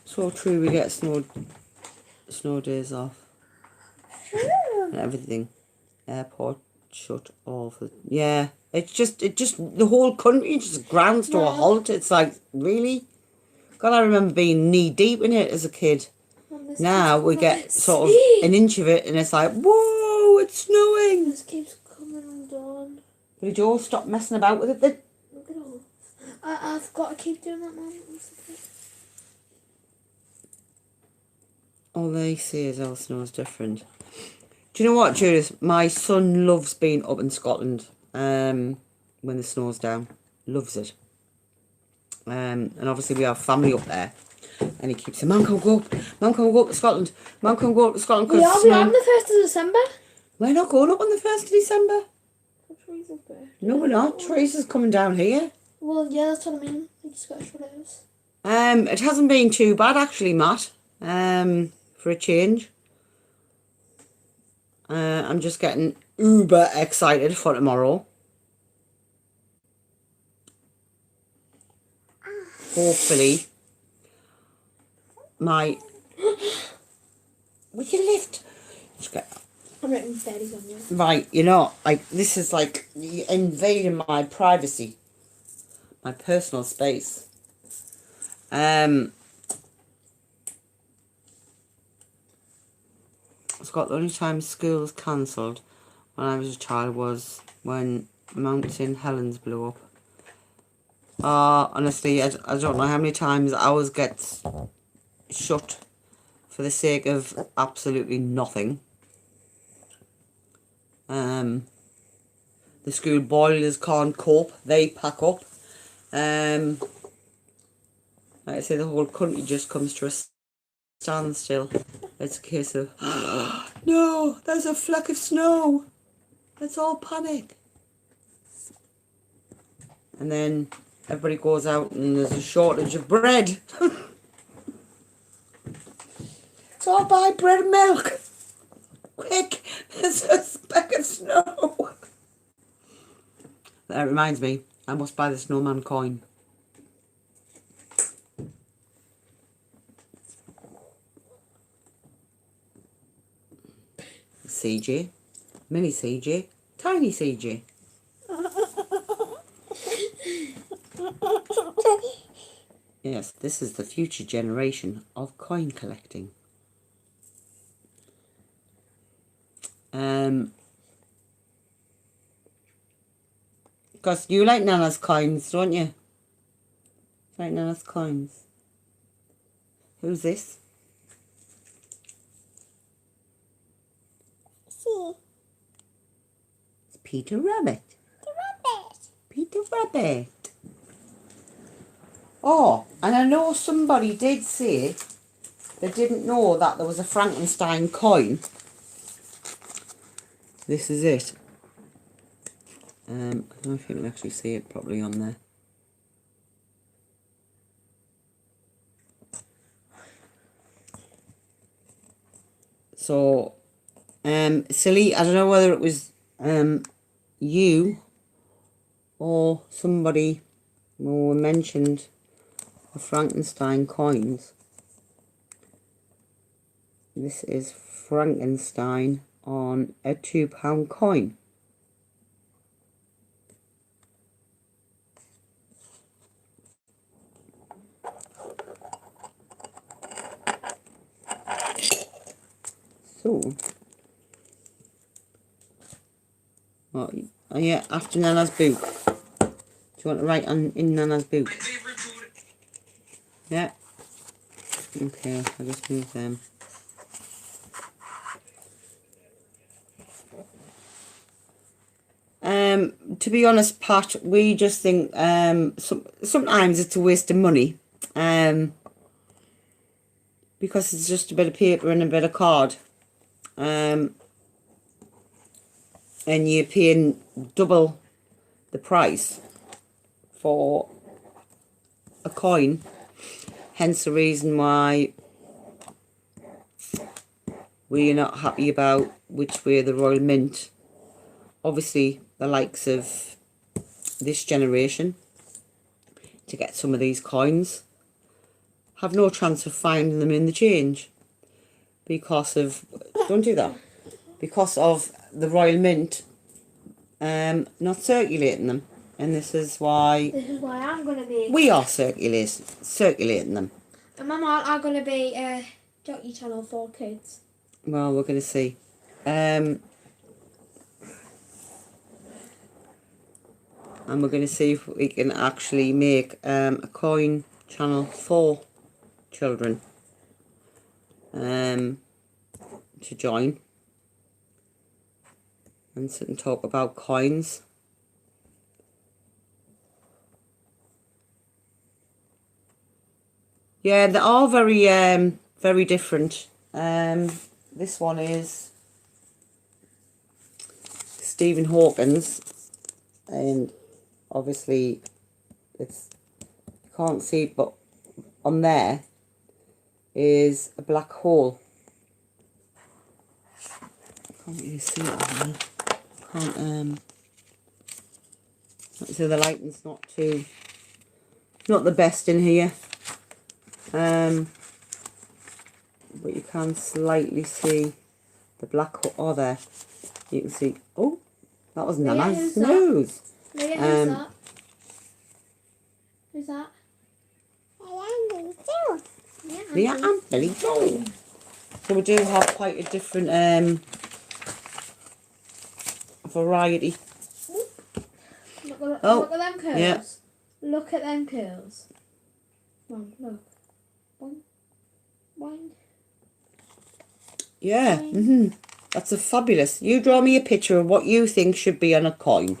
So true, we get snow days off. And everything. Airport shut off. Yeah. It just the whole country just grinds to a halt. It's like, really? God, I remember being knee deep in it as a kid. Now we get sort of an inch of it and it's like, whoa, it's snowing. This keeps coming on. Did you all stop messing about with it then? Look at all. I've got to keep doing that, man. All they see is our snow is different. Do you know what, Judith? My son loves being up in Scotland when the snow's down. Loves it. And obviously we have family up there. And he keeps saying, Mum, can we go up? Mum, can we go up to Scotland? Mum, can we go up to Scotland? We are on the 1st of December. We're not going up on the 1st of December. Teresa's birthday. No, we're not. Teresa's coming down here. Well, yeah, that's what I mean. Like Scottish widows. It hasn't been too bad actually, Matt. For a change. I'm just getting uber excited for tomorrow. Hopefully, would you lift? I'm writing daddies on you. Right, you know, like this is like invading my privacy, my personal space. Scott, the only time school was cancelled when I was a child was when Mount St. Helens blew up. Honestly, I don't know how many times ours gets shut for the sake of absolutely nothing. The school boilers can't cope, they pack up. Like I say, the whole country just comes to a standstill. It's a case of, no, there's a fleck of snow. Let's all panic. And then everybody goes out and there's a shortage of bread. So I'll buy bread and milk. Quick, there's a speck of snow. That reminds me, I must buy the snowman coin. CJ, mini CJ, tiny CJ. Yes, this is the future generation of coin collecting. Because you like Nana's coins, don't you? Like Nana's coins. Who's this? See. It's Peter Rabbit. The rabbit. Peter Rabbit. Oh, and I know somebody did say they didn't know that there was a Frankenstein coin. This is it. I don't know if you can actually see it properly on there. So, Silly, I don't know whether it was you or somebody who mentioned the Frankenstein coins. This is Frankenstein on a £2 coin. So, oh yeah, after Nana's boot. Do you want to write in Nana's boot? Yeah. Okay, I'll just move them. To be honest, Pat, we just think sometimes it's a waste of money. Because it's just a bit of paper and a bit of card. And you're paying double the price for a coin. Hence the reason why we're not happy about which way the Royal Mint. Obviously, the likes of this generation, to get some of these coins, have no chance of finding them in the change. Because of, don't do that, because of the Royal Mint not circulating them. And this is why I'm going to be... we are circulating them. And Mama, I'm going to be Jockey Channel for kids. Well, we're going to see. And we're going to see if we can actually make a coin channel for children to join and sit and talk about coins. Yeah, they are very different. This one is Stephen Hawkins, and obviously it's, you can't see it, but on there is a black hole. Can't really see it on there. Can't so the lighting's not the best in here. But you can slightly see the black hole. Oh, there. You can see. Oh, that was Nana's nose. Who's that? Who's that? Yeah, and Billy Joe. So we do have quite a different variety. Look at them curls. Yeah. Look at them curls. One, look. One. Yeah. That's a fabulous. You draw me a picture of what you think should be on a coin.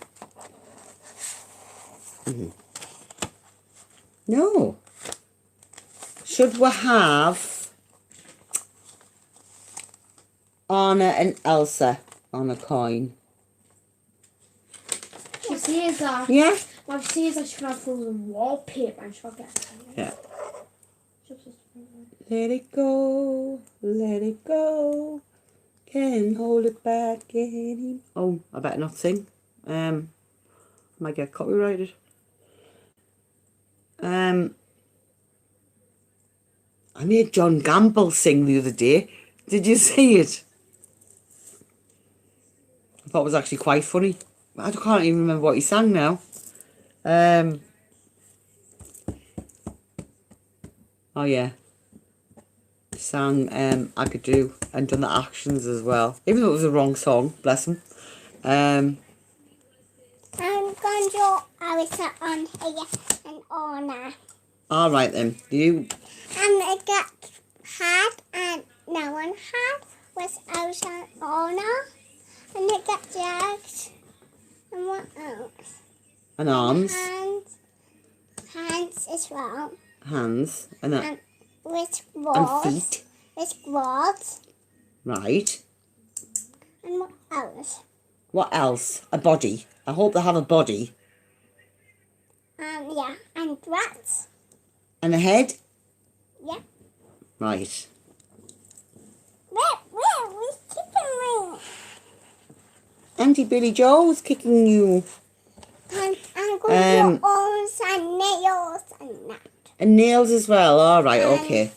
No. Should we have Anna and Elsa on a coin? She sees that. Yeah. Well, she sees that she can have frozen wallpaper and she'll get it. Yeah. Let it go, let it go. Can't hold it back any. Oh, I better not sing. Might get copyrighted. I made John Gamble sing the other day. Did you see it? I thought it was actually quite funny. I can't even remember what he sang now. Oh yeah. Sang I Could Do and done the actions as well. Even though it was the wrong song, bless him. I'm going to draw Arisa on here and Anna. Alright then. You. And I got hat and no one hat was Arisa and Anna. And I got Jags. And what else? And arms. Hands as well. Hands. And that. And with And walls. feet. With walls. Right. And what else? What else? A body. I hope they have a body. Yeah, and rats. And a head? Yeah. Right. Where's kicking me? Auntie Billy Joe's kicking you. And I'm going to do arms and nails and that. And nails as well. Alright, okay.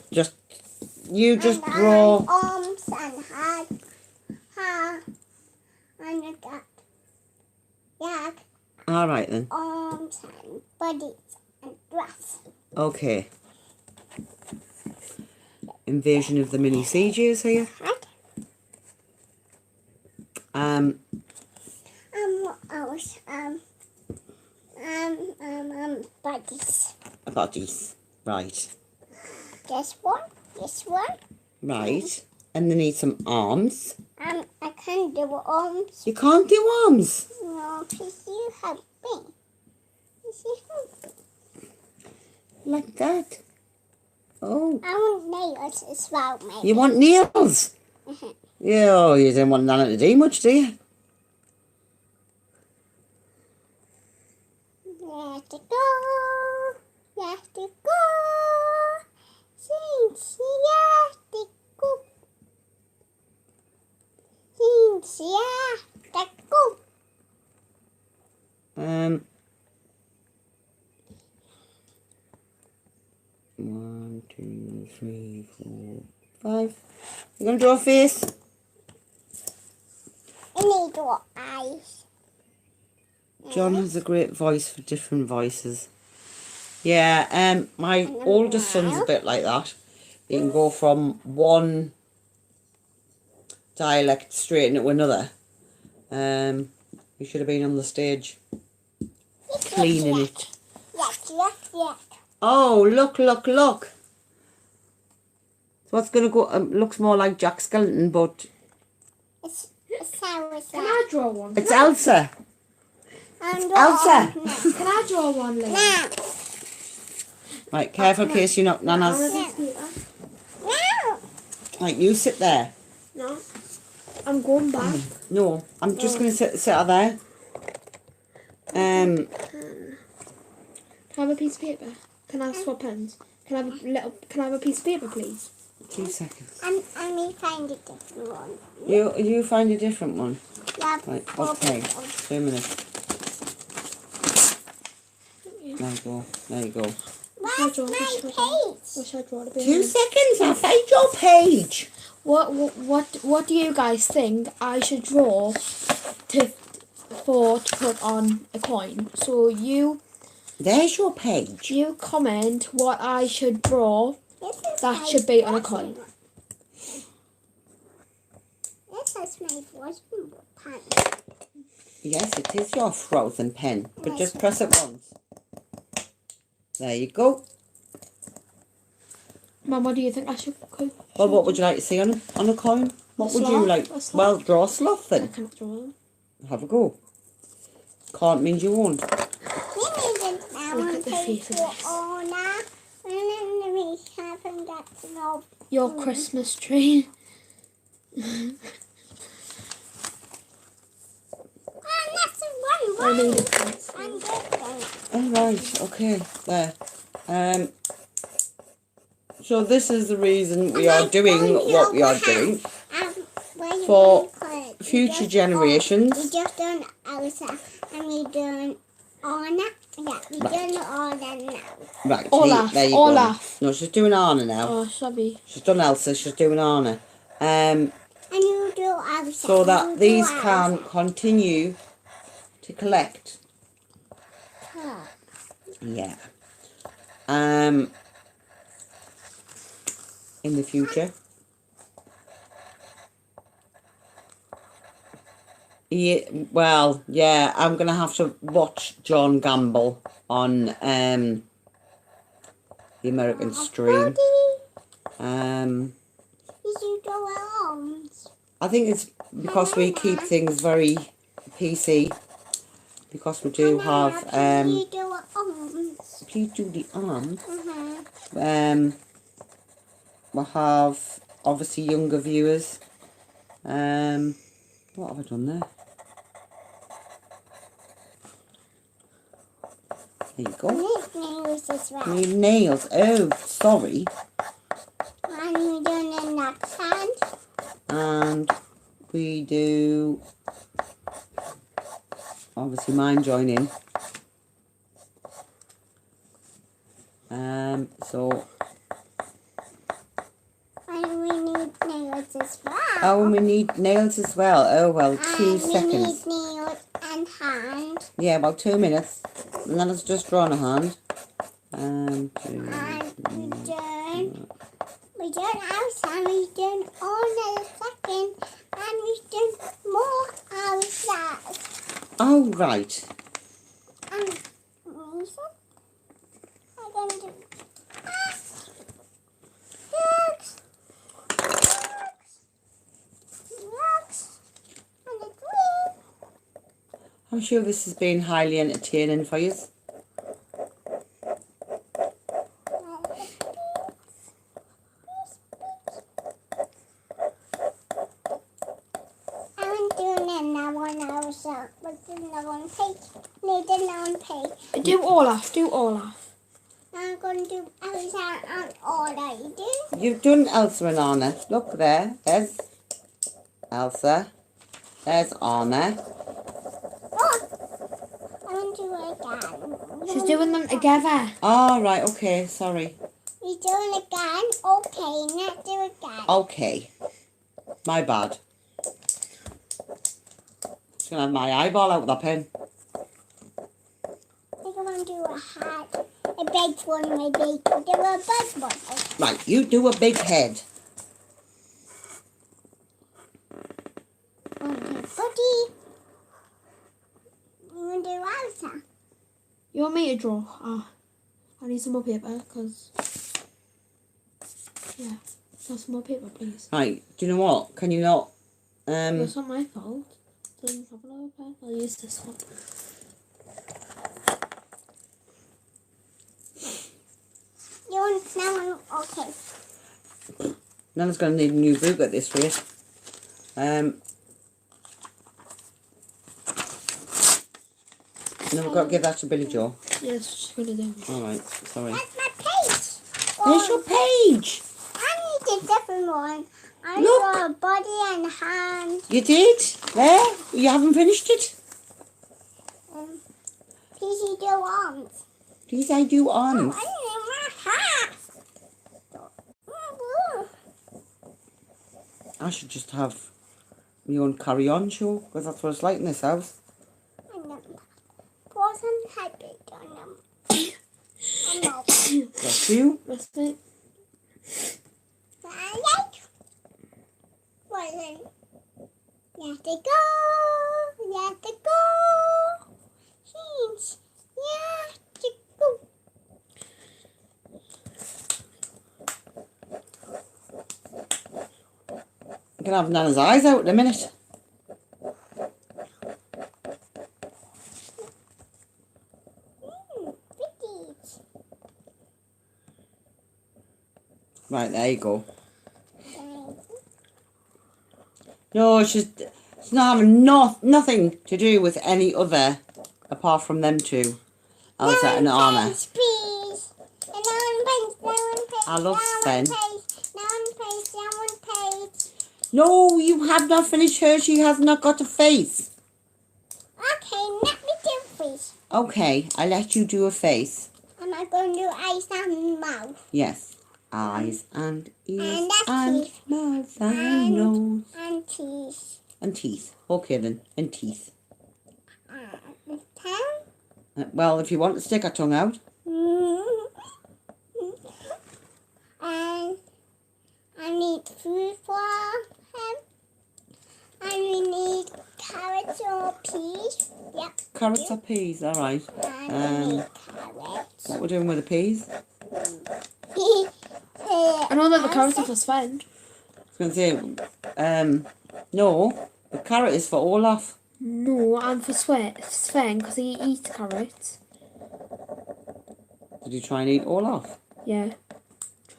You just and draw. Arms and head. And I got Alright then. arms and bodies and dress. Okay. Invasion of the mini sieges here. Right? What else? Buddies. Bodies. Right. This one. This one. Right. And they need some arms. I can do arms. You can't do arms. No, please you help me. Please you help me. Like that. Oh. I want nails as well, maybe. You want nails? Yeah, oh, you didn't want none to do much, do you? Let it go. Let it go. Since let it go. Since let it go. 1, 2, 3, 4, 5. You gonna draw a face? I need your eyes. John has a great voice for different voices. Yeah, my oldest son's a bit like that. He can go from one dialect straight into another. He should have been on the stage cleaning it. Yuck. Oh, look. So what's going to go, looks more like Jack Skellington, but It's how is Can that? I draw one? it's Elsa. And Elsa. Can I draw one, Lily? Now. Right, careful in case you knock I Nana's. want a piece of paper. Now. Right, you sit there. No. I'm going back. No, I'm just going to sit out there. Can I have a piece of paper? Can I swap pens? Can I have a piece of paper, please? 2 seconds. I may find a different one. You find a different one. Yeah. Right, okay. 2 minutes. There you go. Where's my page? What should I draw? 2 seconds, I'll find your page. What do you guys think I should draw to put on a coin? So There's your page. you comment what I should draw This is that my should be on a frozen coin. one. This is my frozen pen. Yes, it is your frozen pen. But just press it once. There you go. Mum, what do you think I should? Well, what would you like to see on a coin? What would you sloth, like? a sloth. Well, draw a sloth I then. can't draw them. Have a go. Can't mean you won't. We need Look one at the page face of for this. Anna. And then we haven't got to know. Your Christmas tree. And that's I one. need a pencil. And this one. Oh, right, okay, there. So this is the reason we are doing what we are doing. For future generations. We just done Elsa and we done Anna. Yeah, we done Anna now. Right, Olaf, there you Olaf. go. No, she's doing Anna now. Oh, sorry. She's done Elsa, she's doing Anna. And you do Elsa. So and that you these do can Elsa. continue to collect. Huh. Yeah. In the future. Yeah, well, yeah, I'm gonna have to watch John Gamble on the American stream. Did you do arms? I think it's because we keep things very PC. Because we do have Did you do arms? please do the arm. Uh-huh. We have obviously younger viewers. What have I done there? There you go. Need nails as well. Need nails. Oh, sorry. And you done the next hand. And we do obviously mine join in. So And we need nails as well. oh, and we need nails as well. Oh well, 2 And we seconds. need nails and hand. Yeah, about 2 minutes. And then it's just drawn a hand. 2, And we done We done outside, we done all the second, and we done more outside. Oh, right. And reason I'm going to do ducks, and the green. I'm sure this has been highly entertaining for you. I'm doing another one outside, but another one page. Need another page. Do Olaf. Do Olaf. I'm going to do outside and all I do. You've done Elsa and Anna. Look there. There's Elsa. There's Anna. I want to do it again. She's doing them together. Oh, right. Okay. Sorry. We do it again. Okay, let's do it again. Okay. My bad. Just going to have my eyeball out with that pen. I think I want to do a hat. A big one, maybe. Do a big one. Right. You do a big head. Buddy. You want to do Elsa? You want me to draw? I need some more paper, because... Yeah. Have some more paper, please. Right. Do you know what? Can you not... It's not my fault. Doesn't have another pen. I'll use this one. You want now? Okay. Nana's going to need a new book at this rate. And then we've got to give that to Billy Joe. Yeah, that's what she's going to do. Alright, sorry. That's my page. There's your page! I need a different one. I Look. draw a body and hand. You did? There? You haven't finished it? Please you do arms. Please, I do arms. I need my hat. I should just have my own carry-on show, because that's what it's like in this house. Pour some pepper on them. Bless you. That's it. I like. Well then, you have to go. You have to go. Change. You have to go. I'm going to have Nana's eyes out in a minute. Pretty. Right, there you go. No, she's not having nothing to do with any other apart from them two. Elsa and Anna. Please. And I love Sven. One page. No, you have not finished her. She has not got a face. Okay, let me do this. Okay, I let you do a face. Am I going to do eyes and mouth? Yes. Eyes and ears And that's and teeth. mouth and nose. And teeth. And teeth. Okay then. And teeth. The tongue. Well, if you want to stick a tongue out. And I need food for him. And we need carrots or peas. Yep. Carrots or peas, alright. And we need carrots. What we're doing with the peas? I know that the carrots are for Sven. I was going to say, no, the carrot is for Olaf. No, and for Sven, because he eats carrots. Did you try and eat Olaf? Yeah.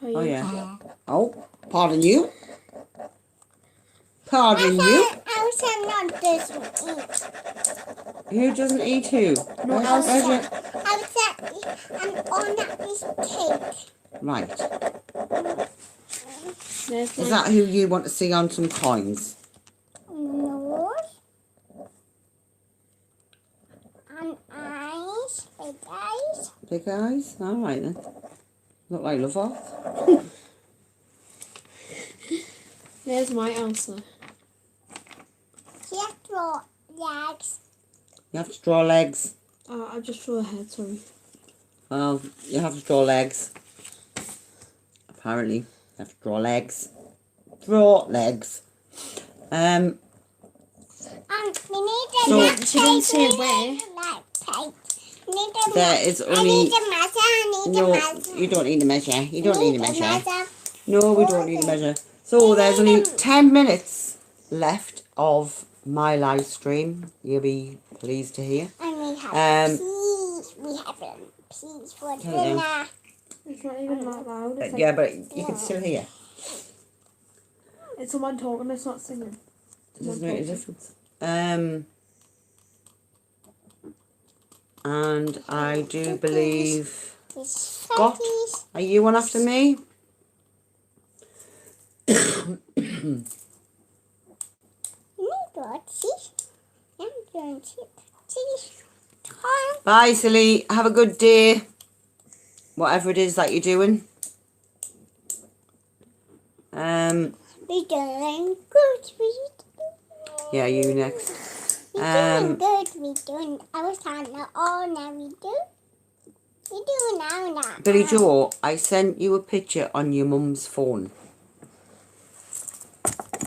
Try Oh, it. yeah. Oh, pardon you. Pardon you. Elsa not doesn't eat. Who doesn't eat who? No, Where's Elsa. Elsa and on that is cake. Right. There's Is my- that who you want to see on some coins? Nose. And eyes. Big eyes. Big eyes? Alright then. Look like love hearts. There's my answer. Just draw legs. You have to draw legs. I just drew a head, sorry. Well, you have to draw legs. Apparently. have to draw legs. Draw legs. We need a So- black She didn't say paper. where. Black paper. Need a There is I only... need a measure. I need a No, measure. you don't need a measure. You don't need a measure. measure. No, we don't need a measure. So there's only 10 minutes left of my live stream. You'll be pleased to hear. And we have Um, peas. We have peas for Hello. dinner. It's not even that loud. It's like, Yeah, but you can still hear. it's someone talking, it's not singing. Doesn't make a difference. And I do believe... It's Scott? fatties. Are you on after me? You need what? Cheese? I'm doing cheese. Time. Bye, silly. Have a good day. Whatever it is that you're doing. We're doing good. Yeah, you next. We're doing good. We're doing. I was telling you, oh, now we do. We do now. Billy Joe, I sent you a picture on your mum's phone.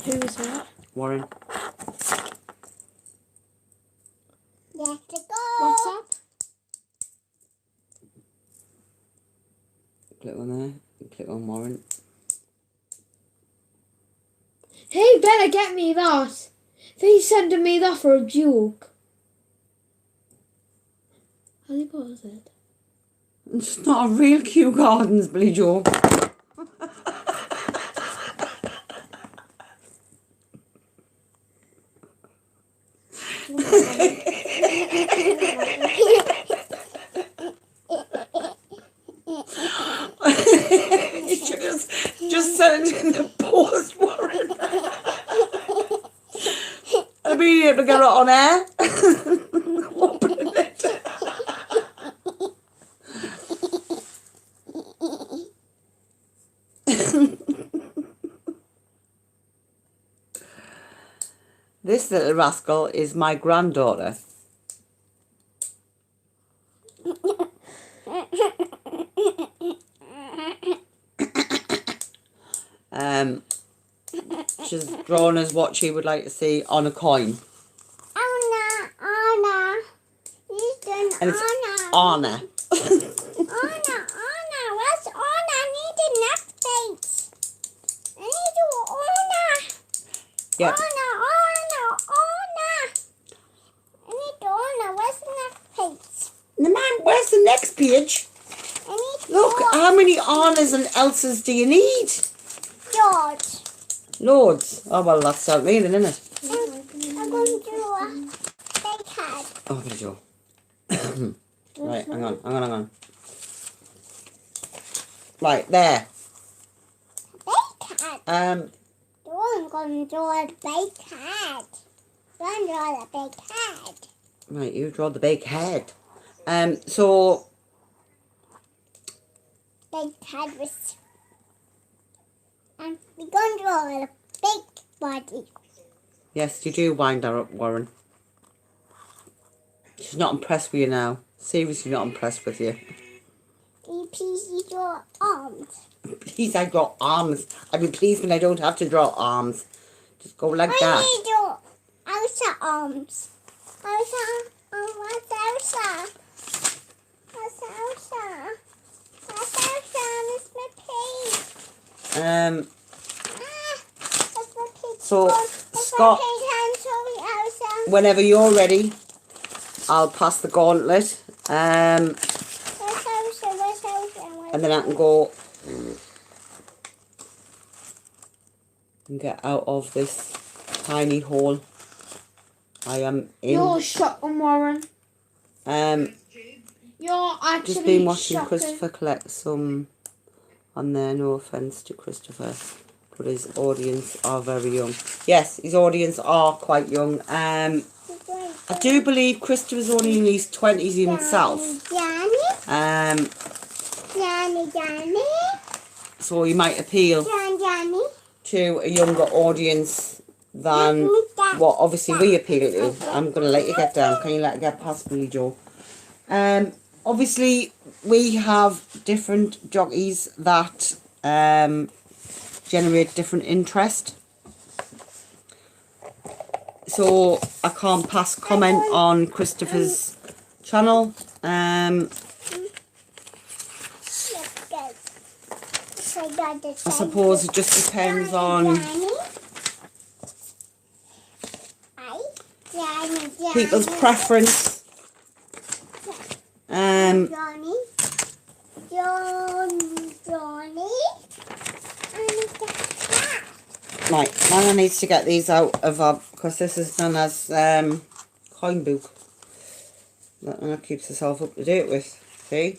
Who was that? Warren. Let's go. What's up? Click on there. Click on Warren. He better get me that. He's sending me that for a joke. How do you pause it? It's not a real Kew Gardens, Billy Joe. You should just send it in the post, Warren. I'll be able to get it on air. Opening it. This little rascal is my granddaughter. She's drawn as what she would like to see on a coin. Anna. He's doing And it's Anna. Anna. Anna. Where's Anna? I need the next page. I need to Anna. Yep. Anna. I need to Anna. Where's the next page? The man, where's the next page? I need Look, George. how many Annas and Elsas do you need? George. Loads. Oh, well, that's out me then, isn't it? I'm going to do a big head. Oh, Billy Joe. Right, hang on. Right, there. Big head. Um, I'm going to do a big head. I'm going to draw the big head. right, you draw the big head. So, Big head was. And we're going to draw a big body. yes, you do wind her up, Warren. She's not impressed with you now. Seriously not impressed with you. You draw arms. Please, I draw arms. I'd be pleased when I don't have to draw arms. Just go like that. I draw Elsa arms. Elsa. What's Elsa? What's Elsa? What's Elsa? It's my pig. That's my pig. So, That's Scott, my pig. I'm sorry, Elsa. whenever you're ready, I'll pass the gauntlet. Where's Elsa? Where's Elsa? And then I can go and get out of this tiny hole I am in. You're shocking, Warren. You're actually Just been watching shocking. Christopher collect some on there. No offence to Christopher, but his audience are very young. Yes, his audience are quite young. I do believe Christopher's only in his 20s himself. Johnny. So he might appeal Johnny. to a younger audience than what obviously we appeal to. I'm going to let you get down. Can you let it get past Billy Joe? Obviously we have different jockeys that generate different interest. So I can't pass comment on Christopher's channel. I suppose it just depends on people's preference. Right, Nana needs to get these out of our, because this is done as coin book that Nana keeps herself up to date with. See?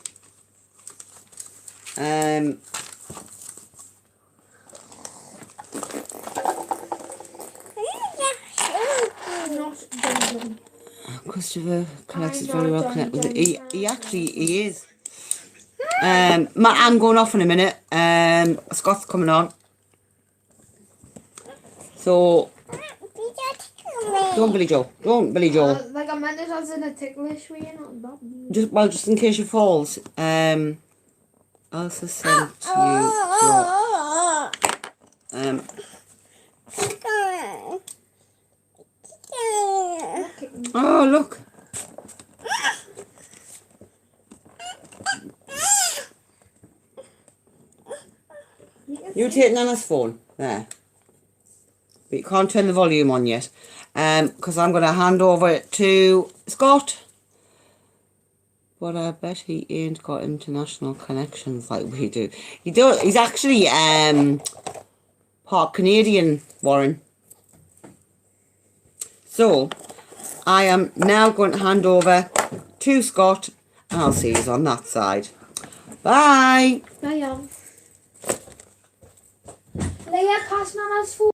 Christopher collects is very well connected with it. He is. I'm going off in a minute. Scott's coming on. So don't Billy Joe. Don't Billy Joe. Like I meant it as in a ticklish way, not that. Just in case she falls. Elsa sent you oh look. You take Nana's phone there. But you can't turn the volume on yet. Because I'm going to hand over it to Scott. But I bet he ain't got international connections like we do. He's actually part Canadian, Warren. So, I am now going to hand over to Scott. And I'll see you on that side. Bye. Bye, y'all. Leia, pass Nana's phone.